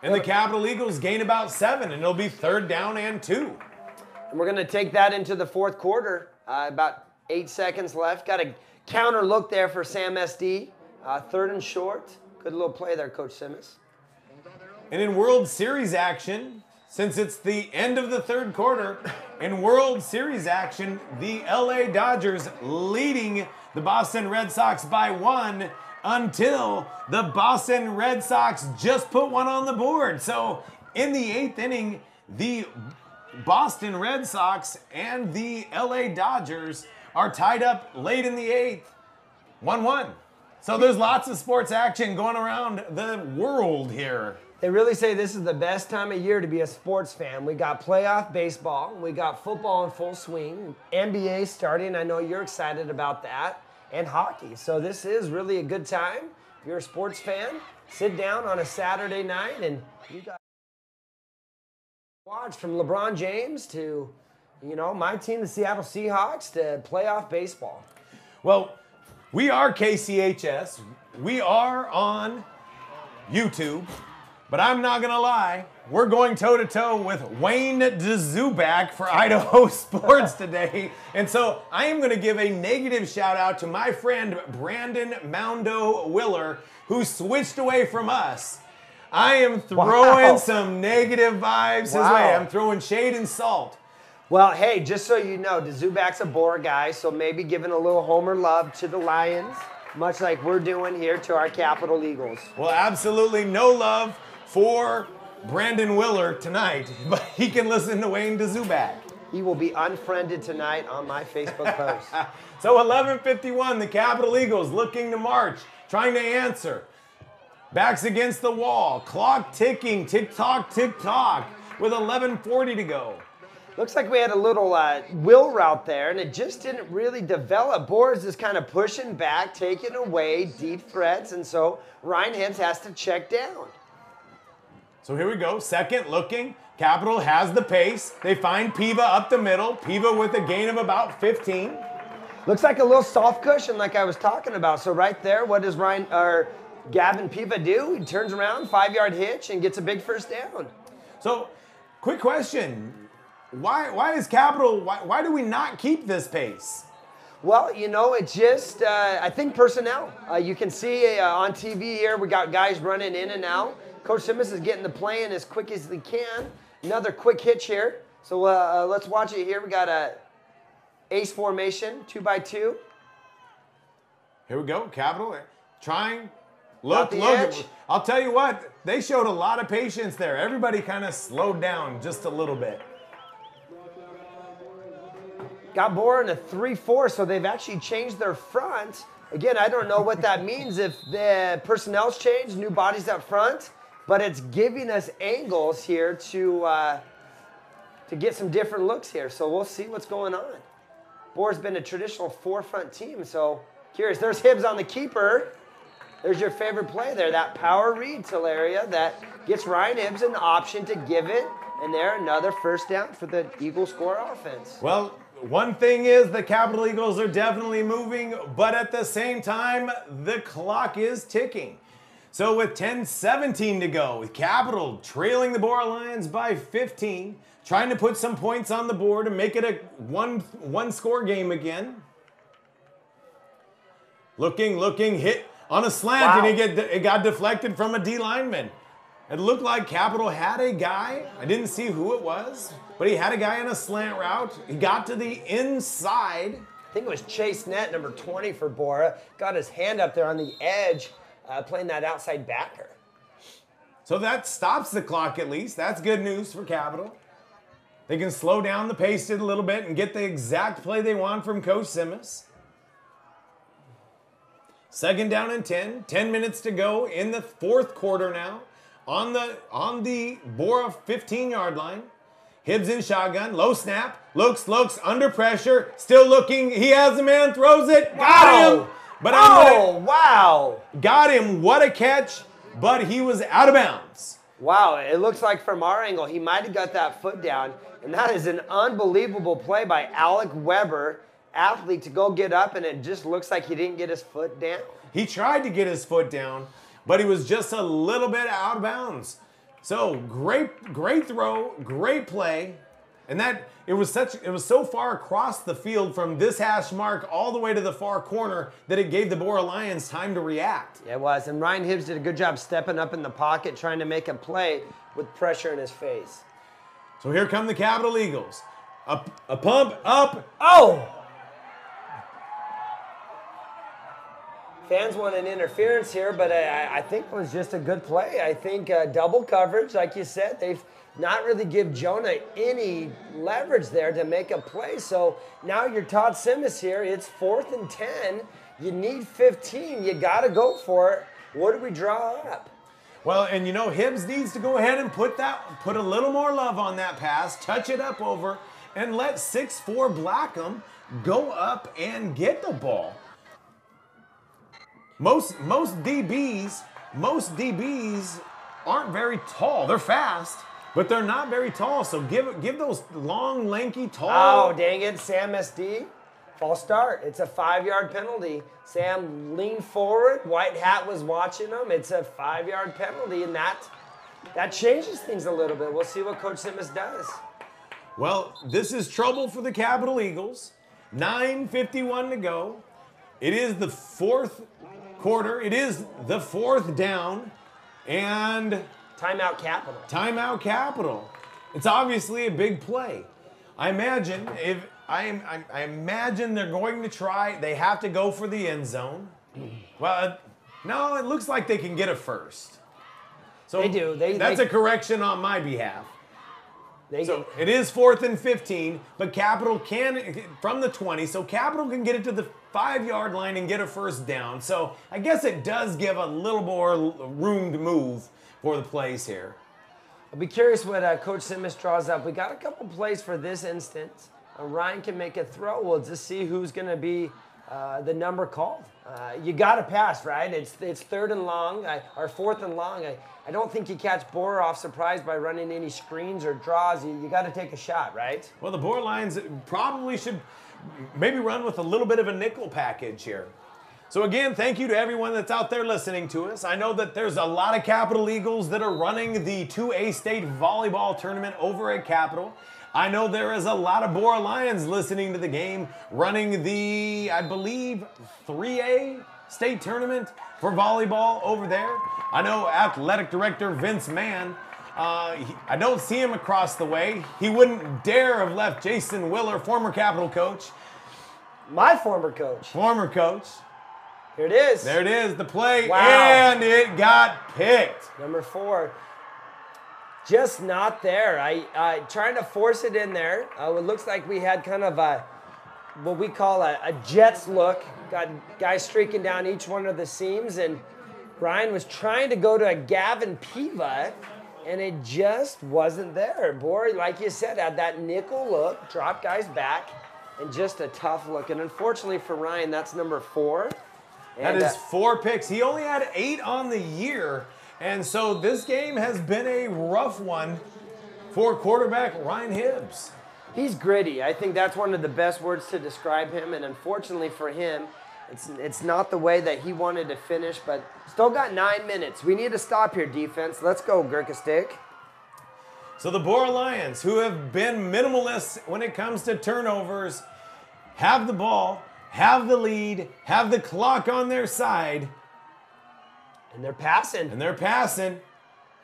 And the Capital Eagles gain about 7, and it'll be 3rd down and 2. And we're going to take that into the fourth quarter. About 8 seconds left. Got a counter look there for Sam SD. 3rd and short. Good little play there, Coach Simmons. And in World Series action, since it's the end of the third quarter, in World Series action, the LA Dodgers leading the Boston Red Sox by 1 until the Boston Red Sox just put one on the board. So in the 8th inning, the Boston Red Sox and the LA Dodgers are tied up late in the 8th, 1-1. So there's lots of sports action going around the world here. They really say this is the best time of year to be a sports fan. We got playoff baseball, we got football in full swing, NBA starting. I know you're excited about that, and hockey. So this is really a good time. If you're a sports fan, sit down on a Saturday night and you got watch from LeBron James to, my team, the Seattle Seahawks, to playoff baseball. Well, we are KCHS. We are on YouTube. But I'm not going to lie, we're going toe-to-toe with Wayne DeZubak for Idaho Sports today. And so I am going to give a negative shout-out to my friend Brandon Moundo Willer, who switched away from us. I am throwing some negative vibes his way. I'm throwing shade and salt. Well, hey, just so you know, DeZubak's a Borah guy, so maybe giving a little homer love to the Lions, much like we're doing here to our Capital Eagles. Well, absolutely no love for Brandon Willer tonight, but he can listen to Wayne DeZubak. He will be unfriended tonight on my Facebook post. So 11:51, the Capital Eagles looking to march, trying to answer. Backs against the wall, clock ticking, tick-tock, tick-tock, with 11:40 to go. Looks like we had a little wheel route there, and it just didn't really develop. Borah's is kind of pushing back, taking away deep threats, and so Ryan Hibbs has to check down. So here we go, second looking. Capital has the pace. They find Piva up the middle. Piva with a gain of about 15. Looks like a little soft cushion like I was talking about. So right there, what does Gavin Piva do? He turns around, 5-yard hitch, and gets a big first down. So, quick question. Why is Capital, why do we not keep this pace? Well, it's just, I think personnel. You can see on TV here, we got guys running in and out. Coach Simmons is getting the play in as quick as he can. Another quick hitch here. So let's watch it here. We got a ace formation, 2x2. Here we go, Capital trying. Look. I'll tell you what, they showed a lot of patience there. Everybody kind of slowed down just a little bit. Got Borah in a 3-4, so they've actually changed their front. Again, I don't know what that means if the personnel's changed, new bodies up front. But it's giving us angles here to get some different looks here. So we'll see what's going on. Borah's been a traditional 4-front team, so curious. There's Hibbs on the keeper. There's your favorite play there, that power read, Hilaria, that gets Ryan Hibbs an option to give it. And there, another first down for the Eagle score offense. Well, one thing is the Capital Eagles are definitely moving, but at the same time, the clock is ticking. So with 10:17 to go, with Capital trailing the Borah Lions by 15, trying to put some points on the board and make it a one-score game again. Looking, hit on a slant, and it got deflected from a D lineman. It looked like Capital had a guy. I didn't see who it was, but he had a guy on a slant route. He got to the inside. I think it was Chase Nett, number 20 for Borah. Got his hand up there on the edge. Playing that outside backer. So that stops the clock at least. That's good news for Capital. They can slow down the pace a little bit and get the exact play they want from Coach Simmons. Second down and 10. 10 minutes to go in the fourth quarter now. On the Borah 15-yard line. Hibbs in shotgun. Low snap. Looks. Under pressure. Still looking. He has a man. Throws it. Got him. But got him. What a catch. But he was out of bounds. Wow. It looks like from our angle, he might have got that foot down. And that is an unbelievable play by Alec Weber, athlete, to go get up. And it just looks like he didn't get his foot down. He tried to get his foot down, but he was just a little bit out of bounds. So great throw, great play. And it was so far across the field from this hash mark all the way to the far corner that it gave the Borah Lions time to react. Yeah, it was. And Ryan Hibbs did a good job stepping up in the pocket, trying to make a play with pressure in his face. So here come the Capital Eagles. A pump, up. Oh! Fans want an interference here, but I think it was just a good play. I think double coverage, like you said, they've not really give Jonah any leverage there to make a play. So now you're Todd Simmons here. It's 4th and 10. You need 15. You got to go for it. What do we draw up? Well, and you know, Hibbs needs to go ahead and put a little more love on that pass, touch it up over, and let 6'4" Blackham go up and get the ball. Most DBs aren't very tall. They're fast, but they're not very tall. So give those long, lanky, tall. Oh, dang it, Sam SD. False start. It's a 5-yard penalty. Sam leaned forward. White hat was watching him. It's a 5-yard penalty, and that changes things a little bit. We'll see what Coach Simmons does. Well, this is trouble for the Capital Eagles. 9:51 to go. It is the 4th quarter. It is the 4th down, and timeout Capital. Timeout Capital. It's obviously a big play. I imagine I imagine they're going to try. They have to go for the end zone. Well, no, it looks like they can get a first. So they do. That's a correction on my behalf. It is 4th and 15, but Capital can, from the 20, so Capital can get it to the 5-yard line and get a first down. So I guess it does give a little more room to move for the plays here. I'll be curious what Coach Simmons draws up. We got a couple plays for this instance. Ryan can make a throw. We'll just see who's going to be the number called. You got to pass, right? It's 3rd and long, or 4th and long. I don't think you catch Borah off surprise by running any screens or draws. You got to take a shot, right? Well, the Borah Lions probably should maybe run with a little bit of a nickel package here. So again, thank you to everyone that's out there listening to us. I know that there's a lot of Capital Eagles that are running the 2A state volleyball tournament over at Capital. I know there is a lot of Borah Lions listening to the game, running the, I believe, 3A state tournament for volleyball over there. I know athletic director Vince Mann, I don't see him across the way. He wouldn't dare have left Jason Willer, former Capital coach. My former coach. Former coach. Here it is. There it is, the play, wow. And it got picked. Number 4. Just not there. I trying to force it in there. It looks like we had kind of what we call a Jets look. Got guys streaking down each one of the seams, and Brian was trying to go to a Gavin Piva, and it just wasn't there. Borah, like you said, had that nickel look, dropped guys back, and just a tough look. And unfortunately for Ryan, that's number 4. That is 4 picks. He only had 8 on the year. And so this game has been a rough one for quarterback Ryan Hibbs. He's gritty. I think that's one of the best words to describe him. And unfortunately for him, it's not the way that he wanted to finish, but still got 9 minutes. We need to stop here, defense. Let's go, Gurkha Stick. So the Borah Lions, who have been minimalists when it comes to turnovers, have the ball, have the lead, have the clock on their side. And they're passing.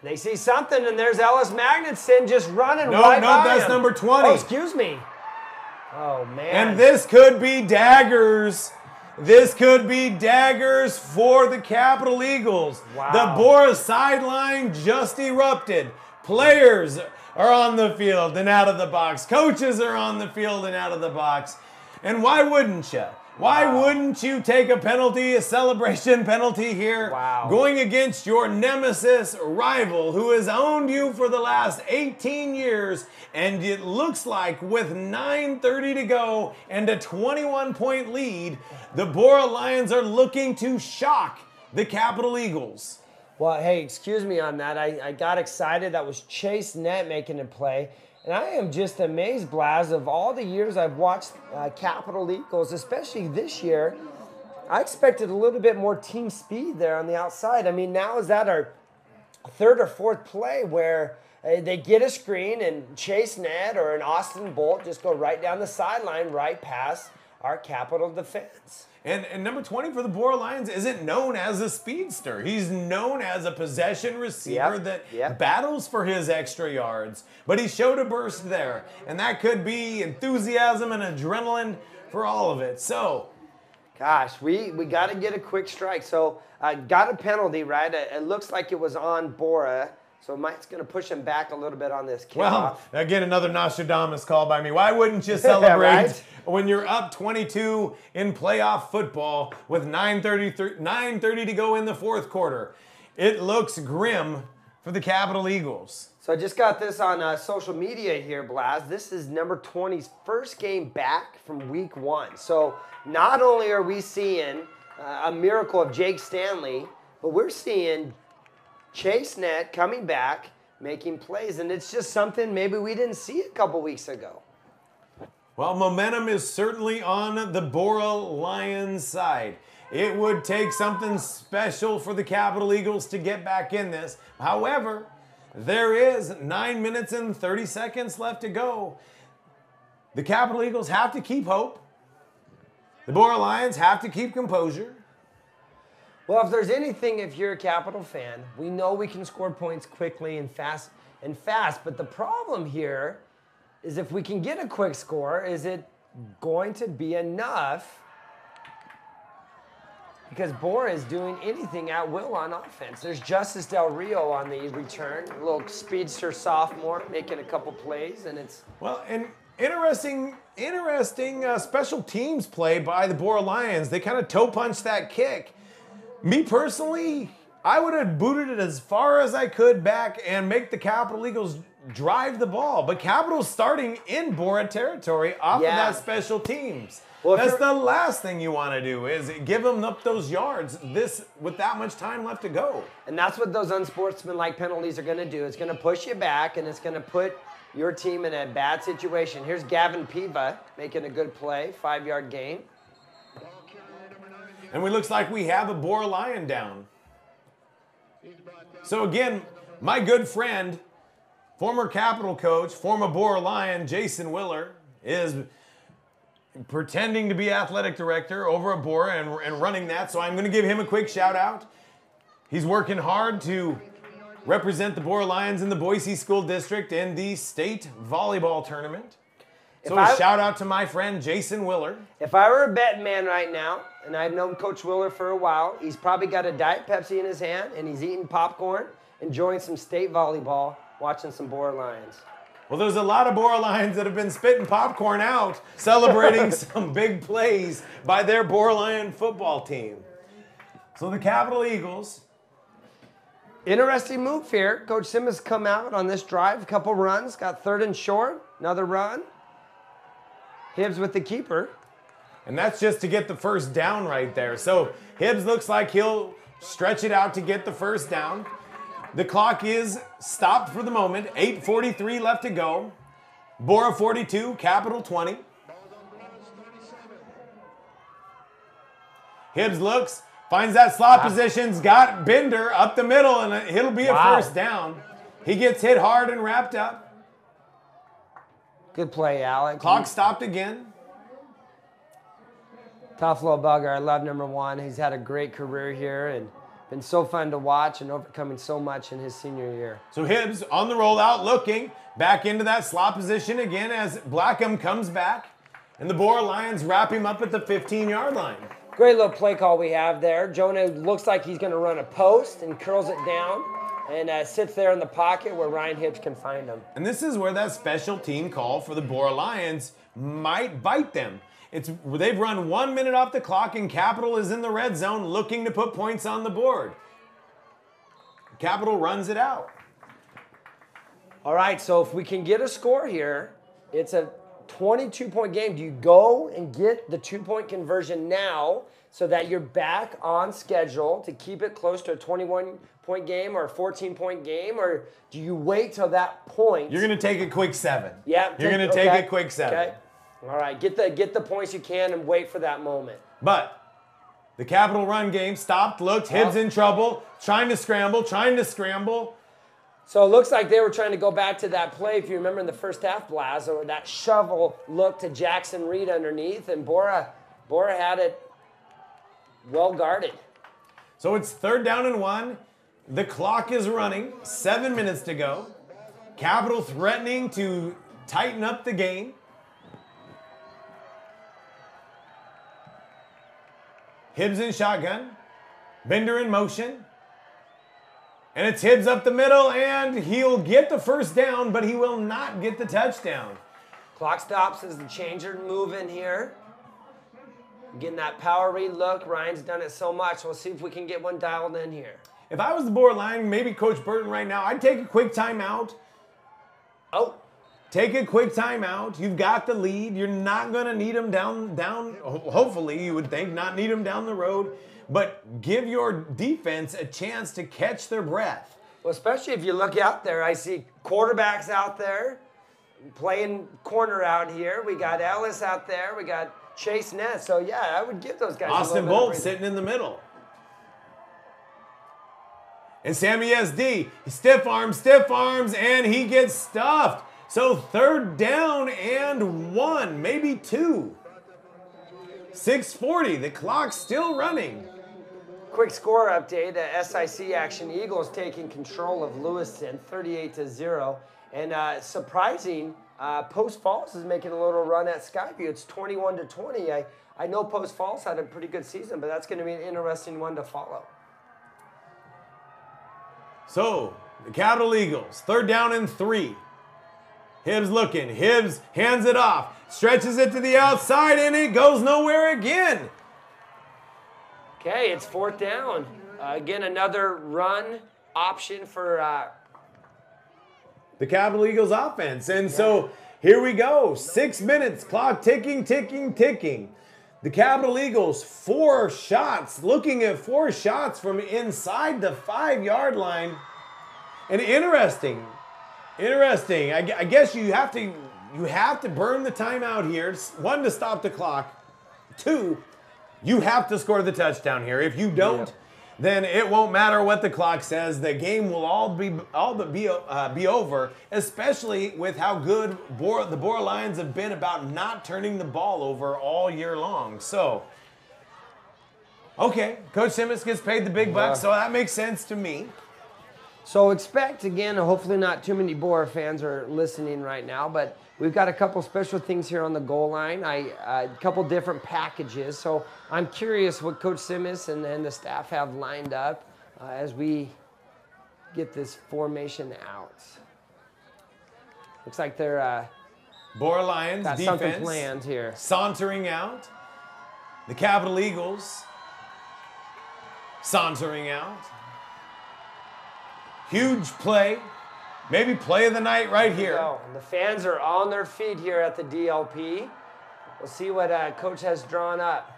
They see something, and there's Ellis Magnuson just running right by that's him. number 20. Oh, excuse me. Oh, man. And this could be daggers. This could be daggers for the Capital Eagles. Wow. The Borah sideline just erupted. Players are on the field and out of the box. Coaches are on the field and out of the box. And why wouldn't you? Why wouldn't you take a penalty, a celebration penalty here, going against your nemesis rival who has owned you for the last 18 years, and it looks like with 9:30 to go and a 21-point lead, the Borah Lions are looking to shock the Capital Eagles. Well, hey, excuse me on that. I got excited. That was Chase Nett making a play. And I am just amazed, Blaz, of all the years I've watched Capital Eagles, especially this year. I expected a little bit more team speed there on the outside. I mean, now is that our 3rd or 4th play where they get a screen and Chase Nett or an Austin Bolt just go right down the sideline, right past our Capital defense. And number 20 for the Borah Lions isn't known as a speedster. He's known as a possession receiver that battles for his extra yards. But he showed a burst there. And that could be enthusiasm and adrenaline for all of it. So, Gosh, we got to get a quick strike. So got a penalty, right? It looks like it was on Borah. So Mike's going to push him back a little bit on this kickoff. Well, again, another Nostradamus call by me. Why wouldn't you celebrate Right? when you're up 22 in playoff football with 9:30 to go in the fourth quarter? It looks grim for the Capital Eagles. So I just got this on social media here, Blaz. This is number 20's first game back from week 1. So not only are we seeing a miracle of Jake Stanley, but we're seeing Chase Nett coming back, making plays, and it's just something maybe we didn't see a couple weeks ago. Well, momentum is certainly on the Borah Lions side. It would take something special for the Capital Eagles to get back in this. However, there is 9 minutes and 30 seconds left to go. The Capital Eagles have to keep hope. The Borah Lions have to keep composure. Well, if there's anything, if you're a Capital fan, we know we can score points quickly and fast. But the problem here is if we can get a quick score, is it going to be enough? Because Borah is doing anything at will on offense. There's Justice Del Rio on the return, a little speedster sophomore making a couple plays, and it's Well, and interesting special teams play by the Borah Lions. They kind of toe punched that kick. Me personally, I would have booted it as far as I could back and make the Capital Eagles drive the ball. But Capital's starting in Borah territory off of that special teams. Well, that's the last thing you want to do is give them up those yards with that much time left to go. And that's what those unsportsmanlike penalties are going to do. It's going to push you back, and it's going to put your team in a bad situation. Here's Gavin Piva making a good play, 5-yard gain. And it looks like we have a Borah Lion down. So again, my good friend, former Capital coach, former Borah Lion, Jason Willer, is pretending to be athletic director over at Borah and running that. So I'm going to give him a quick shout out. He's working hard to represent the Borah Lions in the Boise School District in the state volleyball tournament. So a shout out to my friend Jason Willer. If I were a betting man right now, and I've known Coach Willer for a while, he's probably got a Diet Pepsi in his hand, and he's eating popcorn, enjoying some state volleyball, watching some Borah Lions. Well, there's a lot of Borah Lions that have been spitting popcorn out, celebrating some big plays by their Borah Lion football team. So the Capital Eagles. Interesting move here. Coach Simmons come out on this drive, a couple runs, got 3rd and short, another run. Hibbs with the keeper. And that's just to get the first down right there. So Hibbs looks like he'll stretch it out to get the first down. The clock is stopped for the moment. 8:43 left to go. Borah 42, Capital 20. Hibbs looks, finds that slot position's got Bender up the middle, and it'll be a first down. He gets hit hard and wrapped up. Good play, Alec. Clock stopped again. Tough little bugger. I love number 1. He's had a great career here and been so fun to watch and overcoming so much in his senior year. So Hibbs on the rollout looking back into that slot position again as Blackham comes back. And the Borah Lions wrap him up at the 15-yard line. Great little play call we have there. Jonah looks like he's going to run a post and curls it down and sits there in the pocket where Ryan Hibbs can find him. And this is where that special team call for the Borah Lions might bite them. They've run 1 minute off the clock and Capital is in the red zone looking to put points on the board. Capital runs it out. All right, so if we can get a score here, it's a 22-point game. Do you go and get the 2-point conversion now so that you're back on schedule to keep it close to a 21-point game or a 14-point game, or do you wait till that point? You're going to take a quick 7. Yeah. You're going to take a quick 7. Okay. All right, get the points you can and wait for that moment. But the Capital run game stopped, looked, Hibbs in trouble, trying to scramble. So it looks like they were trying to go back to that play, if you remember in the first half, Blaz, or that shovel look to Jackson Reed underneath, and Borah had it well guarded. So it's 3rd down and 1. The clock is running, 7 minutes to go. Capital threatening to tighten up the game. Hibbs in shotgun. Bender in motion. And it's Hibbs up the middle, and he'll get the first down, but he will not get the touchdown. Clock stops as the changer move in here. Getting that power read look. Ryan's done it so much. We'll see if we can get one dialed in here. If I was the Borah line, maybe Coach Burton right now, I'd take a quick timeout. Oh. Take a quick timeout. You've got the lead. You're not going to need them down. Hopefully, you would think, not need them down the road. But give your defense a chance to catch their breath. Well, especially if you look out there, I see quarterbacks out there playing corner out here. We got Ellis out there. We got Chase Ness. So, yeah, I would give those guys Austin Bolt sitting in the middle. And Sammy SD, stiff arms, and he gets stuffed. So 3rd down and 1, maybe 2. 6:40, the clock's still running. Quick score update, SIC action. Eagles taking control of Lewiston, 38-0. And surprising, Post Falls is making a little run at Skyview. It's 21-20. I know Post Falls had a pretty good season, but that's going to be an interesting one to follow. So, the Capital Eagles, 3rd down and 3. Hibbs looking. Hibbs hands it off. Stretches it to the outside, and it goes nowhere again. Okay, it's 4th down. Again, another run option for the Capital Eagles offense. And so, here we go. 6 minutes. Clock ticking. The Capital Eagles, 4 shots. Looking at 4 shots from inside the 5-yard line. And interesting. I guess you have to burn the timeout here. 1, to stop the clock. 2, you have to score the touchdown here. If you don't, then it won't matter what the clock says. The game will all be over, especially with how good the Borah Lions have been about not turning the ball over all year long. So, okay, Coach Simmons gets paid the big bucks, so that makes sense to me. So expect, again, hopefully not too many Borah fans are listening right now, but we've got a couple special things here on the goal line, a couple different packages. So I'm curious what Coach Simmons and the staff have lined up as we get this formation out. Looks like they're Borah Lions got defense something planned here. Sauntering out. The Capital Eagles sauntering out. Huge play. Maybe play of the night right here. The fans are on their feet here at the DLP. We'll see what Coach has drawn up.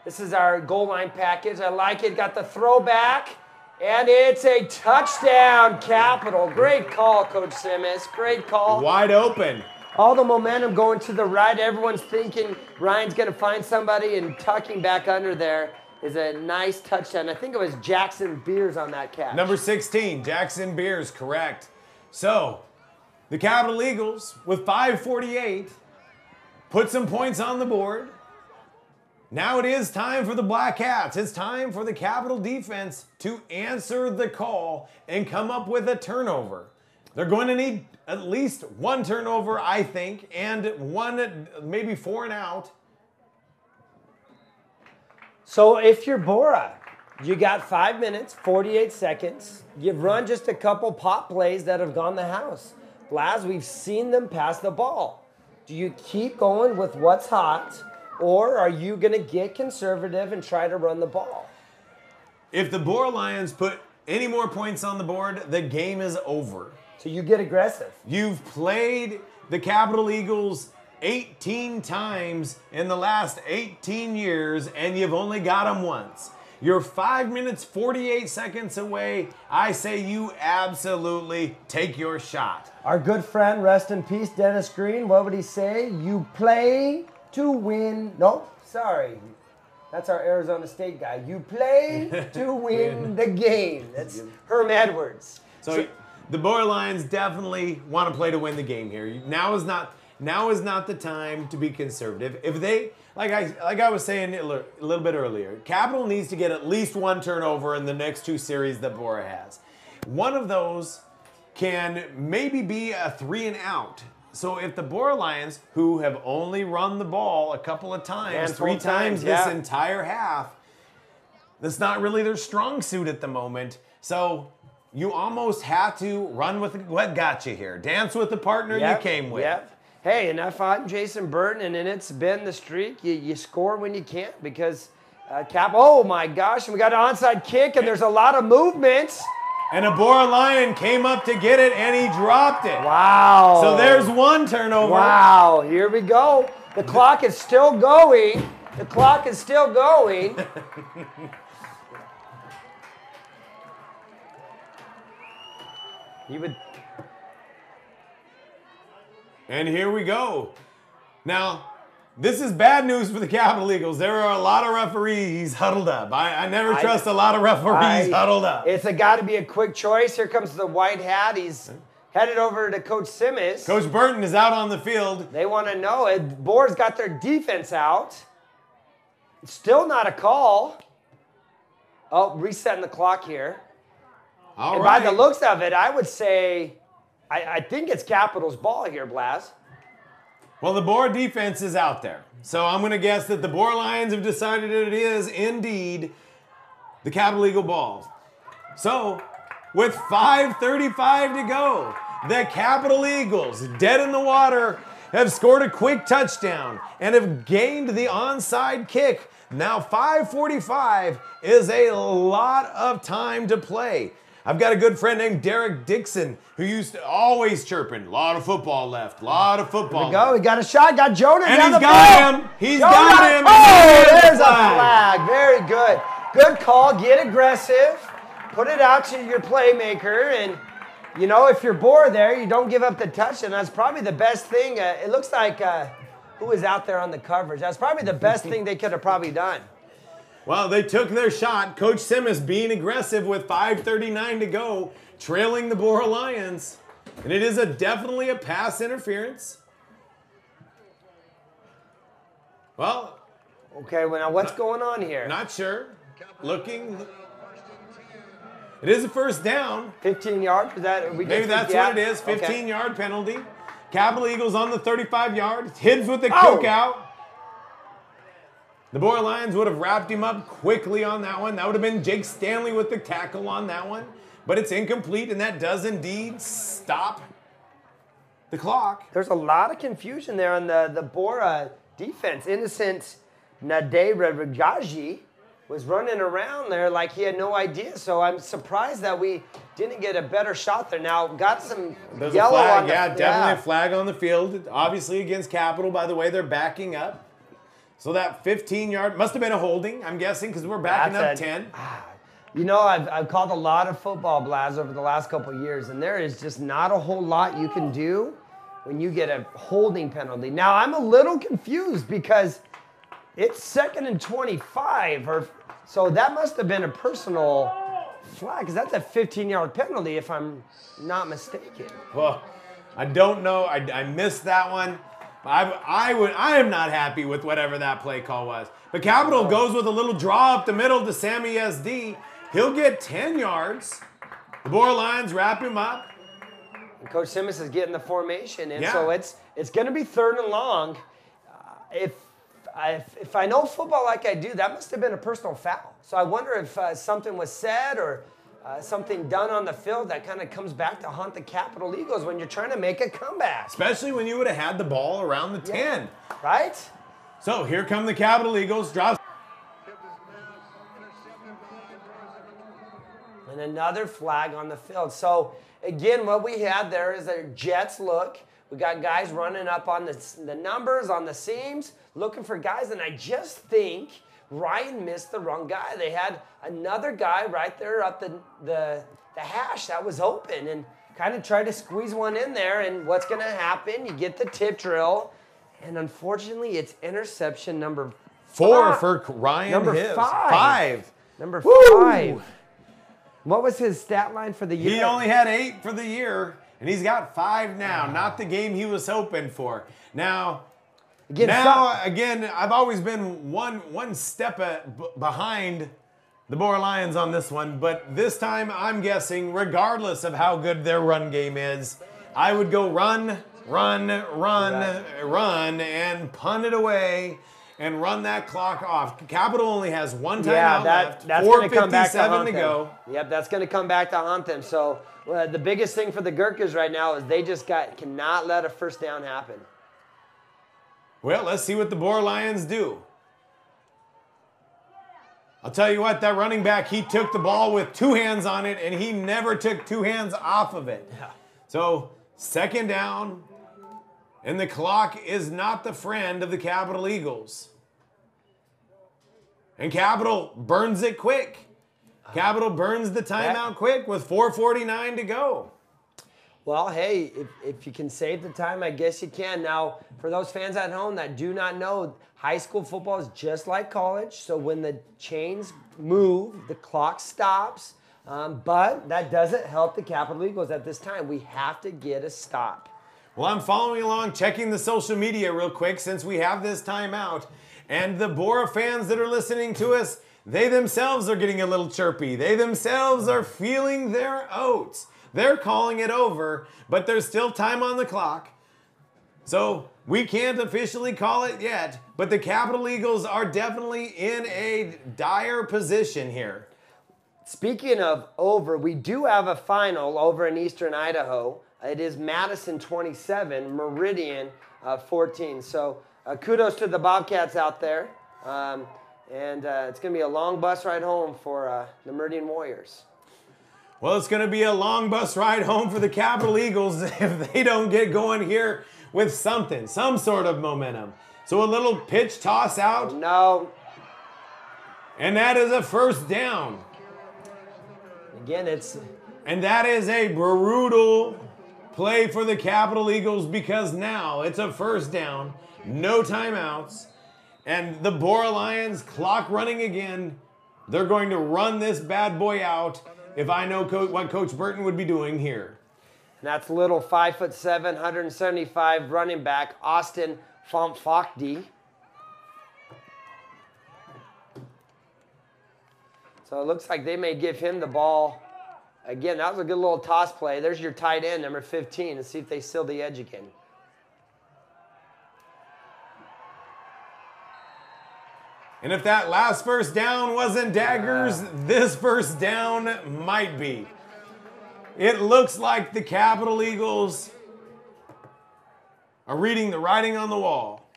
This is our goal line package. I like it. Got the throwback. And it's a touchdown, Capital. Great call, Coach Simmons. Great call. Wide open. All the momentum going to the right. Everyone's thinking Ryan's going to find somebody, and tucking back under there is a nice touchdown. I think it was Jackson Beers on that catch. Number 16, Jackson Beers, correct. So, the Capital Eagles, with 5:48, put some points on the board. Now it is time for the Black Cats. It's time for the Capital defense to answer the call and come up with a turnover. They're going to need at least 1 turnover, I think, and 1, maybe 4 and out. So if you're Borah, you got 5 minutes, 48 seconds. You've run just a couple pop plays that have gone the house. Blaz, we've seen them pass the ball. Do you keep going with what's hot, or are you going to get conservative and try to run the ball? If the Borah Lions put any more points on the board, the game is over. So you get aggressive. You've played the Capital Eagles 18 times in the last 18 years, and you've only got them once. You're 5 minutes, 48 seconds away. I say you absolutely take your shot. Our good friend, rest in peace, Dennis Green, what would he say? You play to win. No, sorry. That's our Arizona State guy. You play to win the game. That's Herm Edwards. So the Borah Lions definitely want to play to win the game here. Now is not the time to be conservative. If they, like I was saying a little bit earlier, Capital needs to get at least 1 turnover in the next 2 series that Borah has. One of those can maybe be a 3 and out. So if the Borah Lions, who have only run the ball a couple of times, three times this entire half, that's not really their strong suit at the moment. So you almost have to run with what got you here. Dance with the partner you came with. Yep. Hey, and I fought Jason Burton, and it's been the streak. You score when you can't because oh my gosh, and we got an onside kick, and there's a lot of movements. And a Borah Lion came up to get it, and he dropped it. Wow. So there's one turnover. Wow, here we go. The clock is still going. The clock is still going. And here we go. Now, this is bad news for the Capital Eagles. There are a lot of referees huddled up. I never trust a lot of referees huddled up. It's got to be a quick choice. Here comes the white hat. He's headed over to Coach Simmons. Coach Burton is out on the field. They want to know it. Borah's got their defense out. It's still not a call. Oh, resetting the clock here. All and right. by the looks of it, I would say, I think it's Capital's ball here, Blas. Well, the Borah defense is out there. So I'm going to guess that the Borah Lions have decided that it is indeed the Capital Eagle ball. So with 5:35 to go, the Capital Eagles, dead in the water, have scored a quick touchdown and have gained the onside kick. Now 5:45 is a lot of time to play. I've got a good friend named Derek Dixon who used to always chirping, a lot of football left, a lot of football. Here we go. We got a shot. Got Jonah and down he's the got him. He's got him. Oh, there's a flag. Very good. Good call. Get aggressive. Put it out to your playmaker. And, you know, if you're Borah there, you don't give up the touch. And that's probably the best thing. It looks like who was out there on the coverage. That's probably the best thing they could have probably done. Well, they took their shot. Coach Simmons being aggressive with 5:39 to go, trailing the Borah Lions. And it is definitely a pass interference. Well. Okay, well, now what's going on here? Not sure. Looking. It is a first down. 15 yards? Is that, maybe that's what it is. 15-yard penalty. Capital Eagles on the 35-yard. Hibbs with the kick out. The Borah Lions would have wrapped him up quickly on that one. That would have been Jake Stanley with the tackle on that one. But it's incomplete, and that does indeed stop the clock. There's a lot of confusion there on the Borah defense. Innocent Nade Regaji was running around there like he had no idea. So I'm surprised that we didn't get a better shot there. Now, got some yellow on the field. Definitely a flag on the field. Obviously against Capital, by the way, they're backing up. So that 15-yard must have been a holding, I'm guessing, because we're backing up 10. You know, I've called a lot of football, Blas, over the last couple of years, and there is just not a whole lot you can do when you get a holding penalty. Now, I'm a little confused because it's 2nd and 25, so that must have been a personal flag, because that's a 15-yard penalty, if I'm not mistaken. Well, I don't know. I missed that one. I am not happy with whatever that play call was. But Capital goes with a little draw up the middle to Sammy SD. He'll get 10 yards. The Borah Lions wrap him up. And Coach Simmons is getting the formation, and so it's going to be 3rd and long. If I know football like I do, that must have been a personal foul. So I wonder if something was said or something done on the field that kind of comes back to haunt the Capital Eagles when you're trying to make a comeback. Especially when you would have had the ball around the 10. Right? So here come the Capital Eagles. Drops. And another flag on the field. So again, what we had there is a Jets look. We got guys running up on the numbers, on the seams, looking for guys. And I just think Ryan missed the wrong guy. They had another guy right there up the hash that was open and kind of tried to squeeze one in there. And what's going to happen? You get the tip drill. And unfortunately, it's interception number 4 for Ryan Number Hibbs. 5. Number 5. What was his stat line for the year? He only had 8 for the year, and he's got 5 now. Not the game he was hoping for. Now, again, I've always been one step behind the Borah Lions on this one, but this time I'm guessing, regardless of how good their run game is, I would go run run, and punt it away and run that clock off. Capital only has one timeout left. That's going to come back to haunt to them. go. Yep, that's going to come back to haunt them. So the biggest thing for the Gurkhas right now is they just cannot let a first down happen. Well, let's see what the Borah Lions do. I'll tell you what, that running back, he took the ball with two hands on it, and he never took two hands off of it. Yeah. So, second down, and the clock is not the friend of the Capital Eagles. And Capital burns it quick. Capital burns the timeout quick with 4:49 to go. Well, hey, if you can save the time, I guess you can. Now, for those fans at home that do not know, high school football is just like college. So when the chains move, the clock stops. But that doesn't help the Capital Eagles at this time. We have to get a stop. Well, I'm following along, checking the social media real quick since we have this timeout. And the Borah fans that are listening to us, they themselves are getting a little chirpy. They themselves are feeling their oats. They're calling it over, but there's still time on the clock. So we can't officially call it yet, but the Capital Eagles are definitely in a dire position here. Speaking of over, we do have a final over in Eastern Idaho. It is Madison 27, Meridian 14. So kudos to the Bobcats out there. And it's going to be a long bus ride home for the Meridian Warriors. Well, it's going to be a long bus ride home for the Capital Eagles if they don't get going here with some sort of momentum. So a little pitch toss out. No. And that is a first down. Again, And that is a brutal play for the Capital Eagles because now it's a first down, no timeouts, and the Borah Lions clock running again. They're going to run this bad boy out if I know what Coach Burton would be doing here. And that's little 5'7", 175 running back, Austin Fomfakdi. So it looks like they may give him the ball. Again, that was a good little toss play. There's your tight end, number 15, and see if they seal the edge again. And if that last first down wasn't daggers, this first down might be. It looks like the Capital Eagles are reading the writing on the wall.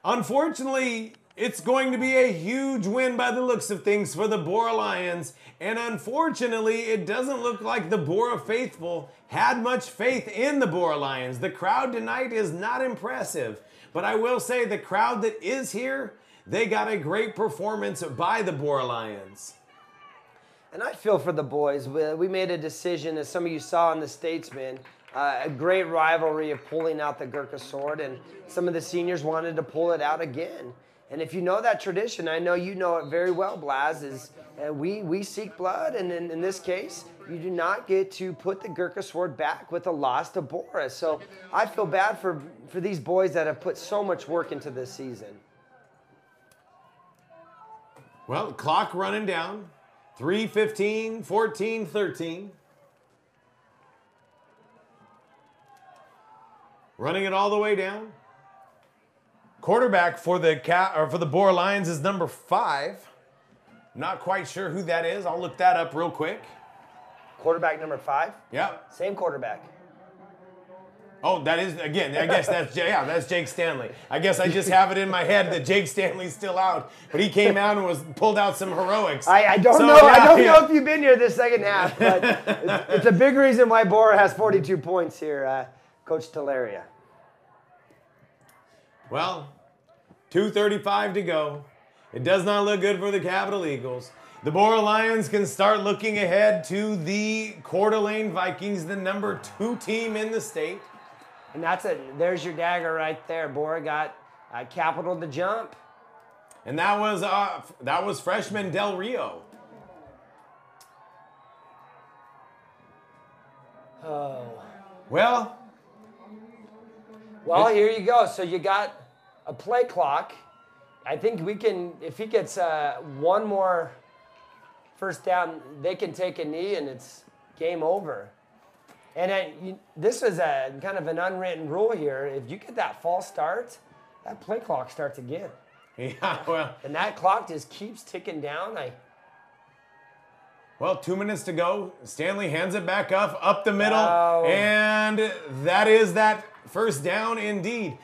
Unfortunately, it's going to be a huge win by the looks of things for the Borah Lions. And unfortunately, it doesn't look like the Borah faithful had much faith in the Borah Lions. The crowd tonight is not impressive. But I will say the crowd that is here, they got a great performance by the Borah Lions. And I feel for the boys. We made a decision, as some of you saw in the Statesman, a great rivalry of pulling out the Gurkha sword, and some of the seniors wanted to pull it out again. And if you know that tradition, I know you know it very well, Blaz, is we seek blood, and in this case, you do not get to put the Gurkha sword back with a loss to Borah. So I feel bad for these boys that have put so much work into this season. Well, clock running down. 3:15, 14, 13. Running it all the way down. Quarterback for the Borah Lions is number 5. Not quite sure who that is. I'll look that up real quick. Quarterback number 5? Yep. Same quarterback. Oh, that is, again, I guess that's Jake Stanley. I guess I just have it in my head that Jake Stanley's still out, but he came out and pulled out some heroics. I don't know. Yeah, I don't know if you've been here this second half, but it's a big reason why Borah has 42 points here, Coach Teleria. Well, 2:35 to go. It does not look good for the Capital Eagles. The Borah Lions can start looking ahead to the Coeur d'Alene Vikings, the number 2 team in the state. And that's it. There's your dagger right there. Borah got Capital to jump. And that was freshman Del Rio. Oh. Well, here you go. So you got a play clock. I think we can, if he gets one more first down, they can take a knee and it's game over. And this is a kind of an unwritten rule here. If you get that false start, that play clock starts again. Yeah, well. And that clock just keeps ticking down. Well, 2 minutes to go. Stanley hands it back up the middle. Oh. And that is that first down indeed.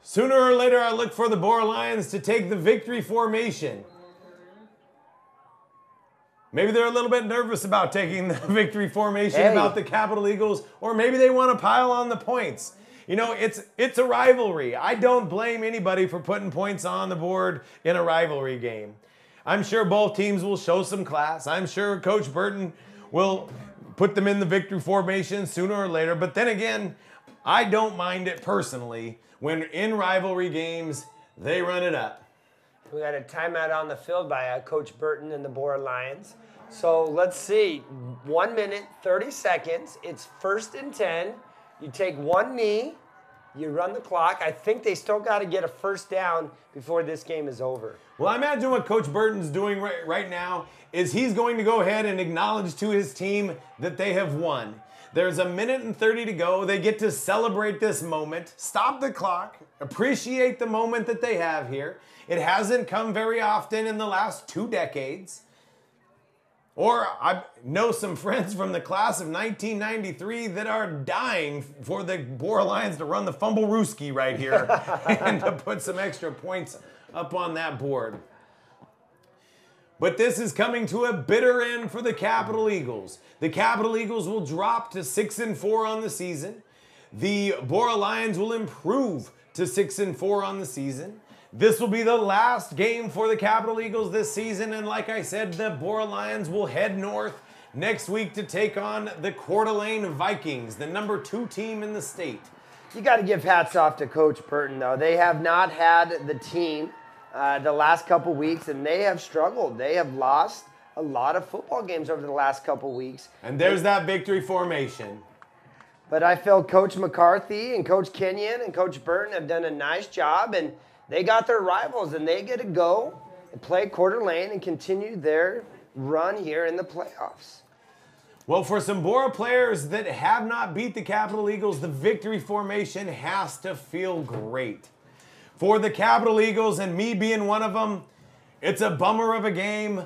Sooner or later, I look for the Borah Lions to take the victory formation. Maybe they're a little bit nervous about taking the victory formation about the Capital Eagles, or maybe they want to pile on the points. You know, it's a rivalry. I don't blame anybody for putting points on the board in a rivalry game. I'm sure both teams will show some class. I'm sure Coach Burton will put them in the victory formation sooner or later. But then again, I don't mind it personally when in rivalry games, they run it up. We got a timeout on the field by Coach Burton and the Borah Lions. So let's see, 1 minute, 30 seconds. It's 1st and 10. You take one knee, you run the clock. I think they still got to get a first down before this game is over. Well, I imagine what Coach Burton's doing right now is he's going to go ahead and acknowledge to his team that they have won. There's 1 minute and 30 to go. They get to celebrate this moment, stop the clock, appreciate the moment that they have here. It hasn't come very often in the last 2 decades. Or I know some friends from the class of 1993 that are dying for the Borah Lions to run the fumble-rooski right here and to put some extra points up on that board. But this is coming to a bitter end for the Capital Eagles. The Capital Eagles will drop to 6-4 on the season. The Borah Lions will improve to 6-4 on the season. This will be the last game for the Capital Eagles this season, and like I said, the Borah Lions will head north next week to take on the Coeur d'Alene Vikings, the number 2 team in the state. You got to give hats off to Coach Burton, though. They have not had the team the last couple weeks, and they have struggled. They have lost a lot of football games over the last couple weeks. And there's that victory formation. But I feel Coach McCarthy and Coach Kenyon and Coach Burton have done a nice job, and they got their rivals, and they get to go and play Coeur d'Alene and continue their run here in the playoffs. Well, for some Borah players that have not beat the Capital Eagles, the victory formation has to feel great. For the Capital Eagles, and me being one of them, it's a bummer of a game.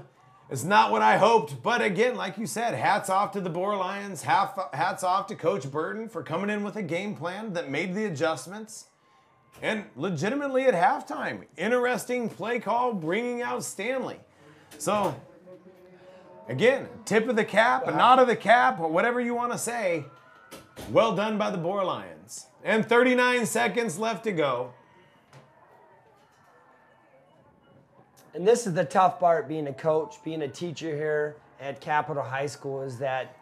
It's not what I hoped, but again, like you said, hats off to the Borah Lions, hats off to Coach Burton for coming in with a game plan that made the adjustments. And legitimately at halftime, interesting play call bringing out Stanley. So, again, tip of the cap, a nod of the cap, or whatever you want to say. Well done by the Borah Lions. And 39 seconds left to go. And this is the tough part being a coach, being a teacher here at Capital High School, is that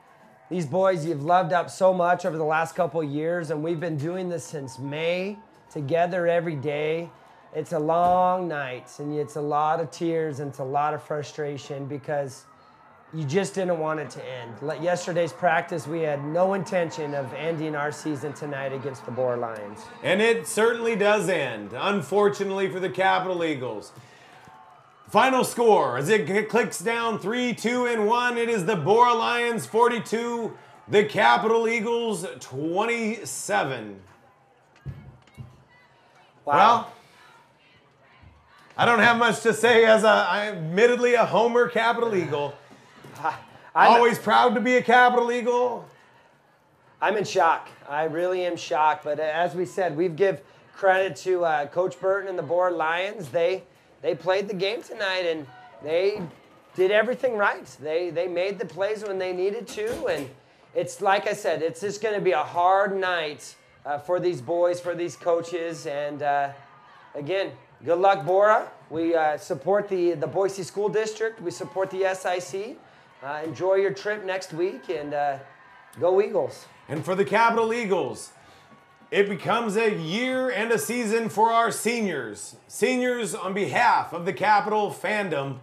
these boys you've loved up so much over the last couple of years, and we've been doing this since May, together every day. It's a long night, and it's a lot of tears, and it's a lot of frustration because you just didn't want it to end. Like yesterday's practice, we had no intention of ending our season tonight against the Borah Lions. And it certainly does end, unfortunately for the Capital Eagles. Final score, as it clicks down 3-2-1, it is the Borah Lions 42, the Capital Eagles 27. Wow. Well, I don't have much to say as I'm admittedly a Homer Capital Eagle. Always proud to be a Capital Eagle. I'm in shock. I really am shocked. But as we said, we give credit to Coach Burton and the Borah Lions. They played the game tonight, and they did everything right. They made the plays when they needed to. And it's like I said, it's just going to be a hard night for these boys, for these coaches. And again, good luck, Borah. We support the Boise School District. We support the SIC. Enjoy your trip next week, and go Eagles. And for the Capital Eagles, it becomes a year and a season for our seniors. Seniors, on behalf of the Capital fandom,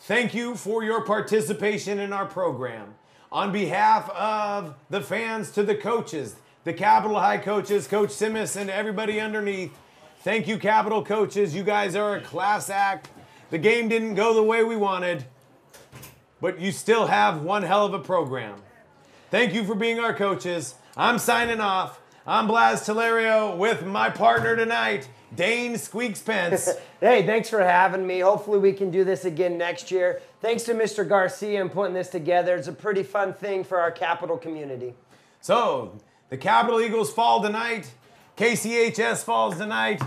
thank you for your participation in our program. On behalf of the fans to the coaches, the Capital High coaches, Coach Simmis and everybody underneath, thank you, Capital coaches. You guys are a class act. The game didn't go the way we wanted, but you still have one hell of a program. Thank you for being our coaches. I'm signing off. I'm Blas Telerio with my partner tonight, Dane Squeaks Pence. Hey, thanks for having me. Hopefully we can do this again next year. Thanks to Mr. Garcia and putting this together. It's a pretty fun thing for our Capital community. So, the Capital Eagles fall tonight. KCHS falls tonight.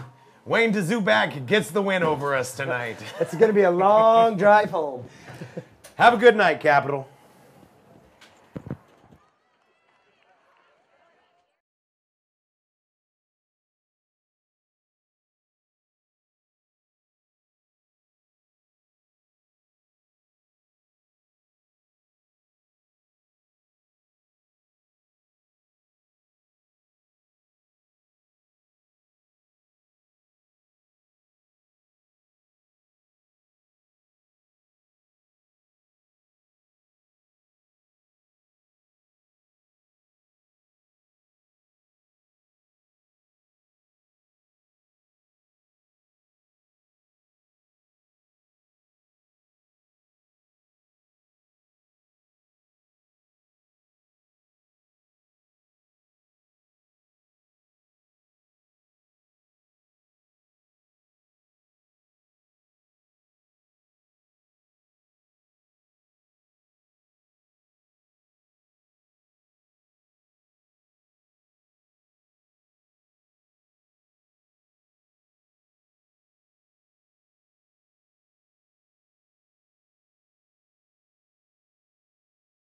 Wayne DeZubak gets the win over us tonight. It's going to be a long drive home. Have a good night, Capital.